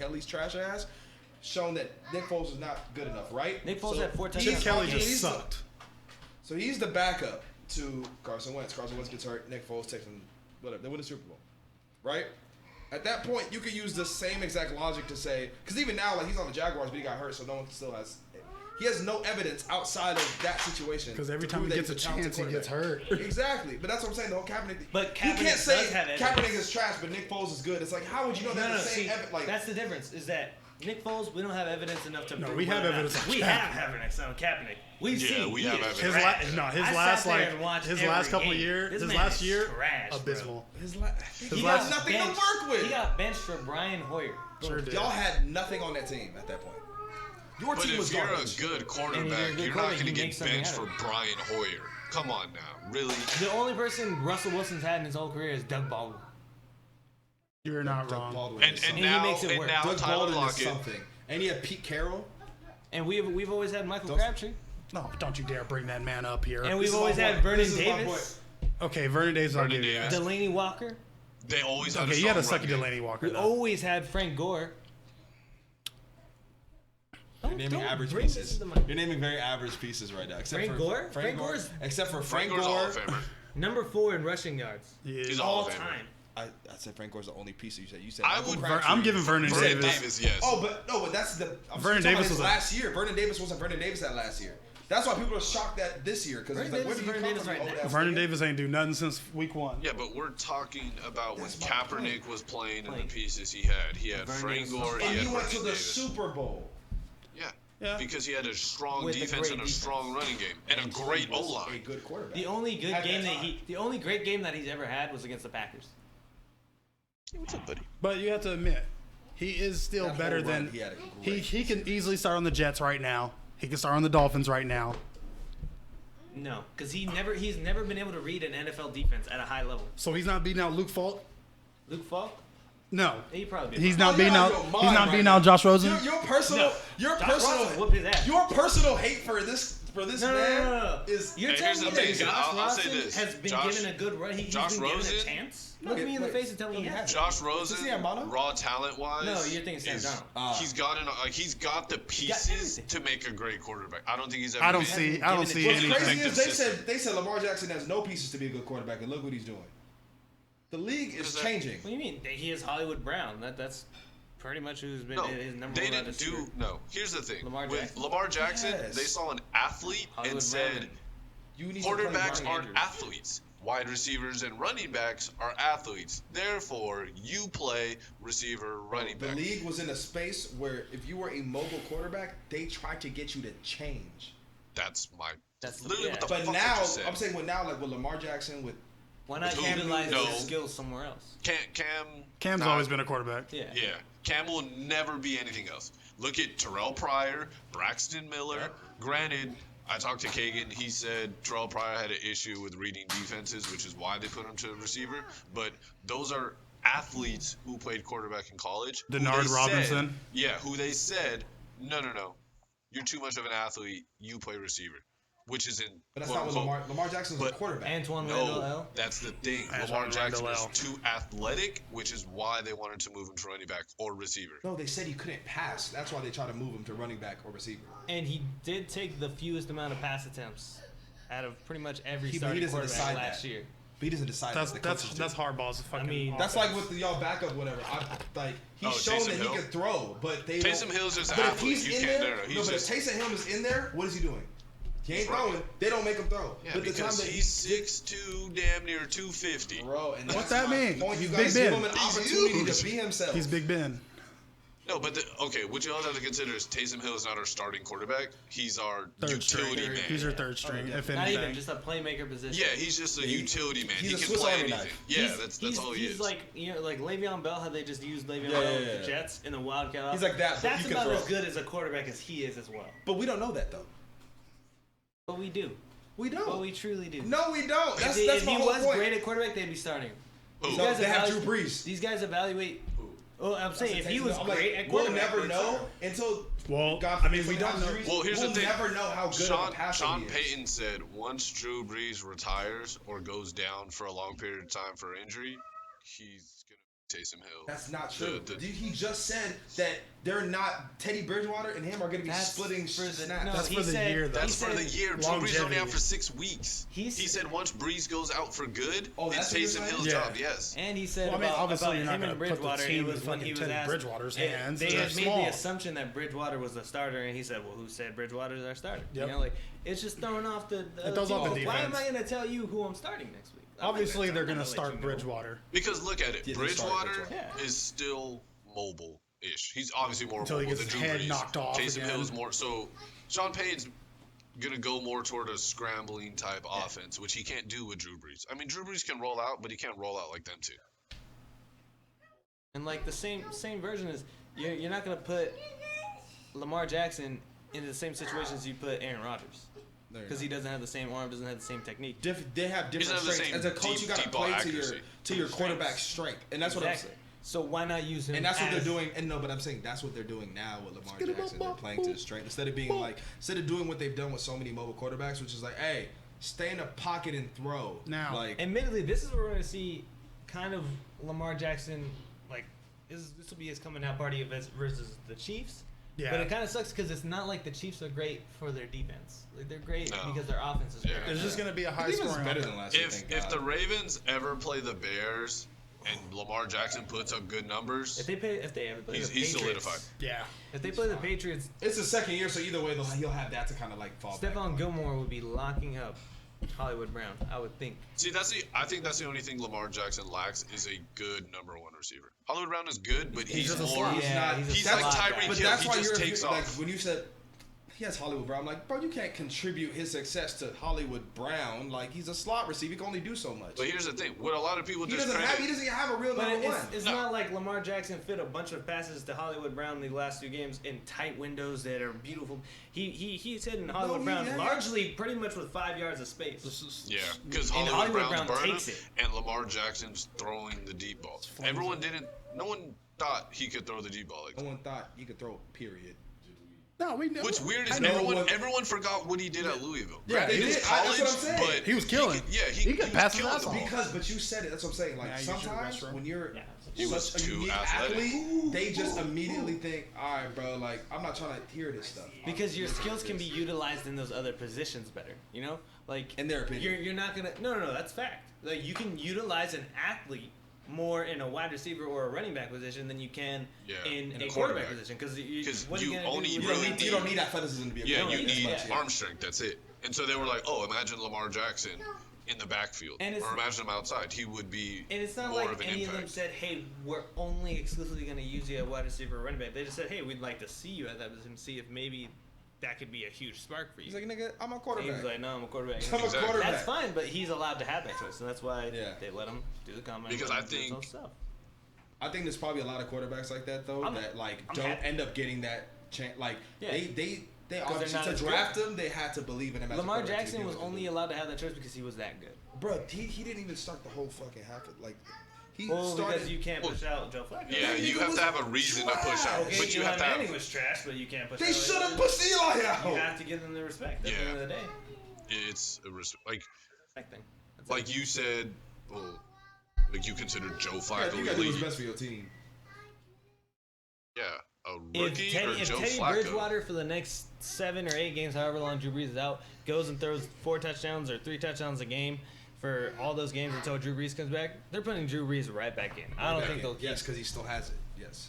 Kelly's trash ass, shown that Nick Foles is not good enough, right? Nick Foles So had 4 he's- touchdowns. Kelly he's just the- sucked. So he's the backup to Carson Wentz. Carson Wentz gets hurt. Nick Foles takes him whatever. They win the Super Bowl, right? At that point, you could use the same exact logic to say, because even now, like he's on the Jaguars, but he got hurt, so no one still has. He has no evidence outside of that situation. Because every time he gets a chance, he gets hurt. Exactly, but that's what I'm saying. The whole Kaepernick. But you Kaepernick can't say does have evidence. Kaepernick is trash, but Nick Foles is good. It's like, how would you know that? Like that's the difference. Is that Nick Foles? We don't have evidence enough to. No, prove we have whether or not- evidence on We Kaepernick. have evidence on Kaepernick. We've seen. we he have is evidence. trash. His I last sat there and watched his every last couple game. years, This his man last is year, trash, bro. abysmal. he last- has nothing to benched- work with. He got benched for Brian Hoyer. Sure did. Y'all had nothing on that team at that point. Your But team was if you're garbage. a good quarterback, good you're not quarterback, going to you get make something benched for happen. Brian Hoyer. Come on now, really? The only person Russell Wilson's had in his whole career is Doug Baldwin. You're not Doug wrong. Baldwin And is and something. he now makes it and work. now Doug Tyler Baldwin is Lockett. something. And you have Pete Carroll. And we've always had Michael Those- Crabtree. No, don't you dare bring that man up here. And This we've is always my had point. Vernon This is my Davis, Okay, Vernon Davis, I'll Vernon give you that. Davis. Delaney Walker. They always had Okay, a you had a strong sucky run game. Delaney Walker. We though. always had Frank Gore. You're naming average bring this pieces. to my- You're naming very average pieces right now. Except Frank for Gore? Frank Frank Gore. Gore's- Except for Frank Frank Gore's a Hall Gore. of Famer. Number 4 in rushing yards. Yeah. He's a Hall All of Famer. time. I said Frank Gore's the only piece that you said. You said I Michael would- Crabtree. I'm giving Vernon Vernon Davis. Davis, yes. Oh, but that's the. I'm Vernon talking Davis about his was a- last year. Vernon Davis wasn't Vernon Davis that last year. That's why people are shocked that this year because Vernon like, Davis where is did you Vernon come Davis from, right you now. old-ass Vernon nigga? Davis ain't do nothing since week 1. Yeah, but we're talking about when That's my Kaepernick point. was playing and Playing. the pieces he had. He had Vernon Frank Davis Gore, was- he And had he went to Vernon the Davis. Super Bowl. Yeah. Yeah. Because he had a strong With a defense great and a defense. strong running game and a great He was O a line. good quarterback. The only good At game that that time. the only great game that he's ever had was against the Packers. What's up, buddy? But you have to admit, he is still That better whole run, than he had a he. great He can easily start on the Jets right now. He can start on the Dolphins right now. No, because he's never been able to read an NFL defense at a high level. So he's not beating out Luke Falk. Luke Falk, No, he probably be he's fine. not Oh, beating you're out. out of your He's mind not right beating now. out Josh Rosen. Your personal, No. your Josh personal, Rosen whooped his ass. your personal hate for this No, man no. is. You're Hey, telling here's me the that thing, Josh I'll say Rosen this. has been Josh- given a good run. He's Josh been given Rosen- a chance. Look me in the face and tell me he hasn't. Josh Rosen, Is he Armano? raw talent wise, No, you're thinking Sam Darnold. he's got the pieces everything. to make a great quarterback. I don't think he's ever. I don't been- see. I don't see What's What's anything. crazy is they said Lamar Jackson has no pieces to be a good quarterback, and look what he's doing. The league is Is that- changing. What do you mean? He is Hollywood Brown. That's pretty much who's been No, his number they one didn't receiver. do. No, here's the thing. Lamar With Jackson. Lamar Jackson, Yes. they saw an athlete Hollywood and Brown said and- You need to play quarterbacks Mark aren't Andrews. athletes. Wide receivers and running backs are athletes. Therefore, you play receiver, running The back. league was in a space where if you were a mobile quarterback, they tried to get you to change. That's That's literally yeah. what the But fuck I now, just said. I'm saying with Lamar Jackson, with Why not Who? utilize No. his skills somewhere else? Cam's nah, always been a quarterback. Yeah. Yeah, Cam will never be anything else. Look at Terrell Pryor, Braxton Miller. Granted, I talked to Kagan. He said Terrell Pryor had an issue with reading defenses, which is why they put him to receiver. But those are athletes who played quarterback in college. who Denard they said- Robinson. Yeah, who they said, no, you're too much of an athlete. You play receiver, which is in. but that's quote, not what unquote, Lamar Jackson's a but- quarterback. Antoine Randall no, L. that's the thing. Antoine Lamar Jackson Randall is L. too athletic, which is why they wanted to move him to running back or receiver. No, they said he couldn't pass. That's why they tried to move him to running back or receiver. And he did take the fewest amount of pass attempts out of pretty much every But he starting doesn't quarterback decide last that. year. But he doesn't decide. That's that. The coaches do. that's Harbaugh's fucking. mean, That's like with y'all backup, whatever. He's Oh, shown Taysom that Hill? he can throw, but they Taysom don't. Hill's just an But if athlete. he's You in can't- there, no, he's but just- if Taysom Hill is in there, what is he doing? He ain't Right. throwing. They don't make him throw. Yeah, but the time because that he's 6'2", damn near 250. bro, and What's that's that my mean? point. He's You Big guys give Ben. him an He's opportunity huge. to be himself. He's Big Ben. No, but what you also have to consider is Taysom Hill is not our starting quarterback. He's our Third string. utility man. He's your third string, if Not even anything. just a playmaker position. Yeah, he's just a utility man. he's He a can Swiss play Army anything. knife. Yeah, that's all he he's is. like like Le'Veon Bell. How they just used Le'Veon Yeah, Bell yeah, with yeah. the Jets in the Wildcat. He's like that, but That's he can about throw. as good as a quarterback as he is as well. But we don't know that though. But we do. We don't. But we truly do. No, we don't. That's if my he whole was point. great at quarterback, they'd be starting him. Who? No, they have evaluate- Drew Brees. These guys evaluate. Oh, I'm saying if he was I'm like, great at we'll quarterback, never they'd know start him. until. Well, God I mean, forbid we don't something know. happens. Well, here's we'll the thing. never know how good of a passer Sean he is. Payton said once Drew Brees retires or goes down for a long period of time for injury, he's Taysom Hill. That's not true. The- He just said that they're not Teddy Bridgewater and him are going to be splitting snaps. That's for the year, though. That's for the year. Drew Brees only out longevity. for 6 weeks. He said once Brees goes out for good, it's that's what you're Taysom saying? Hill's Yeah. job. Yes. And he said Well, I mean, about obviously you're not him gonna and put the Bridgewater, team it was in when fucking he was Teddy asked. Bridgewater's hands. They They're had made small. the assumption that Bridgewater was the starter, and he said, "Well, who said Bridgewater's our starter?" Yep. You know, like it's just throwing off the. It throws off the people. Why am defense. I going to tell you who I'm starting next week? I'm not Obviously, gonna they're tell- going I'm to not gonna let start you know. Bridgewater. Because look at it. Yeah, they started Bridgewater Bridgewater. is still mobile-ish. He's obviously more Until he mobile gets than his Drew head Brees. knocked off Taysom again. Hill is more. So Sean Payton's going to go more toward a scrambling type offense, which he can't do with Drew Brees. I mean, Drew Brees can roll out, but he can't roll out like them two. And like the same version is you're not going to put Lamar Jackson in the same situations you put Aaron Rodgers. No, you're Because not. he doesn't have the same arm, doesn't have the same technique. They have different doesn't have the strengths. same As a coach, deep- you got to deep ball play accuracy. to your quarterback's strength, and that's what I'm Exactly. saying. So why not use him? And that's what they're as- doing. And no, but I'm saying that's what they're doing now with Lamar Jackson. They're playing to his strength instead of being like, instead of doing what they've done with so many mobile quarterbacks, which is like, hey, stay in the pocket and throw. Now- like, Admittedly, this is where we're going to see kind of Lamar Jackson, like, this will be his coming out party versus the Chiefs. Yeah. But it kind of sucks because it's not like the Chiefs are great for their defense. Like, they're great No. because their offense is Yeah. great. There's just going to be a high the defense is scoring. better than last year. If thank if God. the Ravens ever play the Bears and Lamar Jackson puts up good numbers, If they ever play he's the Patriots, solidified. Yeah. If they play the Patriots, It's the second year, so either way, he'll have that to kind of like fall back Stephon on. Gilmore would be locking up Hollywood Brown, I would think. See, I think that's the only thing Lamar Jackson lacks is a good number one receiver. Hollywood Brown is good, but he's just a more. slot. He's Yeah, not. he's a He's slot like guy. Tyreek But Hill. that's He why just you're takes like off. when you said he has Hollywood Brown. I'm like, bro, you can't contribute his success to Hollywood Brown. Like he's a slot receiver. He can only do so much. But here's the thing: what a lot of people He doesn't discredit. even have a real But number one. it's not like Lamar Jackson fit a bunch of passes to Hollywood Brown in the last 2 games in tight windows that are beautiful. He's hitting Hollywood he Brown has. largely pretty much with 5 yards of space. Yeah, because And Hollywood Hollywood Brown's Brown burning takes it. and Lamar Jackson's throwing the deep ball. No one thought he could throw the deep ball like No that. one thought he could throw. Period. No, we know. What's weird I is know. everyone forgot what he did at Louisville. Yeah, Granted, he it was did. college, That's what I'm saying. but He was killing. he could was pass his killing ass them. off. But you said it. That's what I'm saying. Like Yeah, you should sometimes restroom. when you're He was such a too unique athletic. athlete, they just immediately think, all right, bro. Like I'm not trying to hear this stuff. Because your skills can be utilized in those other positions better, you know? Like In their opinion. you're not gonna. No, that's fact. Like you can utilize an athlete more in a wide receiver or a running back position than you can in a quarterback position. Because you only You really don't need athleticism to be a Yeah, quarterback. you That's need much, yeah. arm strength. That's it. And so they were like, "Oh, imagine Lamar Jackson in the backfield, And it's- or imagine him outside. He would be And it's not more like of an any of them impact." said, "Hey, we're only exclusively going to use you at wide receiver or running back." They just said, "Hey, we'd like to see you at that position, see if maybe that could be a huge spark for you." He's like, nigga, I'm a And quarterback. he was like, "No, I'm a quarterback." I'm a Exactly. quarterback. That's fine, but he's allowed to have that choice, and that's why Yeah. they let him do the combine. Because let I him do his think- own stuff. I think there's probably a lot of quarterbacks like that though I'm- that like I'm don't happy. end up getting that chance. Like Yeah. they they're obviously not to as draft him, they had to believe in him. As a Lamar quarterback to Jackson begin was with. only allowed to have that choice because he was that good. Bro, he didn't even start the whole fucking half. Like he Well, started. because you can't push out Joe Flacco. Yeah, That you nigga have was to have a reason to push out, Okay, but you have to Manning have. was trash, but you can't push. They out should have Eli. pushed Eli You out. have to give them the respect at the end of the day. It's a like Respect thing. That's like it. you said. Well, like you considered Joe Yeah, Flacco you gotta do what's elite. best for your team. Yeah, a If rookie Teddy, or if Joe Teddy Flacco. Bridgewater for the next 7 or 8 games, however long Drew Brees is out, goes and throws 4 touchdowns or 3 touchdowns a game for all those games until Drew Brees comes back, they're putting Drew Brees right back in. I don't think they'll keep. Yes, because he still has it. Yes,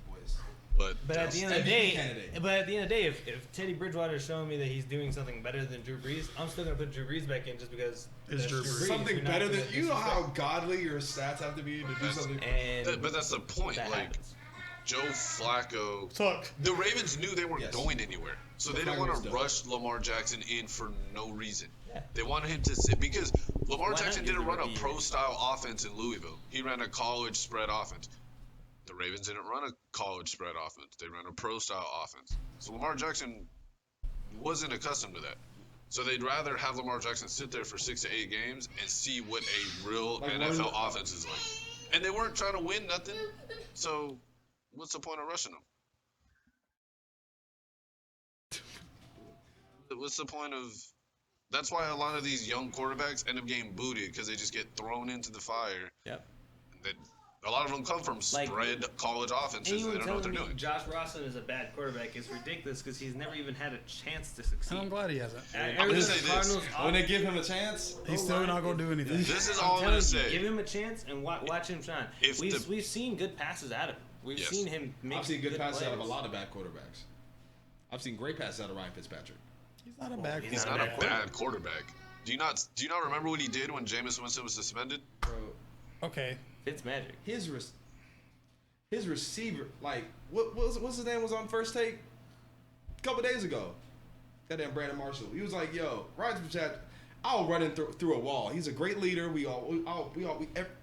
boys. But At the end of the MVP day, candidate. if Teddy Bridgewater is showing me that he's doing something better than Drew Brees, I'm still gonna put Drew Brees back in just because It's Drew Brees. Something You're not better gonna than you know how disrespect. godly your stats have to be to do That's- something. And but that's the point. that Like happens. Joe Flacco. Look, The Ravens knew they weren't Yes. going anywhere, so Joe they didn't Flacco want was to dope. rush Lamar Jackson in for no reason. Yeah. They wanted him to sit because Lamar Why not Jackson give didn't the run a rookie a pro-style offense in Louisville. He ran a college spread offense. The Ravens didn't run a college spread offense. They ran a pro-style offense. So Lamar Jackson wasn't accustomed to that. So they'd rather have Lamar Jackson sit there for 6 to 8 games and see what a real Like NFL one- offense is like. And they weren't trying to win nothing. So what's the point of rushing them? What's the point of? That's why a lot of these young quarterbacks end up getting booted because they just get thrown into the fire. Yep. And then A lot of them come from Like- spread college offenses. They Anyone don't know what telling they're me doing. Josh Rosen is a bad quarterback is ridiculous because he's never even had a chance to succeed. I'm glad he hasn't. I'm gonna Arizona say this. Cardinals When they give him a chance, He's still not going to do anything. This is I'm all I'm telling gonna you, say. give him a chance and watch him shine. If the- We've seen good passes out of him. We've Yes. seen him make I've seen good passes out of a plays. lot of bad quarterbacks. I've seen great passes out of Ryan Fitzpatrick. He's not a bad He's not a bad quarterback. Do you not remember what he did when Jameis Winston was suspended? Bro, Okay. It's magic. his receiver, like what's his name was on First Take a couple days ago. That damn Brandon Marshall. He was like, "Yo, Ryan Fitzpatrick, I'll run him through a wall. He's a great leader.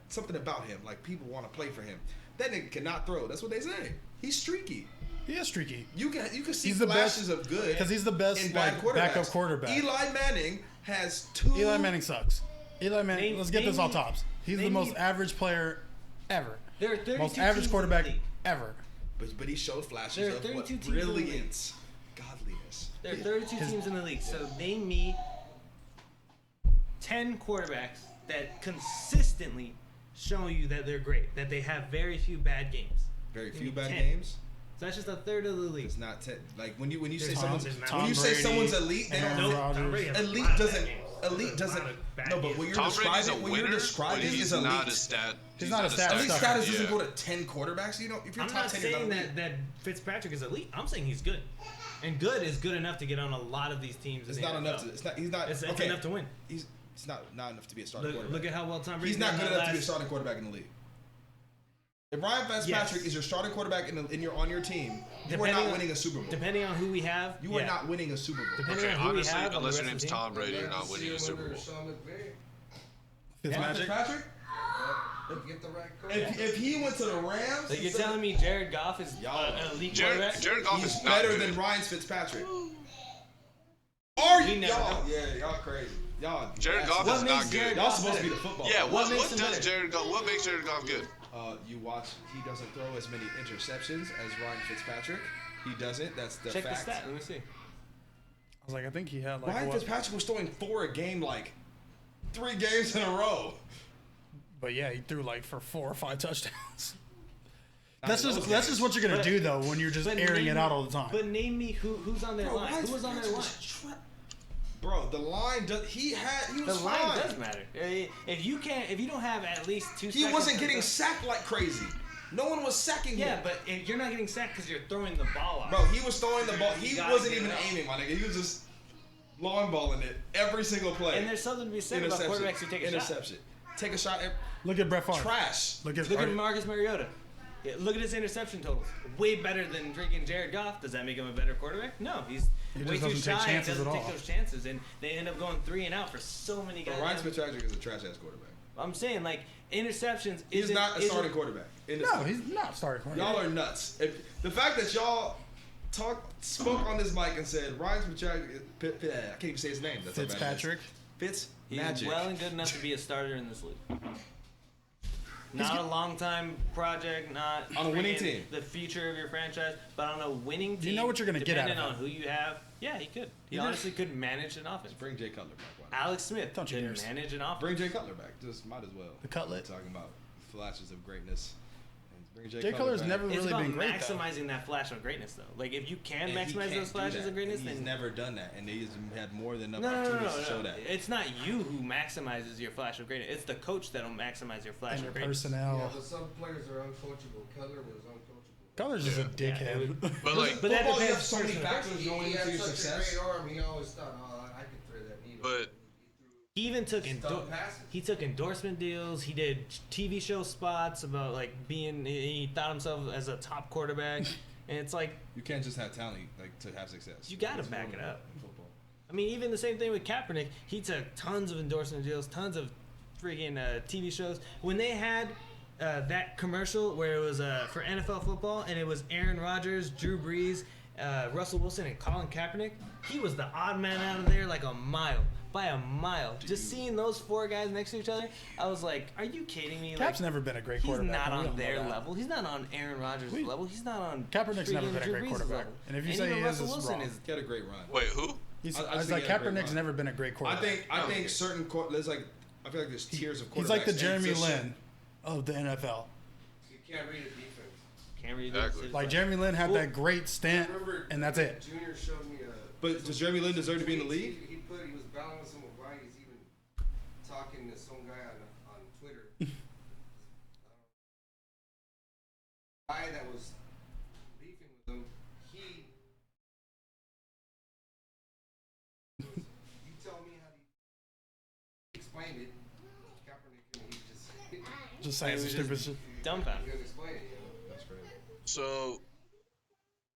Something about him. Like people want to play for him. That nigga cannot throw. That's what they say. He's streaky. He is streaky. You can see He's the flashes best- of good Because he's the best in bad quarterbacks. backup quarterback. Eli Manning has two. Eli Manning sucks. Eli Manning, Name- let's get this name off me- tops. He's the name most me- average player ever. There are 32 Most average teams in quarterback the league. ever. But he showed There flashes are of what 32 teams in the league. brilliance, godliness. There are 32 teams in the league. So name me 10 quarterbacks that consistently show you that they're great, that they have very few bad games. Very Give few me bad 10. games. So that's just a third of the league. It's not like when you say There's someone's there's not- when you Tom say Brady, someone's elite, they Aaron don't. Rodgers. Tom Brady has a Elite lot of bad doesn't. games. Elite A lot doesn't. of bad No, but games. when you're Tom Brady's a describing when you're winner, but describing he's his not a elite, stat. He's not a stat elite stuff. status Yeah. doesn't go to 10 quarterbacks. You know, if you're I'm top not 10, you're not saying elite. that Fitzpatrick is elite. I'm saying he's good. And good is good enough to get on a lot of these teams. It's in the not NFL. enough to. It's not. He's not. It's okay. enough to win. It's not enough to be a starting Look quarterback. at how well Tom Brady. He's not good enough to be a starting quarterback in the league. If Ryan Fitzpatrick is your starting quarterback on your team, you are not winning a Super Bowl. Depending on who we have, You are not winning a Super Bowl. Depending Okay, on who honestly, we have, on the unless your rest name's of the team. Tom Brady, you're not winning a Super Bowl. Ryan Fitzpatrick? Get the right coach. If he went to the Rams, Like you're telling me Jared Goff is an elite quarterback? Jared Goff he's is not better good. than Ryan Fitzpatrick. Are We you? never Y'all, know. yeah, y'all crazy. Y'all. Jared Goff What is makes not good. Jared Y'all Goff supposed to be better? the football. Yeah, what makes him does better? Jared Goff? What makes Jared Goff good? You watch. He doesn't throw as many interceptions as Ryan Fitzpatrick. He doesn't. That's the Check fact. the stat. Let me see. I was like, I think he had like Ryan what? Fitzpatrick was throwing 4 a game, like 3 games in a row. But yeah, he threw like for 4 or 5 touchdowns. Not That's in just those that's games. just what you're gonna But- do though when you're just But airing name it me- out all the time. But name me who's on their line. Who was on their line? Bro, the line does. He The was line fine. does matter. If you don't have at least 2 He seconds wasn't to getting throw- sacked like crazy. No one was sacking Yeah, him. but if you're not getting sacked because you're throwing the ball out. Bro, he was throwing the ball. He You gotta wasn't get even it out. aiming, my nigga. He was just long balling it every single play. And there's something to be said about quarterbacks who take a shot. Interception. Take a shot. Look at Brett Favre. Trash. Look at Look at Marcus Mariota. Yeah, look at his interception totals. Way better than freaking Jared Goff. Does that make him a better quarterback? No, he's He way just too doesn't take shy and chances doesn't at take all. those chances, and they end up going 3 and out for so many guys. But Ryan Fitzpatrick is a trash ass quarterback. I'm saying like interceptions. He's not a starting quarterback. In this No, league. he's not starting quarterback. Y'all are nuts. If the fact that y'all spoke on this mic and said Ryan Fitzpatrick, I can't even say his name. That's how bad it is. Fitzpatrick. Fitz He's Magic. well and good enough to be a starter in this league. Not a long time project, not On a winning freaking team. the future of your franchise, but on a winning team. You know what you're gonna get out of depending on him. who you have. Yeah, he could. He You just- honestly could manage an offense. Bring Jay Cutler back. Why not? Alex Smith Don't you could dare. manage an offense. Bring Jay Cutler back. Just might as well. The cutlet. Talking about flashes of greatness. And bring Jay Cutler's back. never It's really about been great though. maximizing that flash of greatness, though. Like if you can And he maximize can't those do flashes that. of greatness, And he's then never done that, and he's had more than enough no, opportunities to show that. It's not you who maximizes your flash of greatness. It's the coach that'll maximize your flash And of the greatness. Yeah, personnel. but some players are uncoachable. Cutler was uncoachable. Cutler's just a dickhead. But like, But that Football, you depends have so many person to factors He going had into your such success. a great arm. He always thought, oh, I could throw that needle. but He even took Stop passes. he took endorsement deals. He did TV show spots about like being. He thought himself as a top quarterback, and it's like You can't just have talent like to have success. You gotta It's back more it up. in football. I mean, even the same thing with Kaepernick. He took tons of endorsement deals, tons of freaking TV shows. When they had that commercial where it was for NFL football, and it was Aaron Rodgers, Drew Brees, Russell Wilson, and Colin Kaepernick, he was the odd man out of there like a mile. By a mile. Just seeing those 4 guys next to each other, I was like, are you kidding me? Cap's like, never been a great he's quarterback. not and we on all know their that. level. He's not on Aaron Rodgers' level. He's not on Kaepernick's never freaking been a Drew great Brees' quarterback. level. And if you say even he is, Russell it's Wilson wrong. is He had a great run. wait, who? He's, I I was just like, think he had a great Kaepernick's run. never been a great quarterback. I think certain there's like I feel like there's tiers of quarterbacks. He's like the and Jeremy Fish- Lin of the NFL. can't read a defense. Can't read Exactly. it. Like Jeremy Lin had that great stint, and that's it. Junior showed me a. But does Jeremy Lin deserve to be in the league? He was battling with some of why he's even talking to some guy on Twitter. Guy that was beefing with him, you tell me how he explained it. Kaepernick, and he Just saying some stupid shit. Dumbfounded. couldn't explain it. That's great. So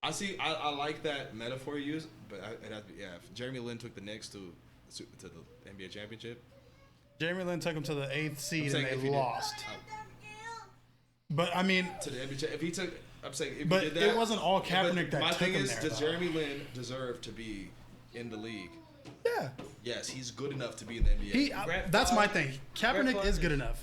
I like that metaphor you use, but it has to be, yeah. If Jeremy Lin took the Knicks to the NBA championship, Jeremy Lin took him to the 8th seed saying and if they he did- lost. But I mean, to the NBA, if he took, I'm saying if But he did that, it wasn't all Kaepernick but that my took thing him is, there, does though. Jeremy Lin deserve to be in the league? yeah, Yes, he's good enough to be in the NBA. he. That's my thing. Kaepernick Brett is Favre- good enough.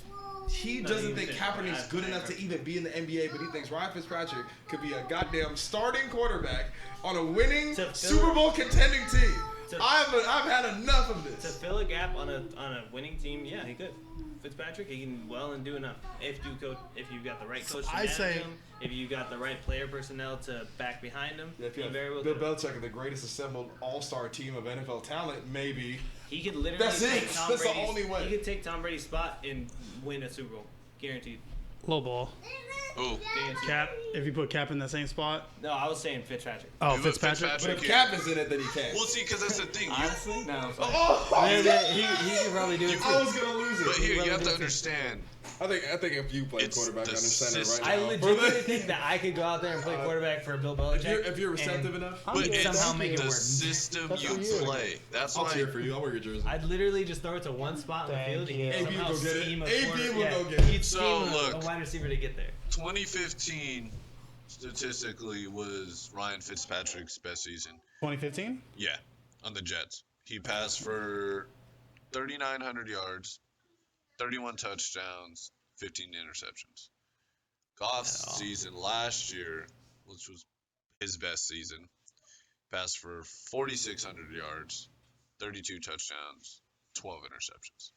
He No, doesn't he think didn't. Kaepernick's good enough to even be in the NBA, but he thinks Ryan Fitzpatrick could be a goddamn starting quarterback on a winning To fill- Super Bowl contending team. to- I've had enough of To this. fill a gap on a winning team, yeah, he could. Fitzpatrick, he can well and do enough if you've got the right coach to I manage say- him, if you've got the right player personnel to back behind him. If he you very well Bill could. Belichick and the greatest assembled all-star team of NFL talent, maybe. He could literally That's take it. Tom That's the Brady's, only way. He could take Tom Brady's spot and win a Super Bowl, guaranteed. Low ball. ooh, Guaranteed. Cap. If you put Cap in that same spot. No, I was saying Fitzpatrick. Oh, You put Fitzpatrick. But if here. Cap is in it, then he can't. Well, see, because that's the thing. You, Honestly, no. Oh, He could probably do it I too. was gonna lose it. but here, you have to Relative. understand. I think if you play It's quarterback the under center system. right I now, legitimately think that I could go out there and play quarterback for Bill Belichick. if you're receptive and enough, But it's somehow make it the work. system That's you for you. play. That's I'll why. cheer for you. I'll wear your jersey. I'd literally just throw it to one spot in the Thank field and you. he'd AB somehow will get it. scheme a AB quarter- will yeah, go get it. He'd So, scheme a look. wide receiver to get there. 2015 statistically was Ryan Fitzpatrick's best season. 2015. Yeah, on the Jets. He passed for 3,900 yards, 31 touchdowns, 15 interceptions. Goff's season last year, which was his best season, passed for 4,600 yards, 32 touchdowns, 12 interceptions.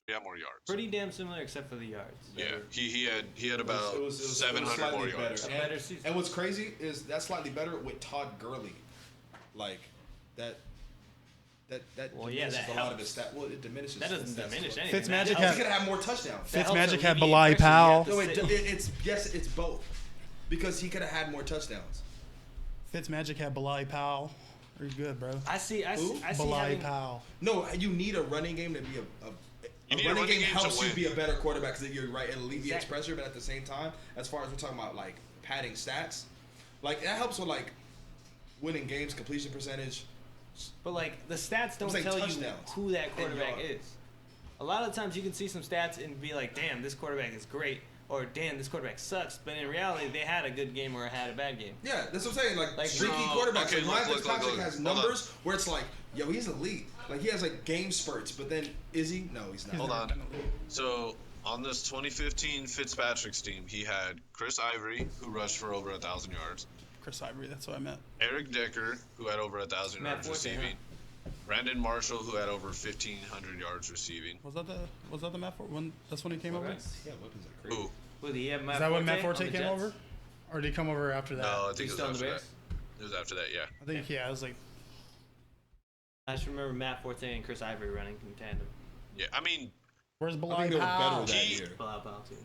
He had more yards. Pretty damn similar except for the yards. Yeah, he had about It was 700 slightly more better. yards. A better season. And what's crazy is that's slightly better with Todd Gurley. Like that Well, yeah, diminishes that a lot of helps. his stat. Well, it diminishes. That doesn't his stats. diminish anything. Fitzmagic That He had- could have more touchdowns. That helps Fitzmagic had alleviate Bilal pressure. You Powell. have to No, wait, sit- it's yes, it's both. Because he could have had more touchdowns. Fitzmagic had Bilal Powell. You're good, bro. I see Who? Bilal having, Powell. No, you need a running game to be You need a running game to helps you win. be a better quarterback because you're right. It alleviates Exactly. pressure, but at the same time, as far as we're talking about like padding stats, like that helps with like winning games, completion percentage. But like the stats don't saying tell you touchdowns who that and quarterback yards. is. A lot of times you can see some stats and be like, "Damn, this quarterback is great," or "Damn, this quarterback sucks." But in reality, they had a good game or had a bad game. Yeah, that's what I'm saying. Like Like, streaky no, quarterbacks. okay, like look, Ryan look, Fitzpatrick look, has hold on. numbers where it's like, yo, he's elite. Like he has like game spurts, but then is he? No, he's not. Hold on. So on this 2015 Fitzpatrick's team, he had Chris Ivory, who rushed for over 1,000 yards, Chris Ivory. That's what I meant. Eric Decker, who had over 1,000 Matt yards Forte, receiving, Brandon Marshall, who had over 1,500 yards receiving. Was that the Matt Forte? When that's when he came over. Okay. Is Yeah, weapons are crazy. Ooh, Who did he have? Matt that when Matt on Forte the came Jets? over, or did he come over after that? no, I He's think it still on was the after that. Bears. It was after that, yeah. I think I was like, I just remember Matt Forte and Chris Ivory running in tandem. Yeah, I mean, where's I Bilal think they were Powell? better that He- year. Bilal Powell too.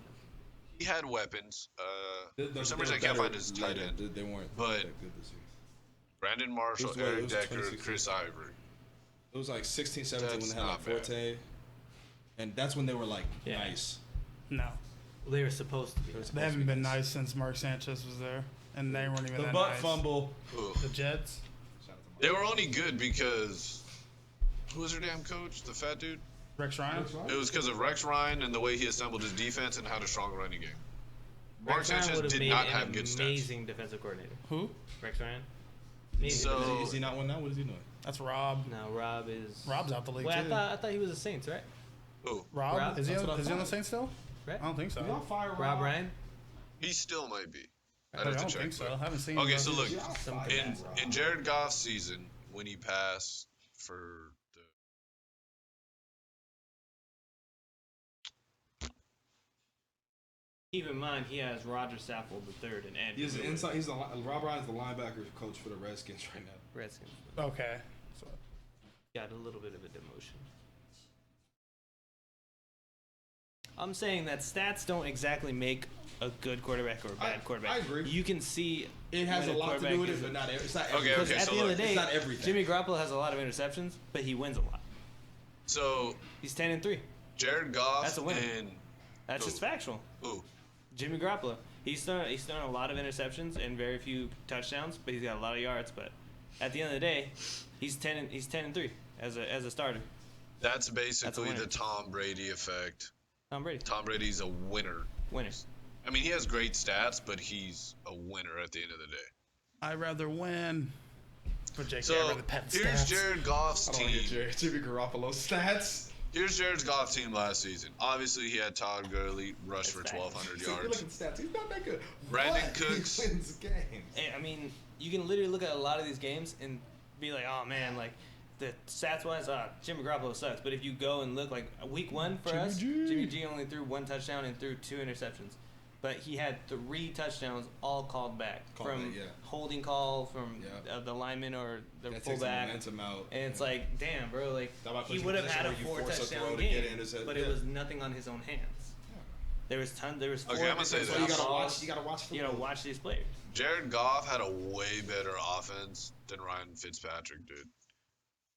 he had weapons. For some They reason, I were can't better find his tight later. end. They weren't But- that good this year. Brandon Marshall, It was Eric Decker, 2016. Chris Ivory. It was like 16, 17 when That's they had like not bad. Forte, and that's when they were like Yeah. nice. No, Well, they were supposed to be. they haven't been nice since Mark Sanchez was there, and they weren't even The that butt nice. fumble. Ooh. The Jets. They were only good because who was their damn coach? The fat dude. Rex Ryan. It was because of Rex Ryan and the way he assembled his defense and had a strong running game. Mark Rex Ryan Sanchez would have did made not an have good stats. amazing defensive coordinator. Who? Rex Ryan. Amazing. So- Is he not one now? What is he doing? That's Rob. No, Rob is. Rob's out the league Wait, too. I thought he was a Saints, right? Who? Rob? Rob? Is he That's on, what I is he on the thought. Saints still? Right? I don't think so. Y'all fire Rob Ryan. He still might be. I I'd have don't to check. think so. I but- haven't seen. Okay, him. so look, Some in Jared Goff's season, when he passed for Keep in mind, he has Roger Saffold III and Andrew. He's the Luck. inside. Rob Ryan's the linebacker coach for the Redskins right now. Redskins. Okay. Got a little bit of a demotion. I'm saying that stats don't exactly make a good quarterback or a bad quarterback. I agree. You can see It has when a lot to quarterback do with is it, but not. It's not. Okay, everything. because okay, at so the end of the look, day, it's not everything. Jimmy Garoppolo has a lot of interceptions, but he wins a lot. So He's 10-3. Jared Goff That's a win. and That's just factual. ooh, Jimmy Garoppolo. He's thrown a lot of interceptions and very few touchdowns, but he's got a lot of yards. But at the end of the day, he's 10-3 as a starter. that's basically winner. the Tom Brady effect. Tom Brady. Tom Brady's a winner. Winners. I mean, he has great stats, but he's a winner at the end of the day. I'd rather win. But JK, I'd So rather pet here's stats. Jared Goff's I don't want to team. get Jimmy Garoppolo stats. Here's Jared Goff's team last season. Obviously, he had Todd Gurley rush for 1,200 See, you look yards. at the stats. He's not that good. Brandon But Cooks. He wins games. And, I mean, you can literally look at a lot of these games and be like, oh man, like the stats wise, Jimmy Garoppolo sucks. But if you go and look, like week 1 for us, Jimmy G only threw 1 touchdown and threw 2 interceptions. But he had 3 touchdowns all called back from holding call from the lineman or the That takes the fullback. momentum out. And it's like, damn, bro, like That might put he you would in have a had a position where you 4 force a touchdown throw to get game, in his head. but it was nothing on his own hands. There was 4 Okay, I'm gonna say different this. balls. You gotta watch. You gotta watch these players. Jared Goff had a way better offense than Ryan Fitzpatrick did.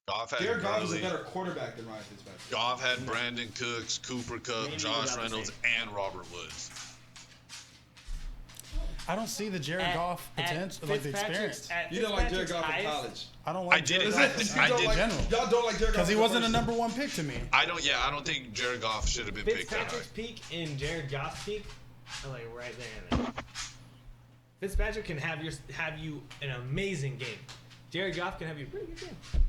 Goff had Jared Goff is a Gurley. better quarterback than Ryan Fitzpatrick. Goff had Brandon Cooks, Cooper Kupp, Maybe Josh about the Reynolds, and Robert Woods. I don't see the Jared Goff potential, like the experience. You didn't like Jared Goff in college. I don't like I did. Jared I Goff did. in I did. general. Y'all don't like Jared Goff Because he in the wasn't a first- number 1 pick to me. I don't think Jared Goff should have been picked that high. Fitzpatrick's peak and Jared Goff's peak are like right there and there. Fitzpatrick can have you an amazing game. Jared Goff can have you a pretty good game.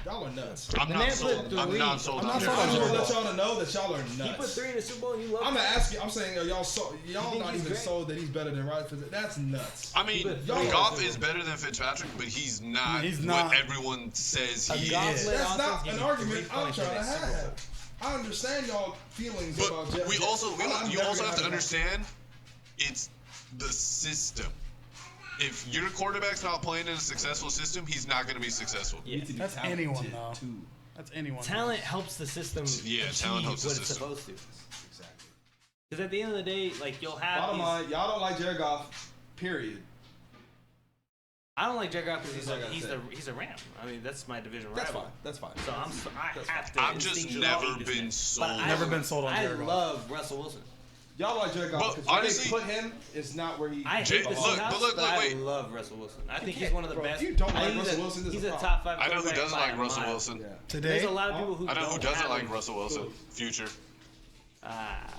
Y'all are nuts. I'm The not man sold. put I'm 3. not sold on I'm Jared just Goff. gonna let y'all know that y'all are He put nuts. 3 in the Super Bowl and you love I'm him. not asking. I'm saying, are y'all y'all think not he's even great? sold that he's better than Ryan Fitzpatrick? That's nuts. I mean, Y'all- Goff is better than Fitzpatrick, but he's not, He's what not. everyone says he Goff is. led That's offense not give an you argument 3 I'm points in trying to that Super Bowl. have. I understand y'all feelings But about Jeff. we also I'm you never also gonna have to an understand it's the system. If your quarterback's not playing in a successful system, he's not going to be successful. Yeah. That's anyone, though. That's anyone. Talent helps the system Yeah, achieve talent helps the what it's system. supposed to. Exactly. Because at the end of the day, like you'll have Bottom these, line, y'all don't like Jared Goff. Period. I don't like Jared Goff because That's all I gotta he's a Ram. I mean, that's my division That's rival. fine. That's fine. So I have to. I've just instinctually never hate this been man. sold. But Never been sold on Jared I Goff. love Russell Wilson. Y'all like Jared Goff But because where honestly- they put him is not where he. I Jay- hate the look, Seahawks, but look, but look, I wait. love Russell Wilson. I think he's can't- one of the bro, if best. you don't I like think Russell he's a- Wilson, this is he's a a problem. top 5 I know who quarterback doesn't by like a Russell mile. Wilson. Yeah. Today, There's a lot of people who I know who don't doesn't have like him. Russell Wilson. Future. Ah,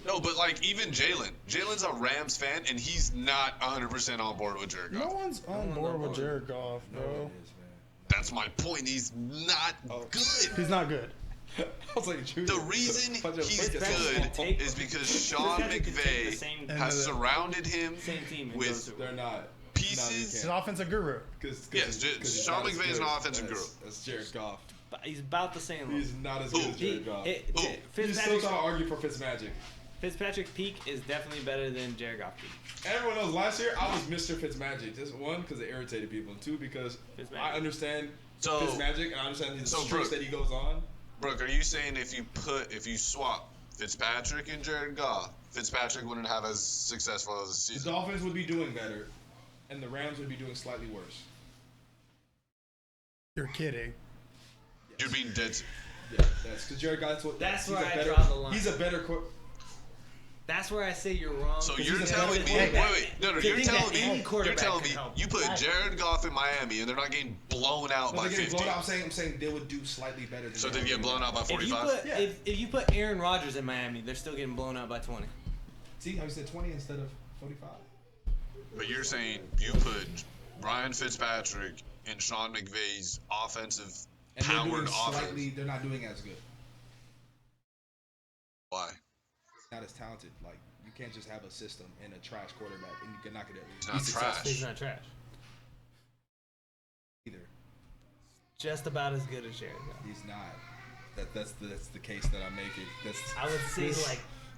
No, but like even Jalen. Jalen's a Rams fan, and he's not 100% on board with Jared no Goff. one's on board with Jared Goff, bro. That's my point. He's not good. He's not good. I was like, Junior, The reason bunch of he's freaking- good is because Sean Fitzpatrick could take the McVay same- has surrounded him same team and go with to- They're not. pieces. He's an offensive guru. Yes, Sean McVay is an offensive guru. That's Jared Goff. but he's about the same. He's not as good as He- Jared Goff. he- Ooh. You're still Fitzpatrick's, trying to argue for Fitzmagic. Fitzpatrick peak is definitely better than Jared Goff peak. Everyone else last year, I was Mr. Fitzmagic. Just one, because it irritated people, and two, because Fitzmagic. I understand So- Fitzmagic, and I understand his so, streaks Brooke- that he goes on. Brooke, are you saying if you swap Fitzpatrick and Jared Goff, Fitzpatrick wouldn't have as successful as a The season? Dolphins would be doing better, and the Rams would be doing slightly worse. You're kidding. You're being dead. Yeah, that's because Jared Goff. That's he's where a I better, draw the line. He's a better. That's where I say you're wrong. So 'cause you're he's a telling me, better wait, quarterback. no, To you're think that telling any me, quarterback you're telling can me, help. you put Jared Goff in Miami and they're not getting blown out But by they're getting 50. blown out. I'm saying they would do slightly better. Than So they they get blown out by If you 45. put if you put Aaron Rodgers in Miami, they're still getting blown out by 20. See how you said 20 instead of 45. But you're saying you put Ryan Fitzpatrick in Sean McVay's offensive And they're doing powered slightly. offense. They're not doing as good. Why? Not as talented. Like you can't just have a system and a trash quarterback, and you cannot get it. He's not trash. He's not trash. either. Just about as good as Jared Goff. He's not. That's the case that I'm making. That's I would say like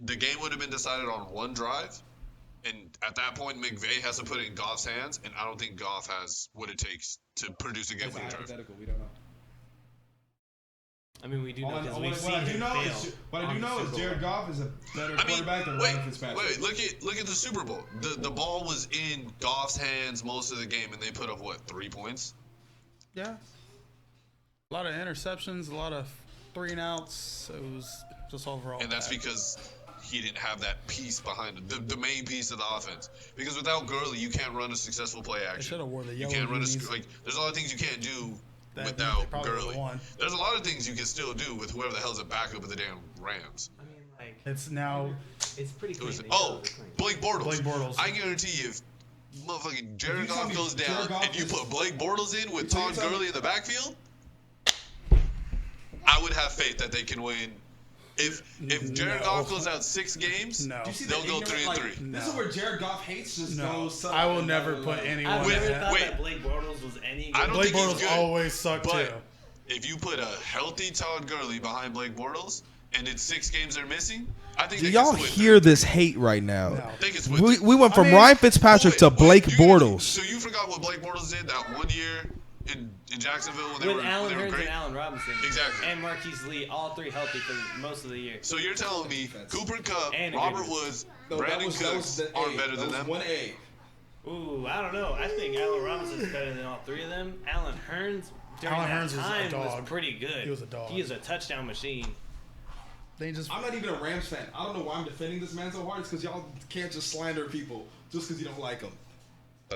the game would have been decided on one drive, and at that point, McVay has to put it in Goff's hands, and I don't think Goff has what it takes to produce a It's game-winning drive. hypothetical. We don't know. I mean, we do know because What we've seen I do him know fail. is what I on do the know is Super Bowl. Jared Goff is a better I mean, quarterback than wait, Ryan Fitzpatrick. look at the Super Bowl. The ball was in Goff's hands most of the game, and they put up what 3 points? Yeah. A lot of interceptions, a lot of 3 and outs. It was just overall. And that's bad. because he didn't have that piece behind it, the main piece of the offense. Because without Gurley, you can't run a successful play action. should have wore the You yellow can't run unis. there's a lot of things you can't do That means without they probably would've Gurley. won. There's a lot of things you can still do with whoever the hell's a backup of the damn Rams. I mean, like, It's now. it's pretty It clean. was, They oh, know they're clean. Blake Bortles. Blake Bortles. I guarantee you, if motherfucking Jared you tell Goff me goes Jared down Goff and you is- put Blake Bortles in with So you Todd tell me- Gurley in the backfield, I would have faith that they can win. If Jared No. Goff goes out 6 games, No. Do you see they'll the go ignorant, 3-3. This is where Jared Goff hates just No. goes. I will never put anyone. I've never at- thought Wait. that Blake Bortles was any I good. don't Blake think he's Bortles good, always sucked but too. if you put a healthy Todd Gurley behind Blake Bortles and it's 6 games they're missing, I think Do they y'all can split hear this hate right now? No. I think it's with We went from I mean- Ryan Fitzpatrick to Blake you- Bortles. So you forgot what Blake Bortles did that one year in Jacksonville when they With were Allen when they were Hurns great? and Allen Robinson. Exactly. And Marquise Lee, all 3 healthy for most of the year. So you're telling me Cooper Kupp, And Robert Goodness. Woods, No, Brandon that was Cooks the aren't A. better That than was them? 1A. Ooh, I don't know. I think Allen Robinson's better than all 3 of them. Allen Hurns during Allen that Hurns was a time dog. pretty good. He was a dog. He is a touchdown machine. They just. I'm not even a Rams fan. I don't know why I'm defending this man so hard. It's because y'all can't just slander people just because you don't like them.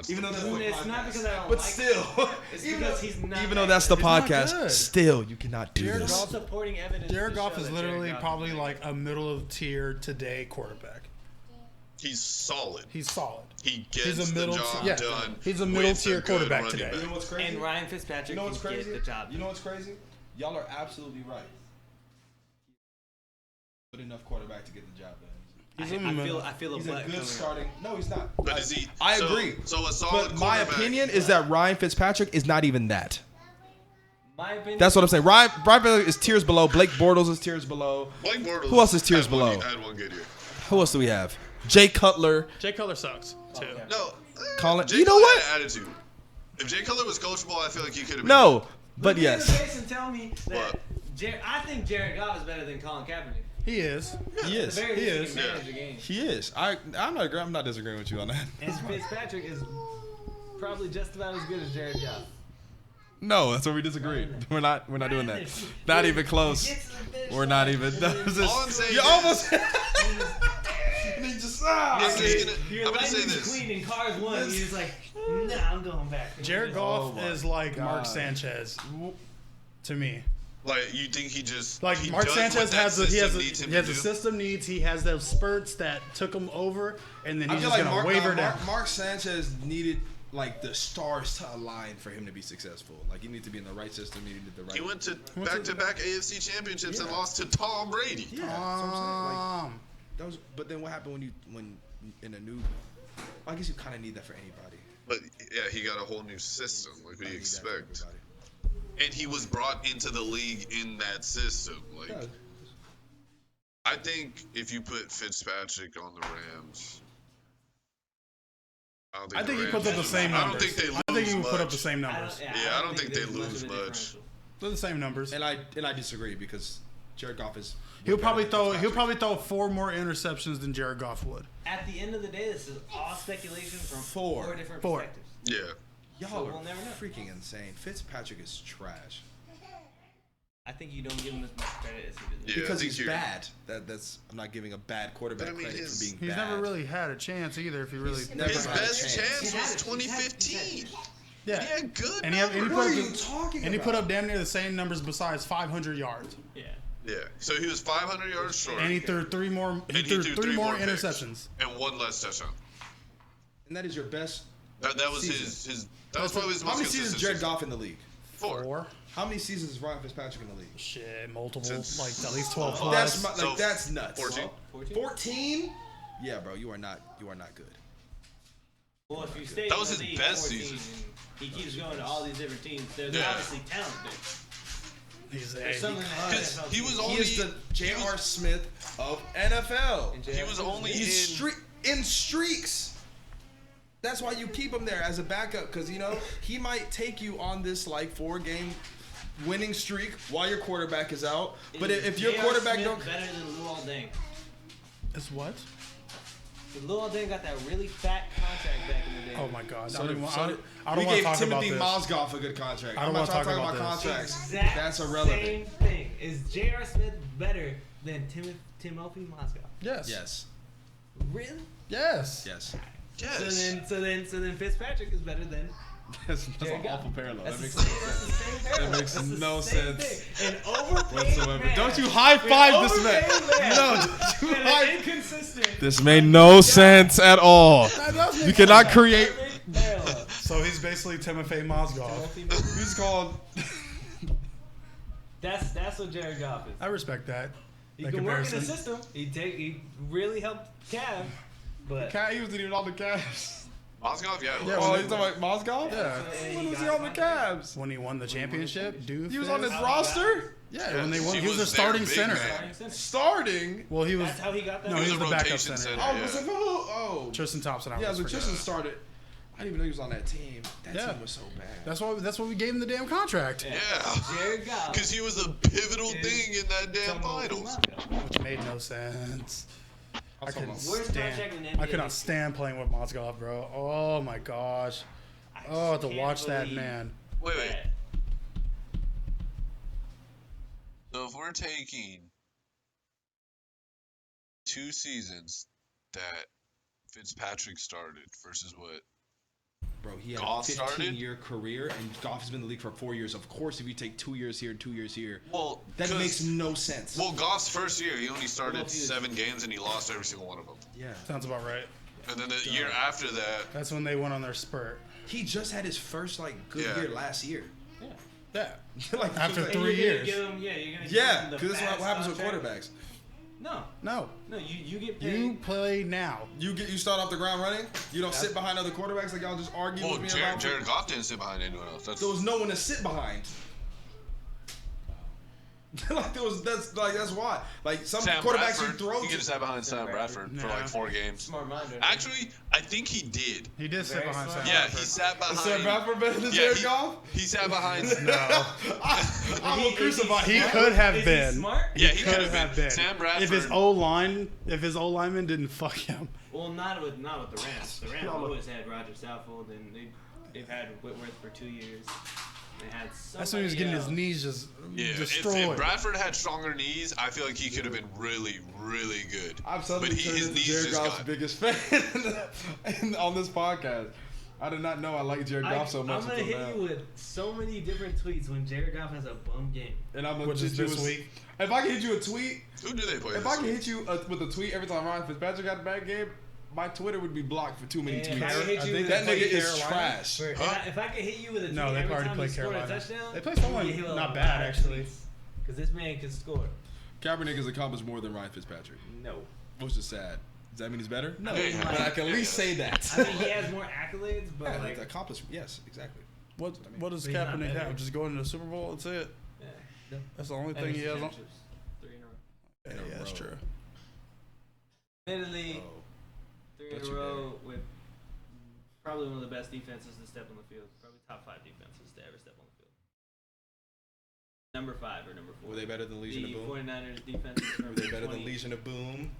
Even though that's the It's podcast. not because I don't But like still, It's even because though- he's not. Even though that that's the good. not podcast, good. still you cannot do Jared this. Goff- Supporting evidence. Jared to Goff show is that literally Jared Goff probably is like a middle of tier today quarterback. He's solid. He's solid. He gets He's a middle the job yeah, done. he's a middle with tier good quarterback running today. back. You know what's crazy? And Ryan Fitzpatrick You know what's can crazy? get the job. You know what's crazy? Y'all are absolutely right. Good enough quarterback to get the job done. I He's in the middle. feel a He's a butt good coming starting. No, he's not. But is he? I so- agree. So a solid But my quarterback- opinion is that Ryan Fitzpatrick is not even that. My opinion. That's what I'm saying. Ryan Fitzpatrick is tiers below. Blake Bortles is tiers below. Blake Bortles. Who else is tiers had one- below? Had one good year. Who else do we have? Jay Cutler. Jay Cutler sucks too. No. Colin- Jay you know Cutler what? had an attitude. If Jay Cutler was coachable, I feel like he could have been. No, but Look me in yes, the face and tell me that What? I think Jared Goff is better than Colin Kaepernick. He is. he At is. the very He least, is. he can manage the game. He is. I'm not disagreeing with you on that. And Fitzpatrick is probably just about as good as Jared Goff. No, that's where we disagree. We're not doing that. Not even close. We're not even. That was All I'm saying you is- almost. I'm just gonna Your I'm gonna say lightning's this. clean and cars won. You're just like, nah, I'm going back. Jared Goff is like Mark Sanchez to me. Like you think he just Like he Mark does Sanchez what that has a, he system has a, needs him he has to a do? system needs. He has those spurts that took him over, and then I he's feel just like gonna waver down. Mark Sanchez needed like the stars to align for him to be successful. Like he needed to be in the right system. He needed the right. He went to back-to-back AFC championships and lost to Tom Brady. Yeah, that's what I'm saying. Like, that was. But then what happened when in a new? I guess you kind of need that for anybody. But yeah, he got a whole new system. Like what do you Need that for expect? everybody. And he was brought into the league in that system. Like Yeah. I think if you put Fitzpatrick on the Rams, I think he the puts up Rams- the same I numbers. don't think they lose I think he would put up much. the same numbers. Yeah, I don't think they there's lose of a much. differential. They're the same numbers. And I disagree because Jared Goff is. He'll way probably better than throw. He'll Fitzpatrick. probably throw 4 more interceptions than Jared Goff would. At the end of the day, this is all speculation from Four. 4 different Four. perspectives. Yeah. Y'all So are we'll never know. freaking insane. Fitzpatrick is trash I think you don't give him as much credit as he deserves. Yeah, I because think he's you're- bad. That's I'm not giving a bad quarterback But I mean, credit his- for being He's bad. never really had a chance either. If he really. never His had a best chance. chance He had was it. 2015. Yeah. He had good And he numbers. put What up are the- you talking And he about? put up damn near the same numbers besides 500 yards. Yeah. Yeah. So he was 500 yards short. And he threw 3 more. He And threw threw 3 more picks interceptions. and one less touchdown. And that is your best. That was Season. his that was probably his How most many seasons consistent Jared season. Goff in the league? 4. How many seasons is Ryan Fitzpatrick in the league? Shit, multiple, Since- like at least 12 That's plus. my, like So, that's nuts. 14. 14? Yeah, bro, you are not good. Well, if you stay That was in the his league best 14 season. and he keeps going to all these different teams, there's Yeah. obviously talent there. He's There's a, something that Because he was only He is the J.R. Smith of NFL. he was only He's in in streaks. That's why you keep him there as a backup, because he might take you on this like 4-game winning streak while your quarterback is out. But Is if your J.R. quarterback Smith don't, better than Lou Aldeng. It's what? Lou Aldeng got that really fat contract back in the day. Oh my God! So I don't did- want so I did- don't we want to gave talk Timothy about this. Mozgov a good contract. I don't I'm wanna not trying to talk talk about about this. contracts. Exact That's irrelevant. Same thing. Is J.R. Smith better than Timothy Mozgov? Yes. Yes. Really? Yes. Yes. Yes. So then Fitzpatrick is better than That's Jared an Goff. awful parallel. That's That makes the no same, that's the sense. same parallel. That makes That's the no same sense thing. An overpaid whatsoever. man. Don't you high five this man. No, No, don't you and high. an inconsistent. This made no sense at all. You cannot create. Perfect parallel. So he's basically Timothy Mozgov. He's called. That's what Jared Goff is. I respect that. He that can work in the comparison. system. He really helped Cav, but He wasn't even on the Cavs. Mozgov, yeah. Yeah, Oh, when you talking about Mozgov? Yeah. When was he on the Cavs? When he won the championship, dude. He was on his roster? Yeah, when they won, He he was was a starting their big center. man. Starting? Well, he was. that's how he got that. No, He he was was a the backup rotation center. center. I Yeah. was like, oh. Tristan Thompson. I Yeah, was but for Tristan sure. started. I didn't even know he was on that team. That Yeah. team was so bad. That's why we gave him the damn contract, Yeah. Jared Goff. Because he was a pivotal thing in that damn Timothy finals. Mozgov. which made no sense. I couldn't Worst contract in stand. the I NBA could not history. stand playing with Mozgov, bro. Oh my gosh. Oh, to can't watch that believe man. Wait. that. So if we're taking 2 seasons that Fitzpatrick started versus what Bro, he had Goff a started? 15-year career, and Goff has been in the league for 4 years. Of course, if you take 2 years here and 2 years here, Well, that 'cause- makes no sense. Well, Goff's first year, he only started 7 games and he lost every single one of them. Yeah. Sounds about right. And then the year after that, That's when they went on their spurt. He just had his first, good Yeah. year last year. Yeah. like, After like- 3 years. You're gonna give him Yeah, the because that's what fast happens with contract. quarterbacks. No, No. you get paid. You play now. You start off the ground running. You don't sit behind other quarterbacks like y'all just argue well, with me Jared, about. Jared Goff didn't sit behind anyone else. That's There was no one to sit behind. that's why. Like some Sam quarterbacks Bradford. you throw He could have sat behind Sam Bradford for Yeah. like 4 games. Smart mind. right? Actually, I think he did. He did sit Very behind smart. Sam Yeah, Bradford. he sat behind. Sam Bradford better than Yeah, Jared Goff? he sat behind. No. I will crucify He him. could have Is he been. smart? Yeah, he could could have been. Sam Bradford. If his O lineman didn't fuck him. Well, not with the Rams. The Rams always had Roger Southfield, and they've had Whitworth for 2 years. They had That's when he was getting his else. knees just Yeah, if destroyed. Bradford had stronger knees, I feel like he could have been really, really good. I've suddenly but turned his into knees Jared just Goff's got. biggest fan on this podcast. I did not know I liked Jared Goff so much I'm gonna until hit now. you with so many different tweets when Jared Goff has a bum game. And I'm gonna Which hit is you this with- week. If I can hit you a tweet, Who do they play? if this I can week? hit you with a tweet every time Ryan Fitzpatrick got a bad game, my Twitter would be blocked for too many And tweets. if I can hit I you think with That a nigga tweet, is Carolina? trash. if I can hit you with a tweet No, they've every already time played he scored Carolina. a touchdown, They played someone you hit a not lot bad, of actually. tweets. Because this man can score. Kaepernick has accomplished more than Ryan Fitzpatrick, No. which is sad. Does that mean he's better? No, Hey, but I can at least say that. I mean, he has more accolades, but Yeah, like, accomplished. Yes, exactly. What does But he's not Kaepernick better. have? Just going to the Super Bowl? That's it. yeah. That's the only thing he has on. 3 in a row. Yeah, In a that's row. true. Admittedly, Oh, 3 But in a you row with probably one of the best defenses to step on the field. Probably top 5 defenses to ever step on the field. Number 5 or number 4. were they better than Legion The of Boom? 49ers defense. Were they better than Legion of Boom?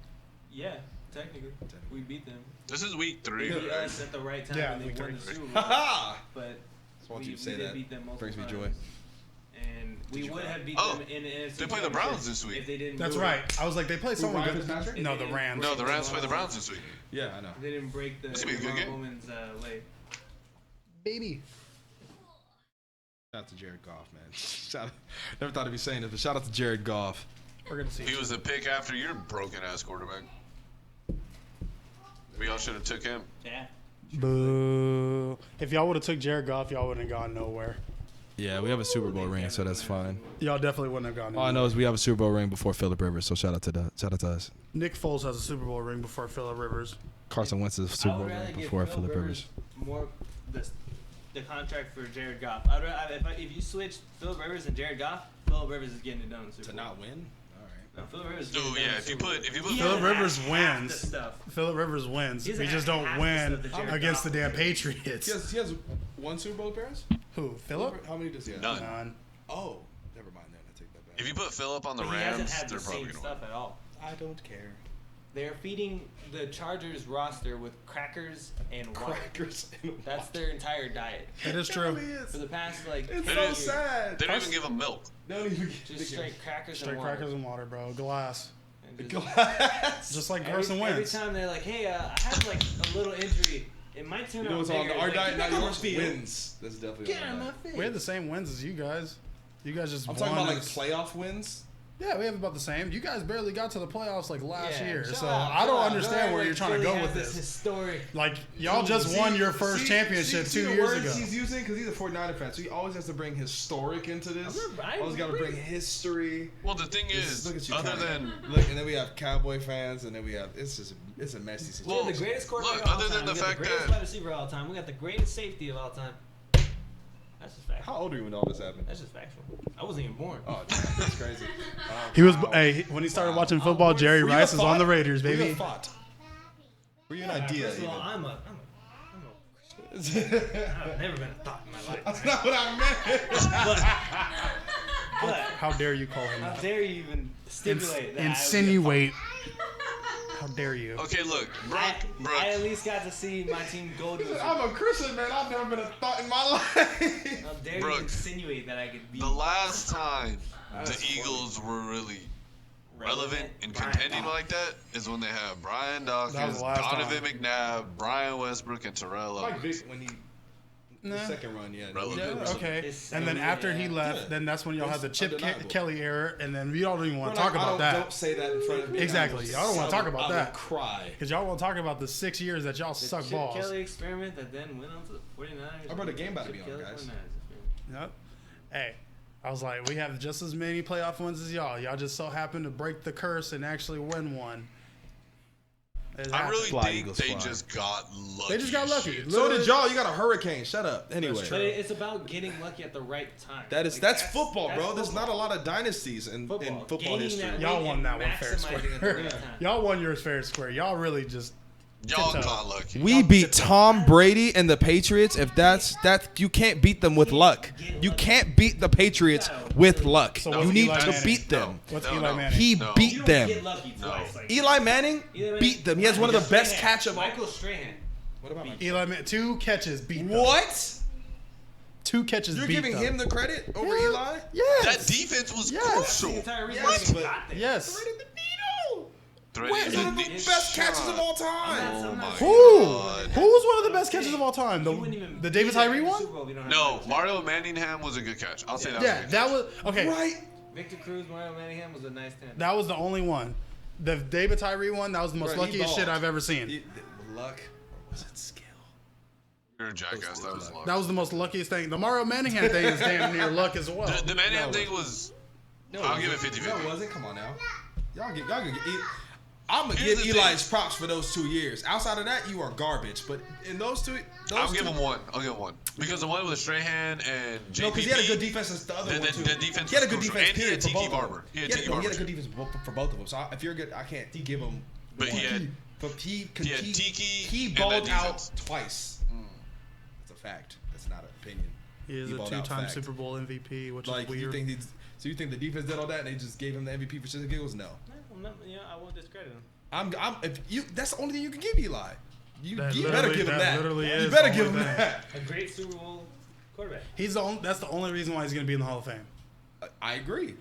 Yeah, technically. We beat them. This is week 3. We beat right? us at the right time Yeah, when they week won the 3. Super Bowl. Ha But Just want we, you to say we did that. beat them multiple Brings me times. joy. And we you would cry? have beat Oh, them in the NFC they play the Championship Browns this week. If they didn't That's break- right. I was like, they played someone Ryan good. Fitzpatrick? No, the Rams. No, the Rams play the Browns this week. Yeah, I know. If they didn't break the This will be a good game. woman's leg. Baby. Shout out to Jared Goff, man. Never thought I'd be saying this, but shout out to Jared Goff. We're gonna see. He was the pick after your broken ass quarterback. We all should have took him. Yeah. Boo. If y'all would have took Jared Goff, y'all wouldn't have gone nowhere. Yeah, we have a Super Bowl ring, so that's fine. Y'all definitely wouldn't have gone All I nowhere. know is we have a Super Bowl ring before Phillip Rivers, so shout out to us. Nick Foles has a Super Bowl ring before Phillip Rivers. Carson Wentz is a Super I Bowl would rather ring give before Phillip Phillip Rivers. more the contract for Jared Goff. If you switch Phillip Rivers and Jared Goff, Phillip Rivers is getting it done in the Super To Bowl. not win? All right. No, Phillip Rivers. is Oh getting it done in yeah, the if you Super Bowl. put He Phillip has Rivers half wins. the stuff. Phillip Rivers wins. He We doesn't just have don't half the win stuff that Jared against the Goff damn does. Patriots. He has one Super Bowl appearance? Who? Phillip? How many does he have? None. None. Oh, never mind. Then I take that back. If you put Phillip on the But he hasn't Rams, had they're the probably same gonna stuff win. at all. I don't care. They're feeding the Chargers roster with crackers and water. Crackers and That's their entire diet. It is true. For the past like It's 10 so years, sad. They don't even give them milk. Don't even just straight crackers Straight and water. crackers and water, bro. Glass. And just- glass. Just like every, Carson every Wentz. time they're like, hey, I have like a little injury. It might turn You know out what's on bigger. our Like, diet, get not back on yours? the field. Wins. That's definitely Get on out of our my diet. face. We had the same wins as you guys. You guys just I'm won. talking about like as- playoff wins. Yeah, we have about the same. You guys barely got to the playoffs like last Yeah, year, chill so out, I chill don't out. understand where Like, you're trying to Philly go has with this. Historic. Like y'all just won your first championship see 2 the years words ago. he's using because he's a 49er fan, so he always has to bring historic into this. I Always got to bring history. Well, the thing is, Look at you, other kinda. than Look, and then we have Cowboy fans, and then we have it's a messy situation. Well, We have the greatest quarterback look, of all other than time. the We got fact the greatest that- wide receiver of all time. We got the greatest safety of all time. That's just factual. How old are you when all this happened? That's just factual. I wasn't even born. Oh, that's crazy. He was Wow. hey when he started watching football. Jerry Were you a Rice is on thought? the Raiders, Were you baby. a thought? Were you an idea? First of all, even? I'm a That's I've never been a thought in my life. not what I meant. But How dare you call him How that? dare you even stipulate that? I would be a Insinuate. How dare you? okay, look, Brooke, I at Brooke, least got to see my team go to. I'm a Christian man. I've never been a thought in my life. How dare Brooke. you insinuate that I could be? the last time the That's funny. Eagles were really relevant and Brian contending Dawkins. like that is when they have Brian That was Dawkins, the last Donovan McNabb, Brian Westbrook, and Terrell Like Owens. Vic when he Nah. the second run, yeah. Relevant. Yeah, okay. It's And then so after he bad. left, Yeah. then that's when y'all had the It's Chip undeniable. Kelly era, and then we don't even want to Well, talk I about don't, that. Don't say that in front of me. Exactly. Y'all don't wanna talk about I that. would cry. Because y'all want to talk about the 6 years that y'all The suck Chip balls. Kelly experiment that then went on to the 49ers. Our brother Game about to Chip be on, Kelly guys. 49ers. Yep. Hey, I was like, we have just as many playoff wins as y'all. Y'all just so happen to break the curse and actually win one. It I happened. really Fly, think Eagles, they fly. just got lucky. They just got as lucky. shit. So did y'all. You got a hurricane. Shut up. Anyway, true. But it's about getting lucky at the right time. that's Like, football, that's bro. There's not a football. lot of dynasties in football Gaining history. that Y'all weight won and that one fair and maximizing at the square. right time. Y'all won yours fair and square. Y'all really just Y'all tiptoe. got lucky. We beat Tom Brady and the Patriots. If that's you can't beat them with luck. You can't beat the Patriots with luck. So You what's need Eli to Manning? beat them. What's No, Eli no. Manning? He No. beat You don't them. get lucky twice. Like, Eli Manning Eli Manning- beat them. He has one of the Michael best Strahan. catch of all. Michael Strahan. What about Michael? Eli Manning, 2 catches beat them. What? 2 catches You're beat giving them. him the credit over Yeah. Eli? Yes. That defense was Yes. The crucial. entire reason Yes, they but- got there. Yes. Threaded the needle. Threading Where's the one of the needle. best catches of all time? Oh my Who? god. Who was one of the best catches of all time? You wouldn't even The David be there Tyree in the one? Super Bowl if you don't have No, Michael Mario Manningham was a good catch. I'll say that. Yeah, was a good that catch. was okay. Right. Victor Cruz, Mario Manningham was a nice 10. That was the only one. The David Tyree one, that was the most Bro, he luckiest shit balled. I've ever seen. Luck. Or was it skill? You're a jackass. That was luck. That was the most luckiest thing. The Mario Manningham thing is damn near luck as well. The Manningham thing was. I'll give it 50-50. No, it wasn't. Come on now. Y'all can get. I'm gonna Here's give the Eli's props for those 2 years. Outside of that, you are garbage. But in those two, I'll give him one. I'll give him one because the one with Strahan and JPP. No, because he had a good defense as the other The- one the- too. the defense he had a was good crucial. defense. And he had Period, for Tiki both of them. Barber. He had He Tiki had a Barber. good defense for both of them. So if you're good, I can't give him. But he one. had- But he had Tiki He and balled that out defense. twice. That's a fact. That's not an opinion. He is a balled out 2-time fact. Super Bowl MVP, which Like is you weird. think he's so you think the defense did all that and they just gave him the MVP for shits and giggles? No. I won't discredit him. If you that's the only thing you can give Eli. You That better literally- give him that that. literally You is better the give only him thing. that. A great Super Bowl quarterback. That's the only reason why he's going to be in the Hall of Fame. I agree.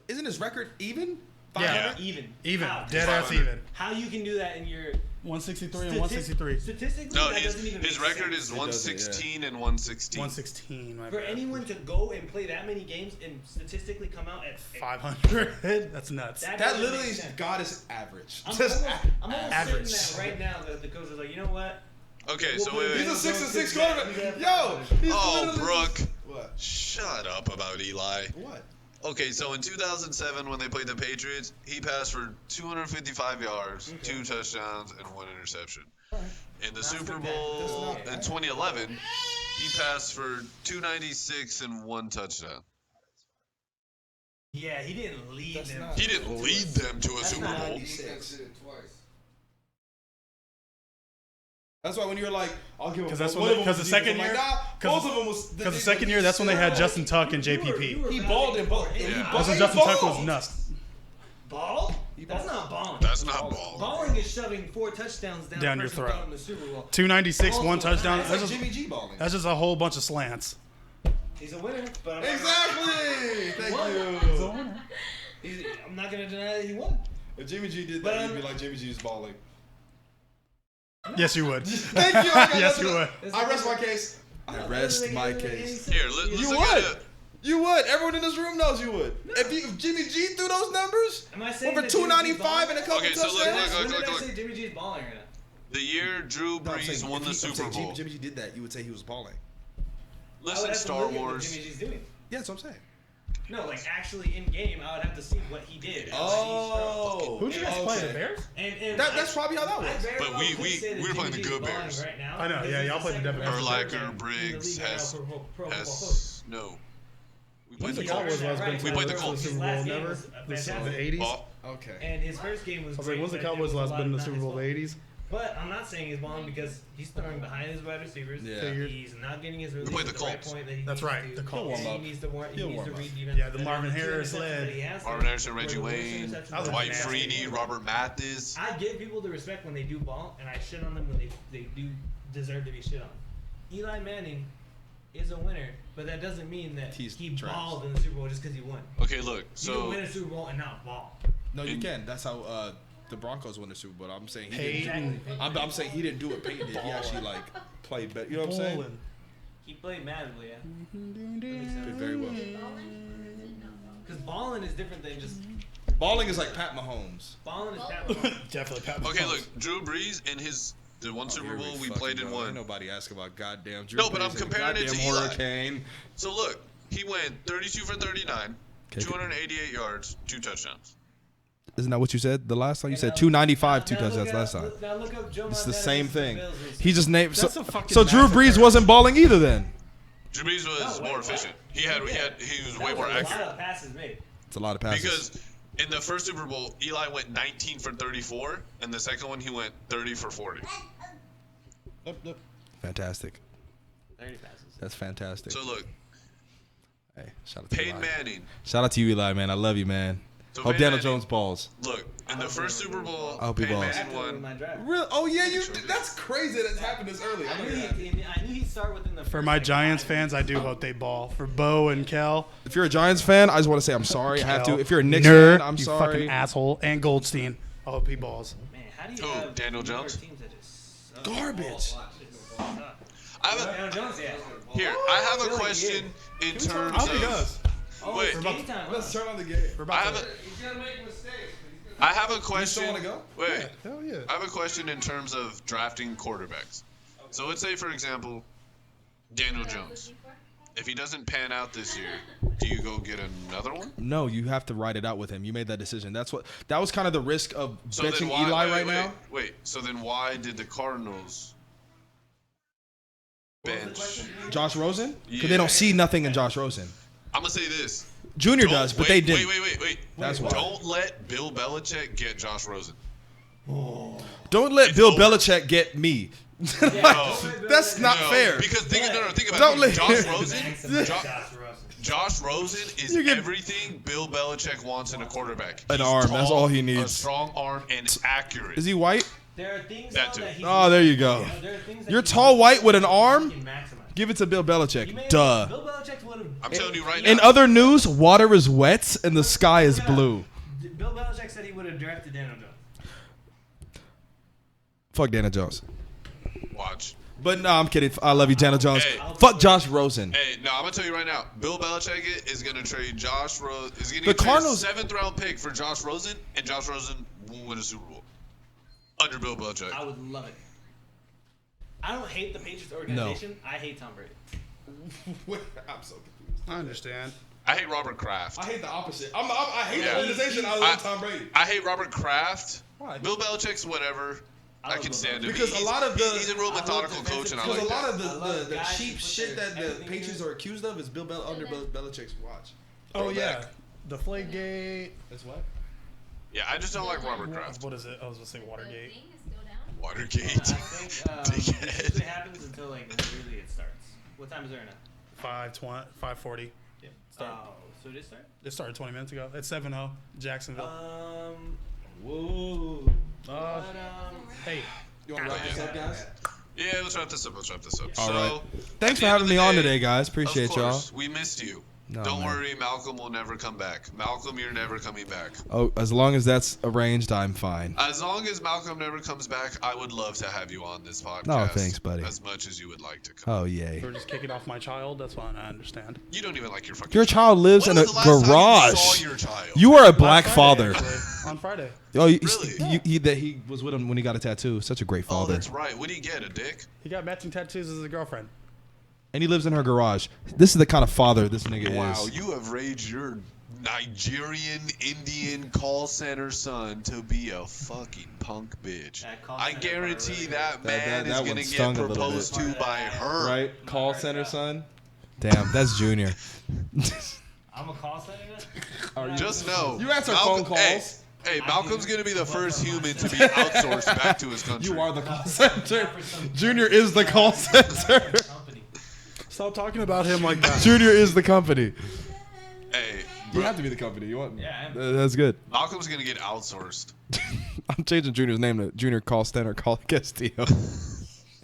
Isn't his record even? Yeah. 500? Even. How? Dead ass 500. even. How you can do that in your 163 and 163. Statistically, No, that his doesn't even his make record sense. is 116 and 116. 116. My For bad. anyone to go and play that many games and statistically come out at 500. That's nuts. That That doesn't literally make is sense. God is average. I'm Just almost, I'm almost average. certain that right now the coach is like, you know what? Okay, so We'll wait, put he's wait. a 6-6 Yeah. quarterback. Yo, he's Oh, literally Brooke, What? shut up about Eli. What? Okay, so in 2007 when they played the Patriots, he passed for 255 yards, 2 touchdowns, and 1 interception. In the Super Bowl in 2011, he passed for 296 and 1 touchdown. Yeah, he didn't lead That's them. not- He didn't lead them to a That's Super not Bowl. 96. Defense did it twice. That's why when you're like, I'll give him. Because that's one when of them because the was second defense. year, I'm like, nah, both of them was. because the second year, that's when they had Justin Tuck and JPP. He balled in both. Yeah. That's when Justin Tuck was nuts. Ball? That's not balling. That's not ball. Balling is shoving 4 touchdowns Down down, a your person throat. throwing in the Super Bowl. 296, one touchdown. That's That's like just, Jimmy G balling. that's just a whole bunch of slants. He's a winner, but I'm Exactly. Thank What? you. I'm not gonna deny that he won. If Jimmy G did But, that, you'd be like Jimmy G's balling. Yes, you would. Thank you. Okay, Yes, you would. I rest my case. I rest my case. Here, let's You look at would. it. You would. Everyone in this room knows you would. If Jimmy G threw those numbers, Am I saying over that Jimmy G's 295 and a couple Okay, so look, touchdowns. look, When did I look. say Jimmy G's balling right now? The year Drew No, I'm Brees saying won if the I'm Super saying Bowl. Jimmy G did that, you would say he was balling. I would Listen, have to Star look at what Wars. Jimmy G's doing. Yeah, that's what I'm saying. No, like actually in game, I would have to see what he did. Oh. Who'd you guys play, the Bears? And That's probably how that was. But we were playing the good Bears. Right now, I know, yeah, y'all played the Devil Bears. Urlacher, Briggs, Hess. No. We played When's the the Cowboys Colts. last been We to played the the Colts. Super Bowl? Never? The 80s? Oh, Okay. And his first game was I was great, like, when's the but it Cowboys was a last lot been in the not Super his Bowl? The fault. 80s? But I'm not saying he's balling because he's throwing behind his wide receivers. Yeah. Figured. He's not getting his release played the at the right Colts. point that he That's needs right, to. the Colts. And He'll warm he needs to He'll to warm read up. defense. Yeah, the And Marvin the two Harris interceptions led. that he has Marvin thrown, Harrison, were Reggie the worst Wayne, interceptions That was I've Dwight ever nasty. seen. Freeney, Robert Mathis. I give people the respect when they do ball, and I shit on them when they do deserve to be shit on. Eli Manning is a winner, but that doesn't mean that He's he trash. balled in the Super Bowl just because he won. Okay, look. You can So win a Super Bowl and not ball. No, you In- can. That's how the Broncos won the Super Bowl. I'm saying he Peyton. didn't. I'm saying he didn't do what Peyton did. He actually like played better. You know what I'm saying? Bowling. He played madly, yeah. Did very well. Because balling is different than just Balling is like Pat Mahomes. balling is Pat Mahomes. Definitely Pat okay, Mahomes. look. Drew Brees in the one Super Here Bowl we fucking played in go. one. Ain't nobody ask about goddamn Drew No, but I'm Brees and comparing it to goddamn Eli. Hurricane. So look, he went 32 for 39, Okay. 288 yards, 2 touchdowns. Isn't that what you said the last time? You said Now- 295, two now look touchdowns up- last time. Now look up Joe It's the Montana same versus the thing. Bills recently. He just named. That's So, a fucking so Drew massacre. Brees wasn't balling either then. Drew Brees was No, wait, more what? efficient. He was That way more was a accurate. lot of passes made. It's a lot of passes. Because in the first Super Bowl, Eli went 19 for 34, and the second one he went 30 for 40. Fantastic. 30 passes. That's fantastic. So look, Hey, shout out to Peyton Eli. Manning. Shout out to you, Eli, man. I love you, man. So Hope Peyton Daniel Manning- Jones balls. Look, in the first Super Bowl, I hope he Peyton balls. Manning In won. my draft. Really? Oh yeah, you. That's crazy. That's happened this early. I knew he'd start within the For first, my like, Giants 5 fans, I do hope they ball. For Bo and Kel, If you're a Giants fan, I just want to say I'm sorry. I have to. Kel, If you're a Knicks nerd, fan, I'm you sorry. fucking asshole. And Goldstein, I hope he balls. Man, how do you Who, have Daniel two more Jones? teams that just suck? Garbage. I have Daniel Jones, yeah. here. I have a Really, question in terms I hope he of. does. Oh, Wait. it's game time. Let's turn on the game. We're I about have to. a. He's gonna make mistakes. I have a You question. still want to go? Wait. Hell yeah. I have a question in terms of drafting quarterbacks. So let's say, for example, Daniel Jones. If he doesn't pan out this year, do you go get another one? No, you have to ride it out with him. You made that decision. That was kind of the risk of So benching then why, Eli wait, right wait, now. Wait. So then why did the Cardinals bench? Josh Rosen? Because Yeah. they don't see nothing in Josh Rosen. I'm gonna say this. Junior Don't- does, but wait, they didn't. Wait. That's why. Don't let Bill Belichick get Josh Rosen. Don't let It's Bill over. Belichick get me. That's not No, fair. Because think about Don't it. let- Josh Rosen. Josh Rosen. Josh Rosen is You get- everything Bill Belichick wants in a quarterback. An He's arm, that's tall, all he A needs. strong arm and accurate. Is he white? There are things That though too. that he's Oh, there you go. there are things that You're he's tall white with an he arm? can maximize. Give it to Bill He Belichick. may- Duh. Bill Belichick would have. I'm telling you right now. In other news, water is wet and the sky is blue. Bill Belichick said he would have drafted Daniel Jones. Fuck Daniel Jones. Watch. But no, I'm kidding. I love you, Daniel Jones. Hey. Fuck Josh Rosen. Hey, no, I'm gonna tell you right now. Bill Belichick is gonna trade Josh Rosen. Is gonna The trade Cardinals- a 7th round pick for Josh Rosen, and Josh Rosen won't win a Super Bowl under Bill Belichick. I would love it. I don't hate the Patriots organization. I hate Tom Brady. I'm so confused. I understand. I hate Robert Kraft. I hate the opposite. I hate Yeah. the organization. I love Tom Brady. I hate Robert Kraft. Why? Bill Belichick's whatever. I love can Bill stand him. Because a lot of the- he's a real methodical coach, and I Because like a lot that. of I love the guys cheap who put shit their that the everything Patriots in. are accused of is under Belichick's watch. Oh Throwback. yeah, the Flagegate. That's what? Yeah, I just don't like Robert Kraft. What is it? I was gonna say Watergate. The thing is still down? Watergate. I think Dickhead. it usually happens until like really it starts. What time is there now? 5:40. Yeah. Start. Oh, so did it start? It started 20 minutes ago. It's 7-0, Jacksonville. Whoa. Uh, hey, You want to wrap this up, guys? Yeah, let's wrap this up. All So, right. Thanks at for the end having of me the on day, today, guys. Appreciate of y'all. course, we missed you. No, Don't man. worry, Malcolm will never come back. Malcolm, you're never coming back. Oh, as long as that's arranged, I'm fine. As long as Malcolm never comes back, I would love to have you on this podcast. No, thanks, buddy. As much as you would like to come. Oh, yay. we're just kicking off my child. That's fine. I understand. You don't even like your fucking Your child lives When in a was the last time garage. you saw your child? You are a Last black Friday, father. actually, on Friday. Oh, Really? he was with him when he got a tattoo. Such a great Oh, father. that's right. What do you get? A dick? He got matching tattoos as a girlfriend. And he lives in her garage. This is the kind of father this nigga Wow, is. you have raised your Nigerian Indian call center son to be a fucking punk bitch. That call I center guarantee part really that man that is one gonna get stung a little proposed to by her. Right? Call center son. Damn, that's Junior. I'm a call center. Just know. You answer Malcolm- phone calls. Hey, Malcolm's gonna be the first human to be outsourced back to his country. You are the call center. Junior is the call center. Stop talking about him like that. Junior is the company. Hey, You have to be the company. You want? Yeah, I That's good. Malcolm's gonna get outsourced. I'm changing Junior's name to Junior Call Center Call Castillo.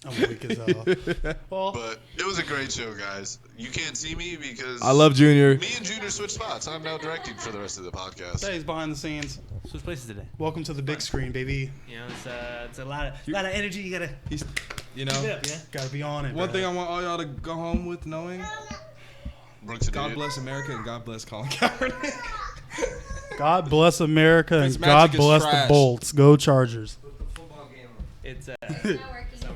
I'm weak as hell. Well, But it was a great show, guys. You can't see me because I love Junior. me and Junior switched spots. I'm now directing for the rest of the podcast. Days behind the scenes. Switch places today. Welcome to the big screen, baby. You know, it's a lot of energy. You gotta He's, you keep it know, up, yeah. Gotta be on it. one bro. thing I want all y'all to go home with knowing: Brooks and God Idiot. bless America and God bless Colin Kaepernick. God bless America and His God magic is bless the trash. Bolts. Go Chargers. Football game. It's Not working. So.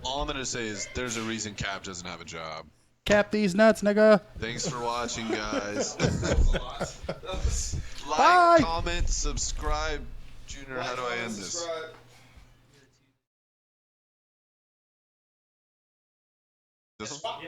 All I'm gonna say is there's a reason Cap doesn't have a job. Cap these nuts, nigga. Thanks for watching, guys. Like, Bye. comment, subscribe. Junior, how do I end this? Subscribe. This one?